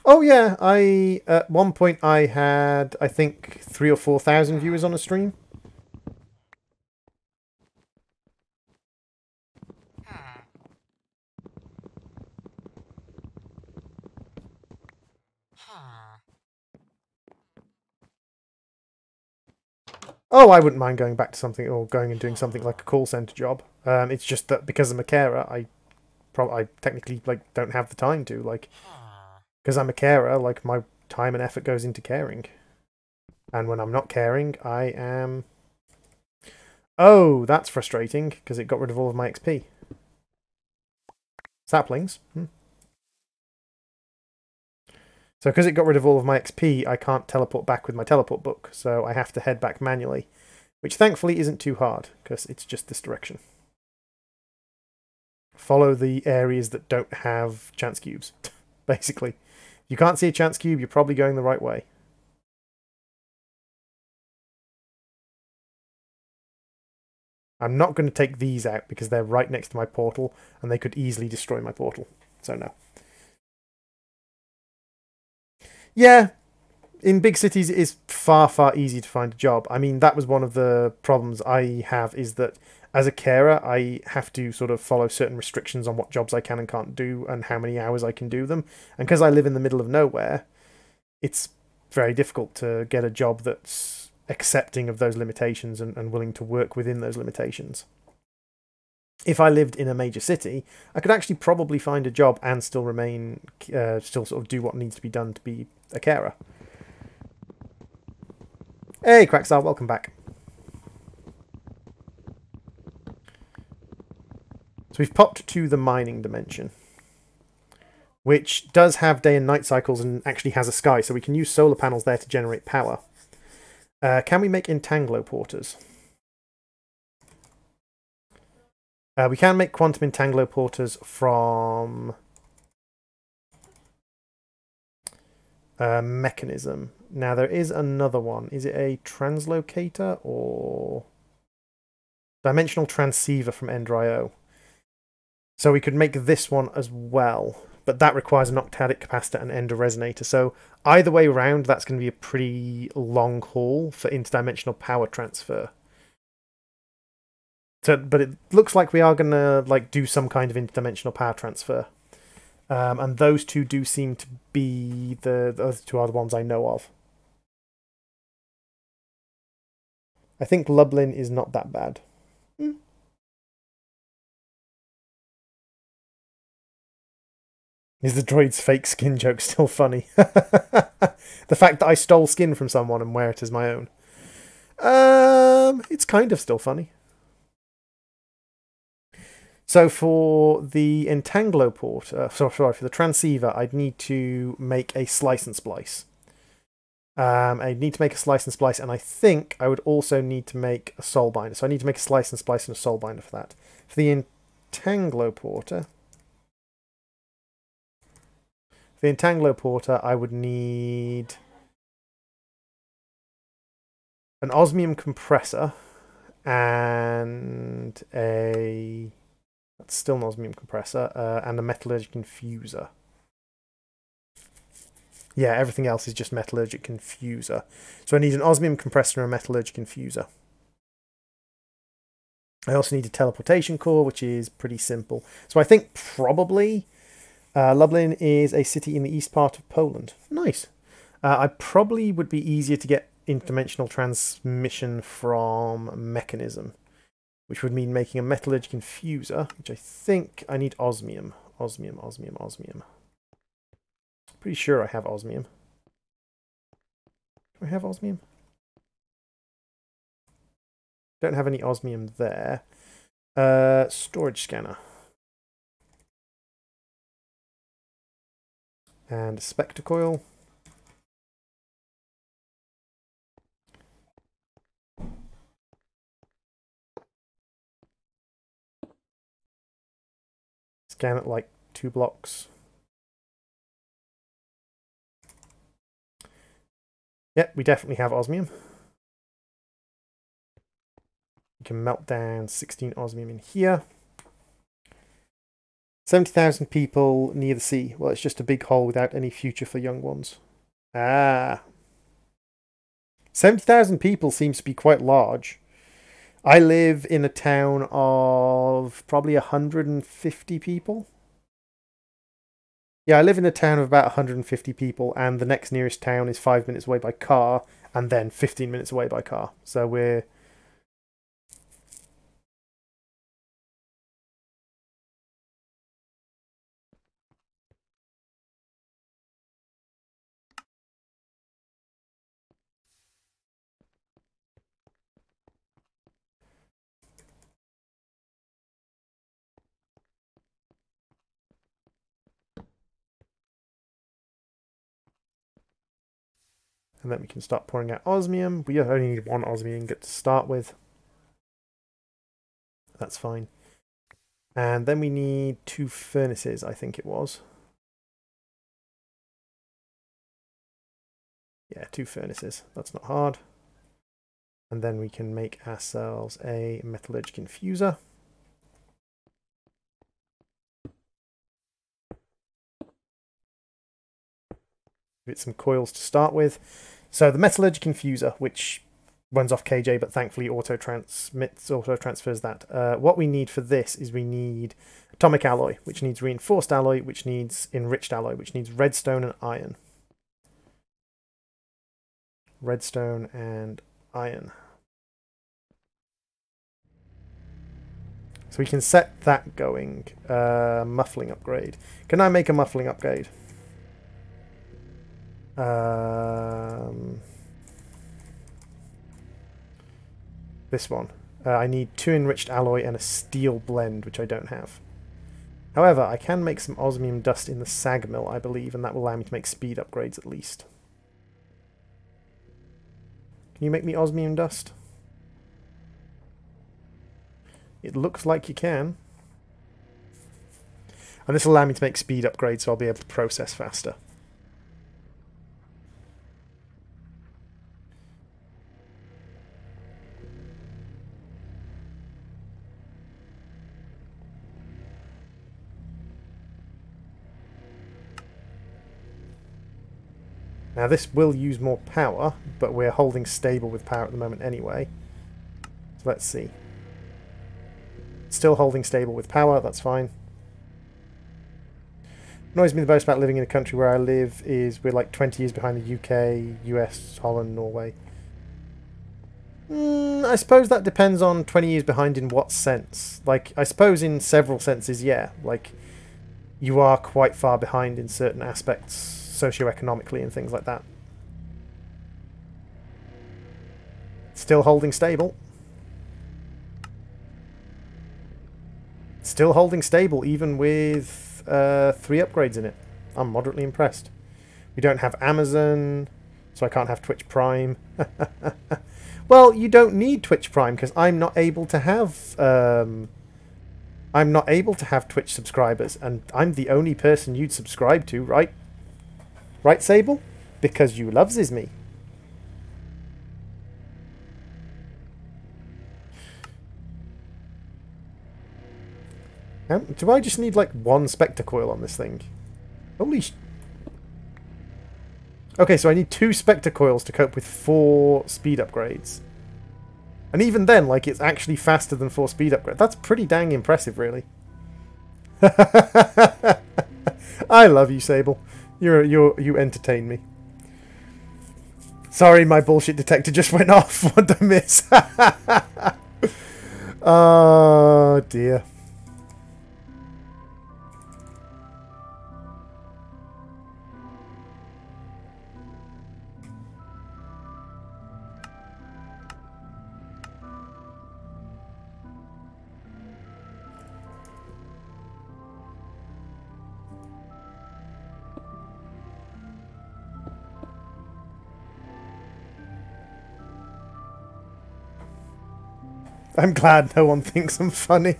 Oh yeah, at one point I had, I think, 3,000 or 4,000 viewers on a stream. Oh, I wouldn't mind going back to something, or going and doing something like a call center job. It's just that because I'm a carer, I technically like don't have the time to, like, because I'm a carer, like, my time and effort goes into caring. And when I'm not caring, I am... Oh, that's frustrating, because it got rid of all of my XP. Saplings. So because it got rid of all of my XP, I can't teleport back with my teleport book, so I have to head back manually. Which thankfully isn't too hard, because it's just this direction. Follow the areas that don't have chance cubes, basically. If you can't see a chance cube, you're probably going the right way. I'm not going to take these out because they're right next to my portal and they could easily destroy my portal. So no. Yeah, in big cities it is far, far easier to find a job. I mean, that was one of the problems I have, is that as a carer, I have to sort of follow certain restrictions on what jobs I can and can't do and how many hours I can do them. And because I live in the middle of nowhere, it's very difficult to get a job that's accepting of those limitations and willing to work within those limitations. If I lived in a major city, I could actually probably find a job and still remain, still sort of do what needs to be done to be a carer. Hey, Quackstar, welcome back. So we've popped to the mining dimension, which does have day and night cycles and actually has a sky, so we can use solar panels there to generate power. Can we make entangloporters? We can make quantum entangloporters from mechanism. Now there is another one. Is it a translocator or dimensional transceiver from Ender.io? So we could make this one as well, but that requires an octadic capacitor and Ender resonator. So either way round, that's going to be a pretty long haul for interdimensional power transfer. but it looks like we are going to like do some kind of interdimensional power transfer. And those two do seem to be the other two are the ones I know of. I think Lublin is not that bad. Is the droid's fake skin joke still funny? The fact that I stole skin from someone and wear it as my own. It's kind of still funny. So for the Entanglo port, for the transceiver, I'd need to make a slice and splice. I'd need to make a slice and splice, and I think I would also need to make a soul binder. So I need to make a slice and splice and a soul binder for that. For the Entanglo porter, I would need an osmium compressor and a... That's still an osmium compressor, and a metallurgic infuser. Yeah, everything else is just metallurgic infuser. So I need an osmium compressor and a metallurgic infuser. I also need a teleportation core, which is pretty simple. So I think probably Lublin is a city in the east part of Poland. Nice. I probably would be easier to get interdimensional transmission from Mechanism, which would mean making a metallurgic infuser, which I think I need osmium. Osmium. Pretty sure I have osmium. Do I have osmium? Don't have any osmium there. Storage scanner. And a spectre coil. Scan it like 2 blocks. Yep, we definitely have osmium. We can melt down 16 osmium in here. 70,000 people near the sea. Well, it's just a big hole without any future for young ones. Ah. 70,000 people seems to be quite large. I live in a town of probably 150 people. Yeah, I live in a town of about 150 people, and the next nearest town is 5 minutes away by car, and then 15 minutes away by car. So we're... And then we can start pouring out osmium. We only need 1 osmium ingot to start with. That's fine. And then we need 2 furnaces, I think it was. Yeah, 2 furnaces. That's not hard. And then we can make ourselves a metallurgic infuser. Give it some coils to start with. So the metallurgic infuser, which runs off KJ, but thankfully auto transfers that. What we need for this is we need atomic alloy, which needs reinforced alloy, which needs enriched alloy, which needs redstone and iron. Redstone and iron. So we can set that going. Muffling upgrade. Can I make a muffling upgrade? This one. I need 2 enriched alloy and a steel blend, which I don't have. However, I can make some osmium dust in the sag mill, I believe, and that will allow me to make speed upgrades at least. Can you make me osmium dust? It looks like you can. And this will allow me to make speed upgrades, so I'll be able to process faster. Now this will use more power, but we're holding stable with power at the moment anyway. So let's see. Still holding stable with power, that's fine. Annoys me the most about living in a country where I live is we're like 20 years behind the UK, US, Holland, Norway. I suppose that depends on 20 years behind in what sense. Like, I suppose in several senses, yeah. Like, you are quite far behind in certain aspects, socioeconomically and things like that. Still holding stable. Still holding stable, even with 3 upgrades in it. I'm moderately impressed. We don't have Amazon, so I can't have Twitch Prime. Well, you don't need Twitch Prime because I'm not able to have Twitch subscribers, and I'm the only person you'd subscribe to, right? Right, Sable? Because you loves me. Do I just need like 1 Spectre Coil on this thing? Holy Okay, so I need 2 Spectre Coils to cope with 4 speed upgrades. And even then, like, it's actually faster than 4 speed upgrades. That's pretty dang impressive, really. I love you, Sable. You entertain me. Sorry, my bullshit detector just went off. What did I miss? Oh, dear. I'm glad no one thinks I'm funny.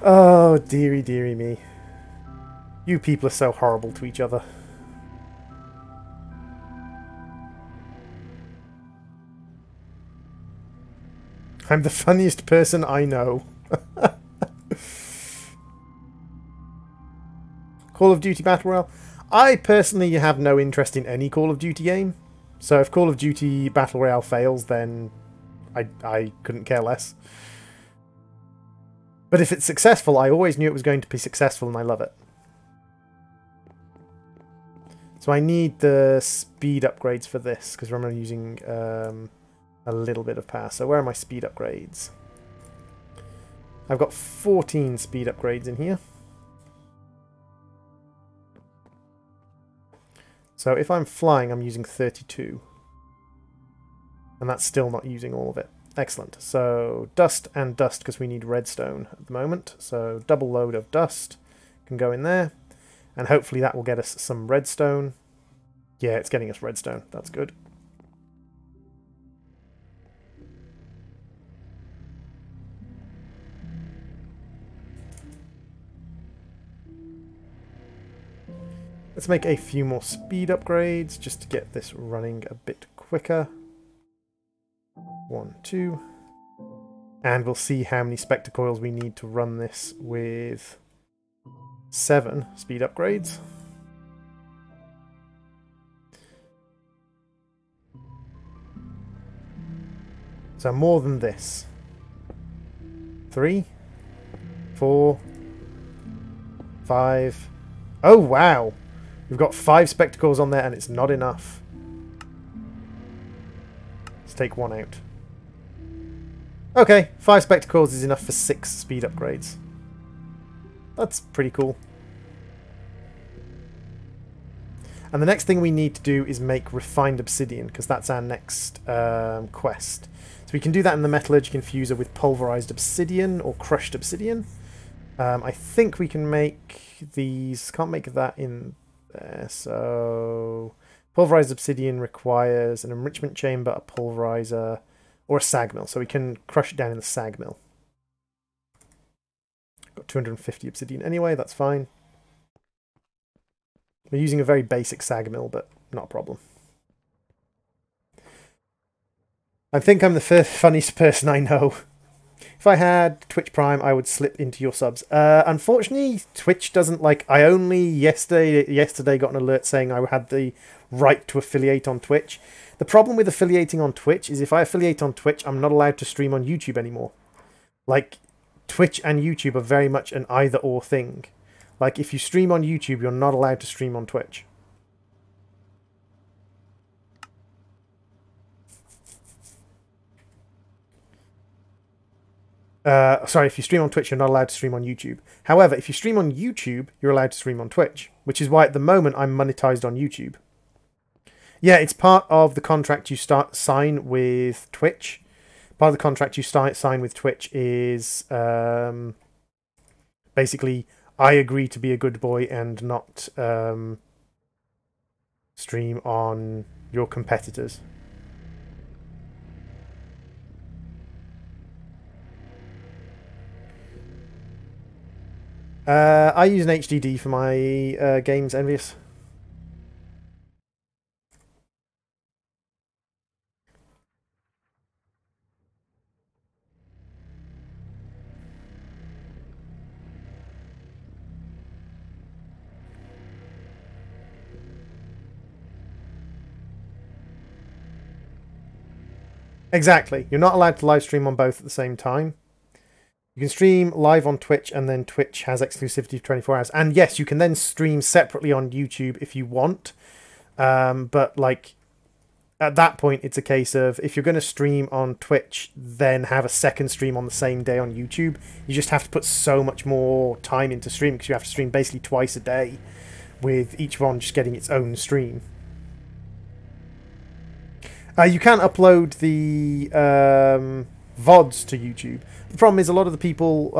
Oh, dearie, dearie me. You people are so horrible to each other. I'm the funniest person I know. Call of Duty Battle Royale. I personally have no interest in any Call of Duty game. So if Call of Duty Battle Royale fails, then I couldn't care less. But if it's successful, I always knew it was going to be successful, and I love it. So I need the speed upgrades for this, because remember I'm using a little bit of power. So where are my speed upgrades? I've got 14 speed upgrades in here. So if I'm flying, I'm using 32. And that's still not using all of it. Excellent. So dust and dust, because we need redstone at the moment. So double load of dust can go in there. And hopefully that will get us some redstone. Yeah, it's getting us redstone. That's good. Let's make a few more speed upgrades just to get this running a bit quicker. 1, 2. And we'll see how many Spectre Coils we need to run this with 7 speed upgrades. So more than this. 3, 4, 5. Oh, wow! We've got 5 spectacles on there and it's not enough. Let's take 1 out. Okay, 5 spectacles is enough for 6 speed upgrades. That's pretty cool. And the next thing we need to do is make refined obsidian, because that's our next quest. So we can do that in the metallurgic infuser with pulverized obsidian or crushed obsidian. I think we can make these. Can't make that in there. So pulverized obsidian requires an enrichment chamber, a pulverizer, or a sag mill. So we can crush it down in the sag mill. Got 250 obsidian anyway. That's fine. We're using a very basic sag mill, but not a problem. I think I'm the funniest person I know. If I had Twitch Prime, I would slip into your subs. Unfortunately, Twitch doesn't like... I only yesterday got an alert saying I had the right to affiliate on Twitch. The problem with affiliating on Twitch is if I affiliate on Twitch, I'm not allowed to stream on YouTube anymore. Like, Twitch and YouTube are very much an either-or thing. Like, if you stream on YouTube, you're not allowed to stream on Twitch. Sorry, if you stream on Twitch, you're not allowed to stream on YouTube. However, if you stream on YouTube, you're allowed to stream on Twitch, which is why at the moment I'm monetized on YouTube. Yeah, it's part of the contract you sign with Twitch. Part of the contract you sign with Twitch is basically I agree to be a good boy and not stream on your competitors. I use an HDD for my games, Envious. Exactly. You're not allowed to live stream on both at the same time. You can stream live on Twitch, and then Twitch has exclusivity for 24 hours. And yes, you can then stream separately on YouTube if you want. But like at that point, it's a case of if you're going to stream on Twitch, then have a second stream on the same day on YouTube. You just have to put so much more time into stream because you have to stream basically twice a day, with each one just getting its own stream. You can upload the VODs to YouTube. The problem is a lot of people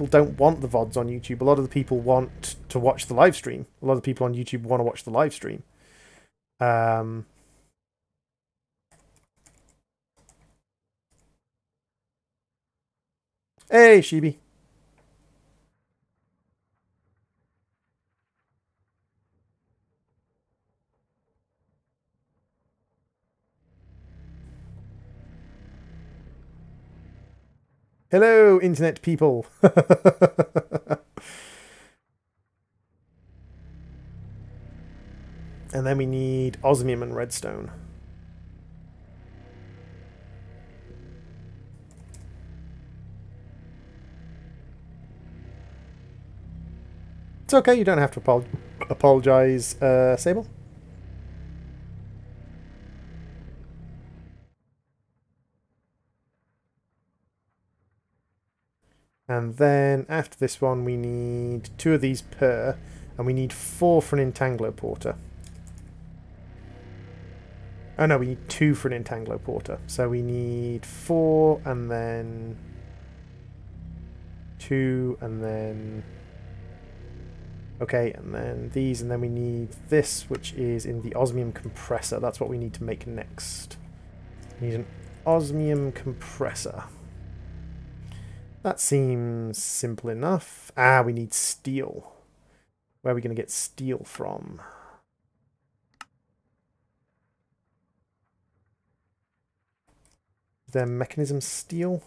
don't want the VODs on YouTube. A lot of the people want to watch the live stream. A lot of the people on YouTube want to watch the live stream. Hey, Shibi. Hello, internet people. And then we need osmium and redstone. It's okay, you don't have to apologize, Sable. And then after this one, we need 2 of these per, and we need 4 for an entangler-porter. Oh no, we need 2 for an entangler-porter. So we need 4, and then 2, and then... Okay, and then these, and then we need this, which is in the osmium compressor. That's what we need to make next. We need an osmium compressor. That seems simple enough. Ah, we need steel. Where are we going to get steel from? Is there mechanism steel?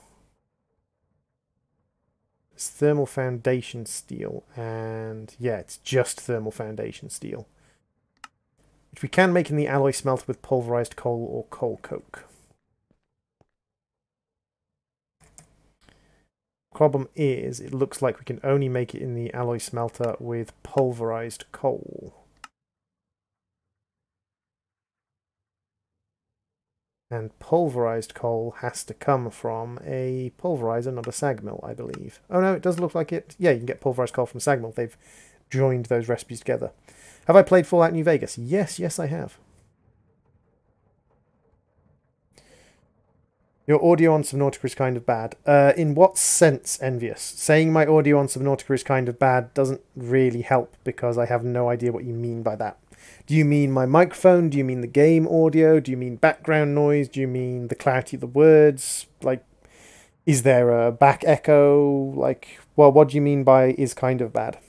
It's thermal foundation steel, and yeah, it's just thermal foundation steel. Which we can make in the alloy smelter with pulverized coal or coal coke. Problem is, it looks like we can only make it in the alloy smelter with pulverized coal. And pulverized coal has to come from a pulverizer, not a sag mill, I believe. Oh no, it does look like it. Yeah, you can get pulverized coal from sag mill. They've joined those recipes together. Have I played Fallout New Vegas? Yes, yes I have. Your audio on Subnautica is kind of bad. In what sense, Envious? Saying my audio on Subnautica is kind of bad doesn't really help because I have no idea what you mean by that. Do you mean my microphone? Do you mean the game audio? Do you mean background noise? Do you mean the clarity of the words? Like, is there a back echo? Like, well, what do you mean by is kind of bad?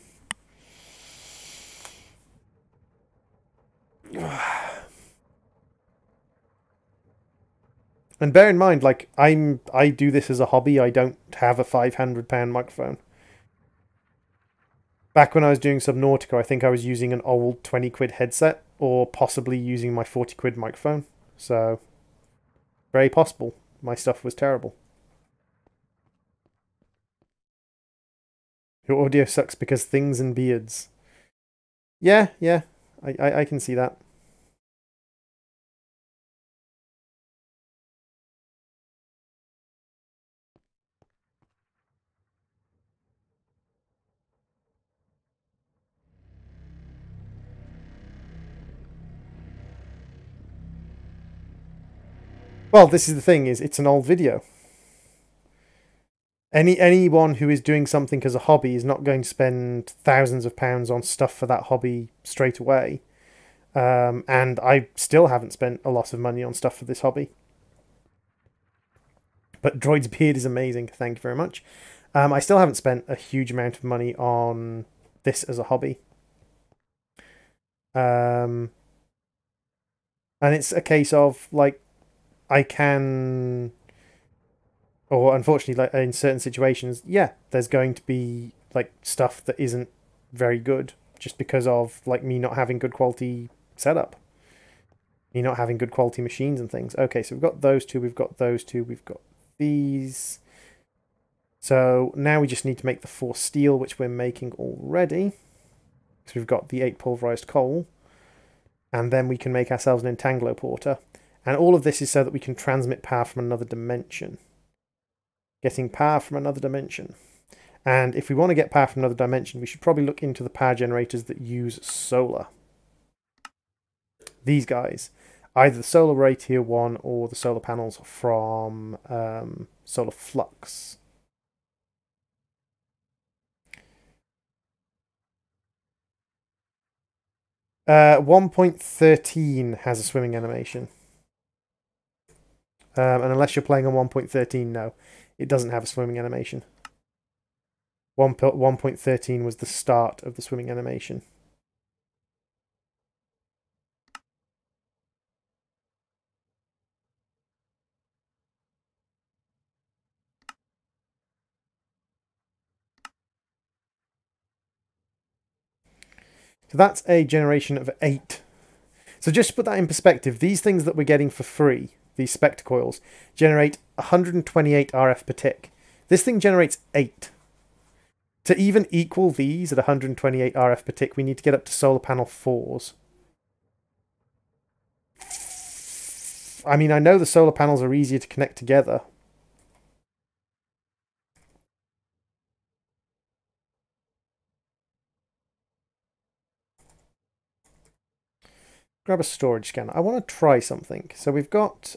And bear in mind, like, I do this as a hobby. I don't have a £500 microphone. Back when I was doing Subnautica, I think I was using an old 20 quid headset, or possibly using my 40 quid microphone. So, very possible. My stuff was terrible. Your audio sucks because things and beards. Yeah, yeah. I can see that. Well, this is the thing, is it's an old video. Anyone who is doing something as a hobby is not going to spend thousands of pounds on stuff for that hobby straight away. And I still haven't spent a lot of money on stuff for this hobby. But Droid's beard is amazing. Thank you very much. I still haven't spent a huge amount of money on this as a hobby. And it's a case of, like, I can... Or unfortunately, like, in certain situations, yeah, there's going to be, like, stuff that isn't very good just because of, like, me not having good quality setup. Me not having good quality machines and things. Okay, so we've got those two, we've got those two, we've got these. So now we just need to make the 4 steel, which we're making already. So we've got the 8 pulverized coal. And then we can make ourselves an entangloporter. And all of this is so that we can transmit power from another dimension. Getting power from another dimension. And if we want to get power from another dimension, we should probably look into the power generators that use solar. These guys. Either the solar array tier 1 or the solar panels from Solar Flux. Uh, 1.13 has a swimming animation. And unless you're playing on 1.13, no. It doesn't have a swimming animation. 1.13 was the start of the swimming animation. So that's a generation of 8. So just to put that in perspective, these things that we're getting for free, these spectre coils, generate 128 RF per tick. This thing generates 8. To even equal these at 128 RF per tick, we need to get up to solar panel 4s. I mean, I know the solar panels are easier to connect together. Grab a storage scanner. I want to try something. So we've got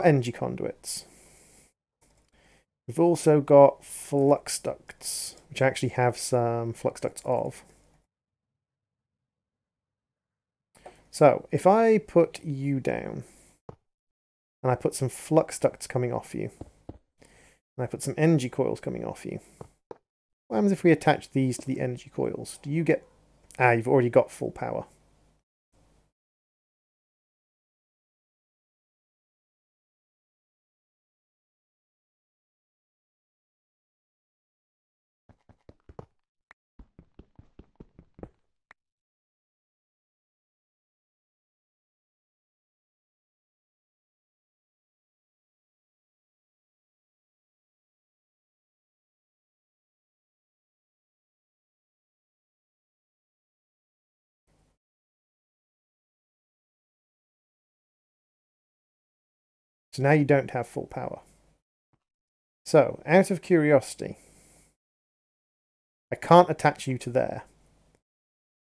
energy conduits. We've also got flux ducts, which I actually have some flux ducts of. So if I put you down, and I put some flux ducts coming off you, and I put some energy coils coming off you, what happens if we attach these to the energy coils? Do you get... Ah, you've already got full power. So now you don't have full power. So, out of curiosity, I can't attach you to there.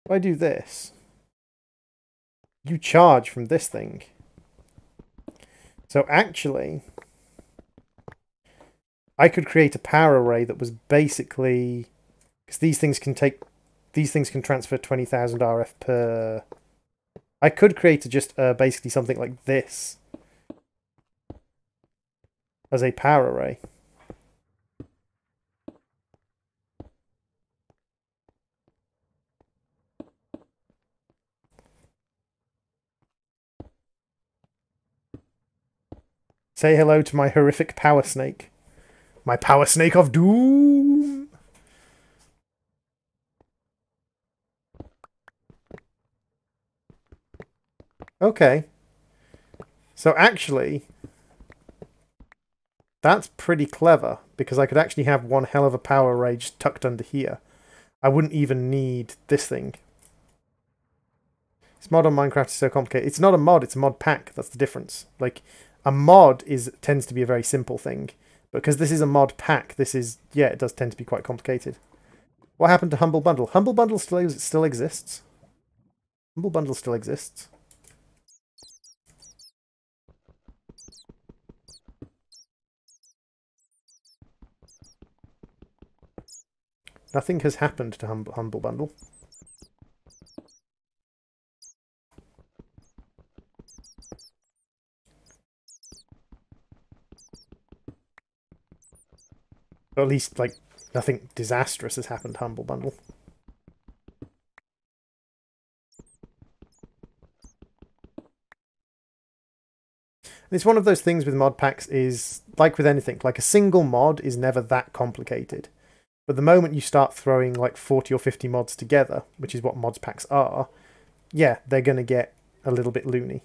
If I do this, you charge from this thing. So actually, I could create a power array that was basically... Because these things can transfer 20,000 RF per... I could create just basically something like this as a power array. Say hello to my horrific power snake. My power snake of doom! Okay. So actually, that's pretty clever, because I could actually have one hell of a power rage tucked under here. I wouldn't even need this thing. This mod on Minecraft is so complicated. It's not a mod, it's a mod pack. That's the difference. Like, a mod tends to be a very simple thing. Because this is a mod pack, this is... Yeah, it does tend to be quite complicated. What happened to Humble Bundle? Humble Bundle still exists. Humble Bundle still exists. Nothing has happened to Humble Bundle. Or at least, like, nothing disastrous has happened to Humble Bundle. And it's one of those things with mod packs is, like with anything, like a single mod is never that complicated. But the moment you start throwing like 40 or 50 mods together, which is what mods packs are, yeah, they're going to get a little bit loony.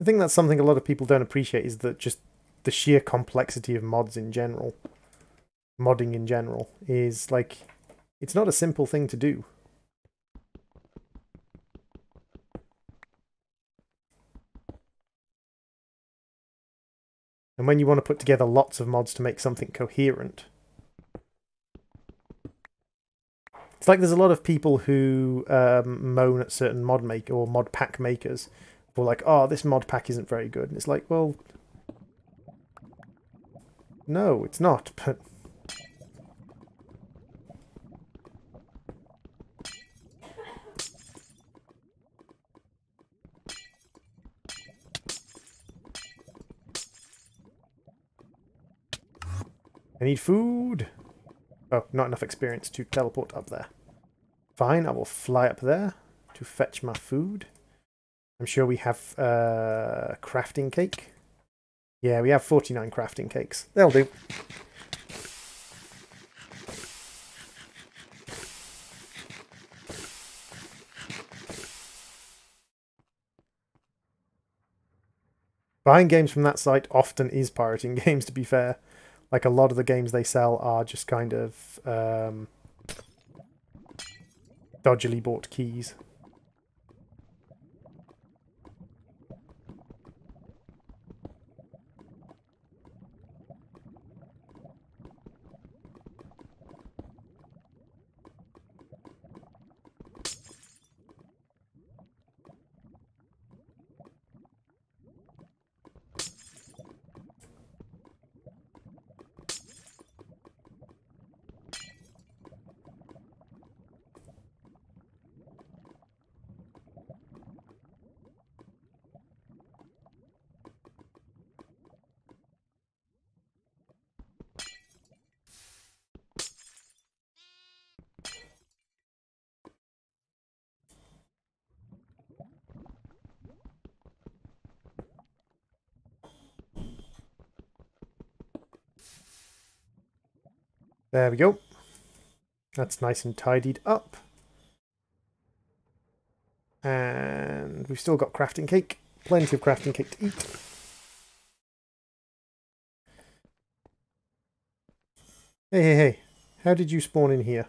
I think that's something a lot of people don't appreciate, is that just the sheer complexity of mods in general, modding in general, is like, it's not a simple thing to do. And when you want to put together lots of mods to make something coherent, it's like there's a lot of people who moan at certain mod maker or mod pack makers for like, oh, this mod pack isn't very good. And it's like, well, no, it's not, but... I need food! Oh, not enough experience to teleport up there. Fine, I will fly up there to fetch my food. I'm sure we have crafting cake. Yeah, we have 49 crafting cakes. They'll do. Buying games from that site often is pirating games, to be fair. Like, a lot of the games they sell are just kind of dodgily bought keys. There we go. That's nice and tidied up. And we've still got crafting cake. Plenty of crafting cake to eat. Hey, hey, hey. How did you spawn in here?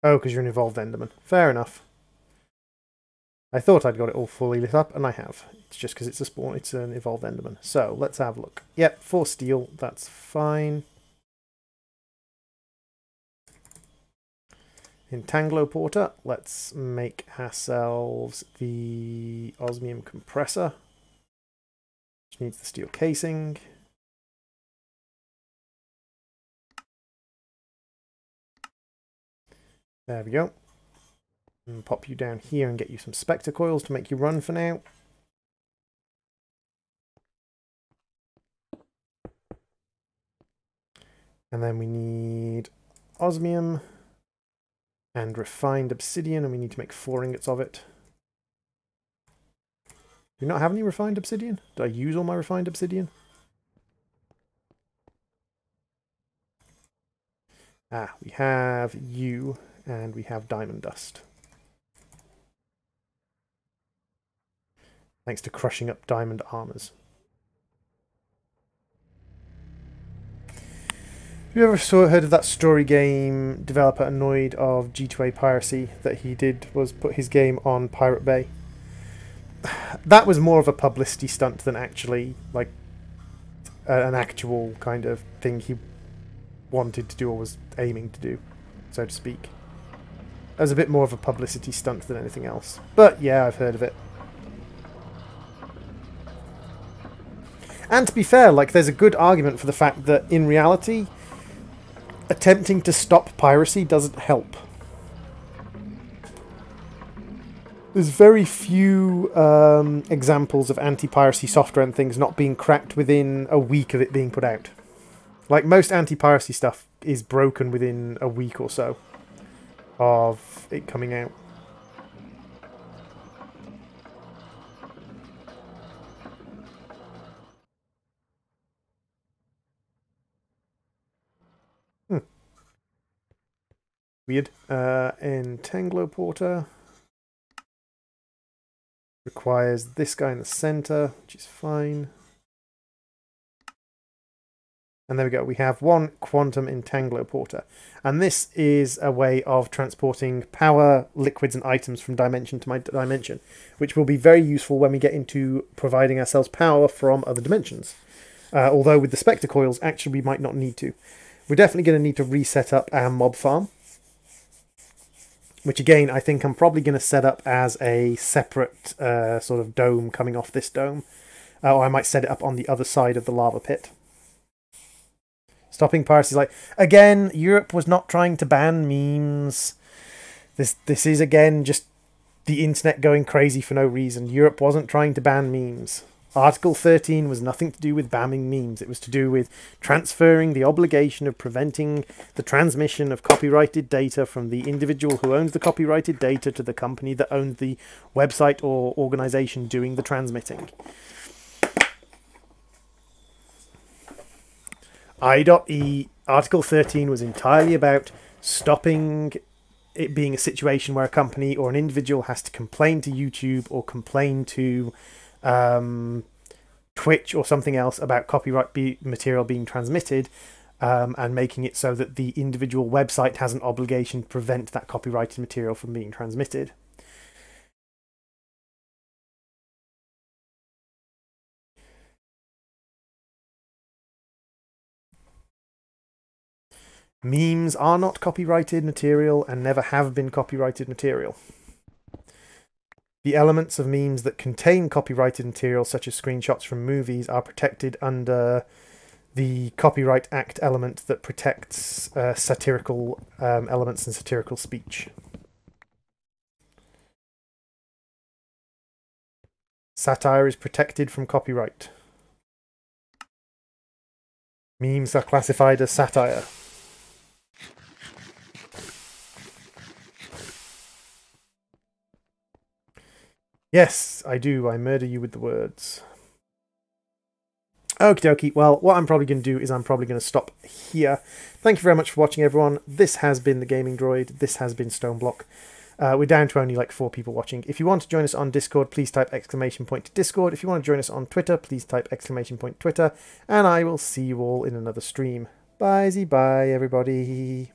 Oh, because you're an evolved Enderman. Fair enough. I thought I'd got it all fully lit up, and I have. It's just because it's a spawn, it's an evolved Enderman. So, let's have a look. Yep, 4 steel, that's fine. In Tangloporter, let's make ourselves the osmium compressor. Which needs the steel casing. There we go. And pop you down here and get you some Spectre coils to make you run for now. And then we need osmium and refined obsidian, and we need to make 4 ingots of it. Do you not have any refined obsidian? Did I use all my refined obsidian? Ah, we have you, and we have diamond dust. Thanks to crushing up diamond armors. Have you ever heard of that story game developer annoyed of G2A piracy that he did was put his game on Pirate Bay? That was more of a publicity stunt than actually like an actual kind of thing he wanted to do or was aiming to do, so to speak. It was a bit more of a publicity stunt than anything else. But yeah, I've heard of it. And to be fair, like, there's a good argument for the fact that in reality, attempting to stop piracy doesn't help. There's very few examples of anti-piracy software and things not being cracked within a week of it being put out. Like, most anti-piracy stuff is broken within a week or so of it coming out. Weird. Entangloporter requires this guy in the center, which is fine. And there we go. We have 1 quantum entangloporter. And this is a way of transporting power, liquids, and items from dimension to dimension, which will be very useful when we get into providing ourselves power from other dimensions. Although with the Spectre coils, actually, we might not need to. We're definitely going to need to reset up our mob farm, which again, I think I'm probably going to set up as a separate sort of dome coming off this dome. Or I might set it up on the other side of the lava pit. Stopping piracy is like, again, Europe was not trying to ban memes. This is, again, just the internet going crazy for no reason. Europe wasn't trying to ban memes. Article 13 was nothing to do with banning memes. It was to do with transferring the obligation of preventing the transmission of copyrighted data from the individual who owns the copyrighted data to the company that owns the website or organization doing the transmitting. I.E. Article 13 was entirely about stopping it being a situation where a company or an individual has to complain to YouTube or complain to Twitch or something else about copyright material being transmitted, and making it so that the individual website has an obligation to prevent that copyrighted material from being transmitted. Memes are not copyrighted material and never have been copyrighted material. The elements of memes that contain copyrighted material, such as screenshots from movies, are protected under the Copyright Act element that protects satirical elements and satirical speech. Satire is protected from copyright. Memes are classified as satire. Yes, I do. I murder you with the words. Okie dokie. Well, what I'm probably going to do is I'm probably going to stop here. Thank you very much for watching, everyone. This has been the Gaming Droid. This has been Stoneblock. We're down to only like 4 people watching. If you want to join us on Discord, please type ! Discord. If you want to join us on Twitter, please type ! Twitter. And I will see you all in another stream. Bye, everybody.